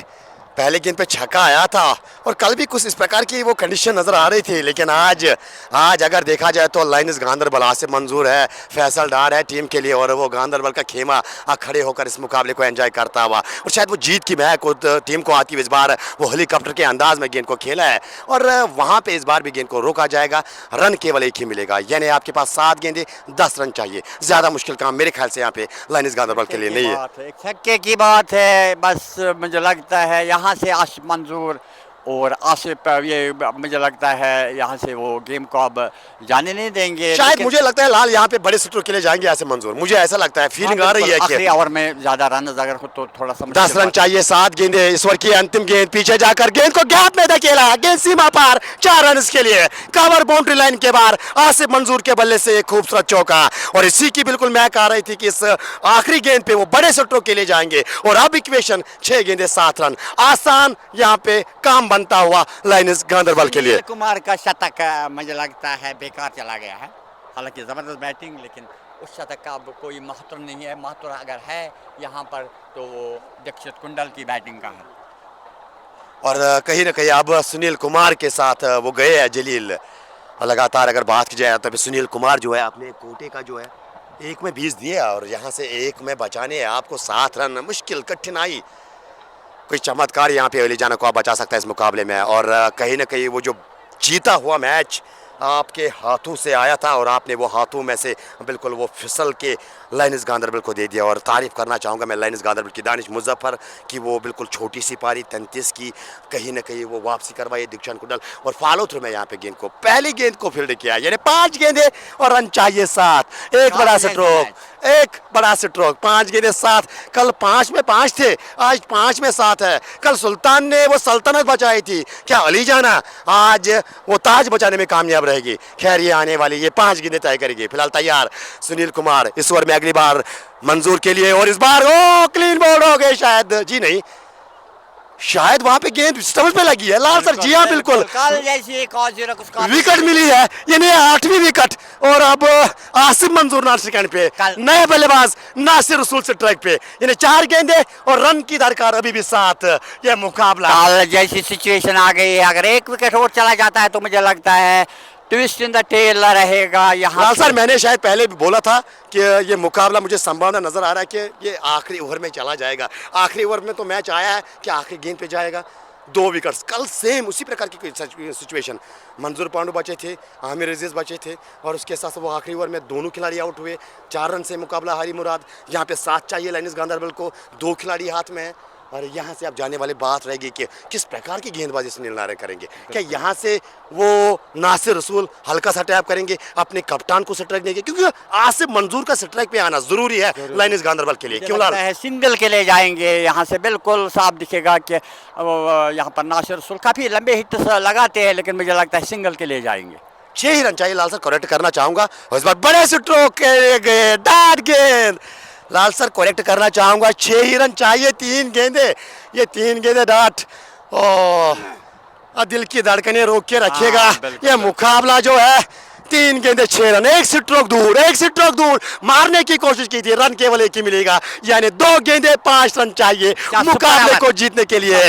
पहले गेंद पे छक्का आया था और कल भी कुछ इस प्रकार की वो कंडीशन नजर आ रही थी, लेकिन आज अगर देखा जाए तो लाइनिस गांधरबल, आसिफ मंजूर है, फैसल डार है टीम के लिए, और वो गांधरबल का खेमा खड़े होकर इस मुकाबले को एंजॉय करता हुआ, और शायद वो जीत की महक टीम को आती हुई इस बार वो हेलीकॉप्टर के अंदाज में गेंद को खेला है। और वहाँ पे इस बार भी गेंद को रोका जाएगा, रन केवल एक ही मिलेगा, यानी आपके पास 7 गेंदे 10 रन चाहिए। ज़्यादा मुश्किल काम मेरे ख्याल से यहाँ पे लाइनिस गांधरबल के लिए नहीं है। छक्के की बात है, बस मुझे लगता है यहाँ से आसिफ मंजूर और आसिफ ये मुझे लगता है यहाँ से वो गेम को अब जाने नहीं देंगे। शायद लेकिन मुझे लगता है लाल यहाँ पे बड़े स्ट्रोक के लिए जाएंगे आसिफ मंजूर, मुझे ऐसा लगता है, फीलिंग आ रही है कि आखिरी ओवर में ज्यादा रन अगर हो तो थोड़ा सा 10 रन चाहिए, 7 गेंदे, इस ओवर की अंतिम गेंद, पीछे जाकर गेंद को गैप में धकेला, गेंद सीमा पार, 4 रन के लिए, कवर बाउंड्री लाइन के बाहर, आसिफ मंजूर के बल्ले से एक खूबसूरत चौका। और इसी की बिल्कुल महक आ रही थी कि इस आखिरी गेंद पे वो बड़े स्ट्रोक के लिए जाएंगे। और अब इक्वेशन 6 गेंदे 7 रन, आसान यहाँ पे काम बनता हुआ लाइन्स गांधरबल के लिए। सुनील कुमार का शतक मुझे लगता है बेकार चला गया है, हालांकि जबरदस्त बैटिंग, लेकिन उस शतक का अब कोई महत्व नहीं है। महत्व अगर है यहाँ पर तो वो दीक्षित कुंडल की बैटिंग का है। और कहीं ना कहीं अब सुनील कुमार के साथ वो गए हैं जलील। लगातार अगर बात की जाए तो फिर सुनील कुमार जो है अपने कोटे का जो है 1 में 20 दिए और यहाँ से 1 में बचाने हैं आपको 7 रन, मुश्किल कठिनाई, कोई चमत्कार यहाँ पे अली जाना को आप बचा सकता है इस मुकाबले में। और कहीं ना कहीं वो जो जीता हुआ मैच आपके हाथों से आया था और आपने वो हाथों में से बिल्कुल वो फिसल के लाइन्स गांधरबल को दे दिया। और तारीफ़ करना चाहूँगा मैं लाइन्स गांधरबल की, दानिश मुजफ्फर की वो बिल्कुल छोटी सी पारी 33 की, कहीं ना कहीं वो वापसी करवाई दीक्षांत कुंडल और फॉलो थ्रू में यहाँ पे गेंद को, पहली गेंद को फील्ड किया, यानी 5 गेंदे और रन चाहिए 7, एक बड़ा स्ट्रोक, एक बड़ा स्ट्रोक, 5 गेंदे 7, कल 5 में 5 थे, आज 5 में 7 है। कल सुल्तान ने वो सल्तनत बचाई थी, क्या अली जाना आज वो ताज बचाने में कामयाब रहेगी? खैर ये आने वाली ये 5 गेंदें तय करेगी। फिलहाल तैयार सुनील कुमार इस ओवर में अगली बार मंजूर के लिए, और इस बार ओ क्लीन बोल्ड हो गए शायद, जी नहीं, शायद वहां पे गेंद स्टंप पे लगी है लाल सर। जी हाँ बिल्कुल, कल जैसी एक और विकेट मिली है, यानी 8वीं विकेट। और अब आसिफ मंजूर नासिर सेकंड पे, नए बल्लेबाज नासिर रसूल से ट्रैक पे, यानी 4 गेंदे और रन की दरकार अभी भी 7। यह मुकाबला कल जैसी सिचुएशन आ गई है, अगर 1 विकेट और चला जाता है तो मुझे लगता है ट्विस्ट इन द टेल रहेगा यहाँ। लाल सर मैंने शायद पहले भी बोला था कि ये मुकाबला, मुझे संभावना नजर आ रहा है कि ये आखिरी ओवर में चला जाएगा। आखिरी ओवर में तो मैच आया है कि आखिरी गेंद पे जाएगा, 2 विकेट्स। कल सेम उसी प्रकार की सिचुएशन, मंजूर पांडू बचे थे, आमिर अजीज बचे थे और उसके साथ वो आखिरी ओवर में दोनों खिलाड़ी आउट हुए, 4 रन से मुकाबला हारी मुराद। यहाँ पे 7 चाहिए लाइन्स गांधरबल को, 2 खिलाड़ी हाथ में है। और यहाँ से अब जाने वाली बात रहेगी कि किस प्रकार की गेंदबाजी सुनील नारायण करेंगे। क्या यहाँ से वो नासिर रसूल हल्का सा टैप करेंगे, अपने कप्तान को स्ट्राइक देंगे, क्योंकि आसिफ मंजूर का स्ट्राइक पे आना जरूरी है लाइन्स गांधरबल के लिए। क्यों लाल? सिंगल के लिए जाएंगे, यहाँ से बिल्कुल साफ दिखेगा कि यहाँ पर नासिर रसूल काफी लंबे हिट लगाते हैं, लेकिन मुझे लगता है सिंगल के लिए जाएंगे। 6 ही रन चाहिए लाल सर, करेक्ट करना चाहूंगा। और इस बार बड़े स्ट्रोक के गए, डाट गेंद, लाल सर करेक्ट करना चाहूंगा, 6 ही रन चाहिए, 3 गेंदे, ये 3 गेंदे डाट। दिल की धड़कनें रोक के रखिएगा। ये मुकाबला जो है 3 गेंदे 6 रन, एक स्ट्रोक दूर, एक स्ट्रोक दूर मारने की कोशिश की थी, रन केवल 1 ही मिलेगा, यानी 2 गेंदे 5 रन चाहिए मुकाबले को जीतने के लिए।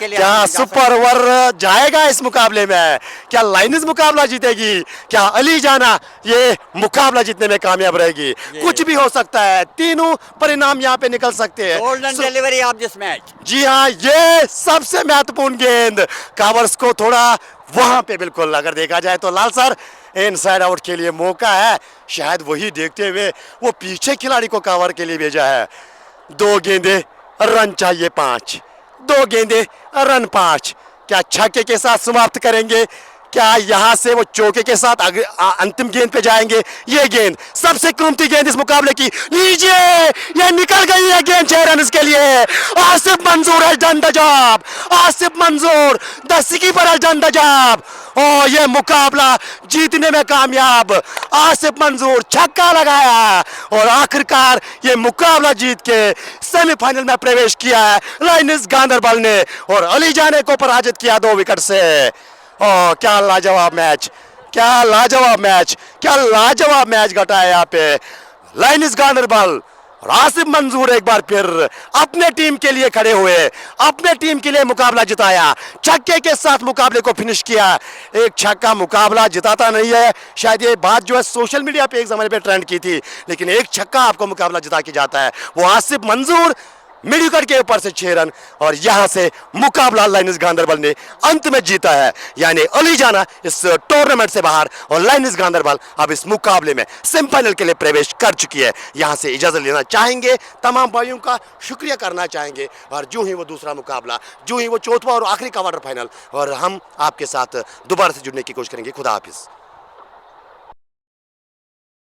क्या सुपर ओवर जाएगा इस मुकाबले में? क्या लाइन्स मुकाबला जीतेगी? क्या अली जाना ये मुकाबला जीतने में कामयाब रहेगी? कुछ भी हो सकता है, तीनों परिणाम यहाँ पे निकल सकते हैं। Golden delivery of this match. जी हाँ, ये सबसे महत्वपूर्ण गेंद, कवर्स को थोड़ा वहां पे बिल्कुल अगर देखा जाए तो लाल सर इनसाइड आउट के लिए मौका है, शायद वही देखते हुए वो पीछे खिलाड़ी को कवर के लिए भेजा है। 2 गेंदे रन चाहिए 5, 2 गेंदे रन 5। क्या छक्के के साथ समाप्त करेंगे? क्या यहाँ से वो चौके के साथ अंतिम गेंद पे जाएंगे? ये गेंद सबसे कीमती गेंद इस मुकाबले की, लीजिए ये निकल गई है गेंद 6 रन के लिए। आसिफ मंजूर है डन द जॉब, आसिफ मंजूर 10 की पर डन द जॉब। और ये मुकाबला जीतने में कामयाब, आसिफ मंजूर छक्का लगाया और आखिरकार ये मुकाबला जीत के सेमीफाइनल में प्रवेश किया है लाइन्स गांधरबल ने और अली जाने को पराजित किया 2 विकेट से। क्या लाजवाब मैच, क्या लाजवाब मैच, क्या लाजवाब मैच घटा है यहाँ पे लाइन्स गांधरबल। आसिफ मंजूर एक बार फिर अपने टीम के लिए खड़े हुए, अपने टीम के लिए मुकाबला जिताया, छक्के के साथ मुकाबले को फिनिश किया। एक छक्का मुकाबला जिताता नहीं है, शायद ये बात जो है सोशल मीडिया पे एक जमाने पे ट्रेंड की थी, लेकिन एक छक्का आपको मुकाबला जिता के जाता है। वो आसिफ मंजूर मिड विकेट के ऊपर से 6 रन और यहां से मुकाबला लाइन्स गांधरबल ने अंत में जीता है। यानी अली जाना इस टूर्नामेंट से बाहर और लाइन्स गांधरबल अब इस मुकाबले में सेमीफाइनल के लिए प्रवेश कर चुकी है। यहां से इजाजत लेना चाहेंगे, तमाम भाइयों का शुक्रिया करना चाहेंगे और जो ही वो दूसरा मुकाबला, जो ही वो चौथा और आखिरी क्वार्टर फाइनल, और हम आपके साथ दोबारा से जुड़ने की कोशिश करेंगे। खुदा हाफिज।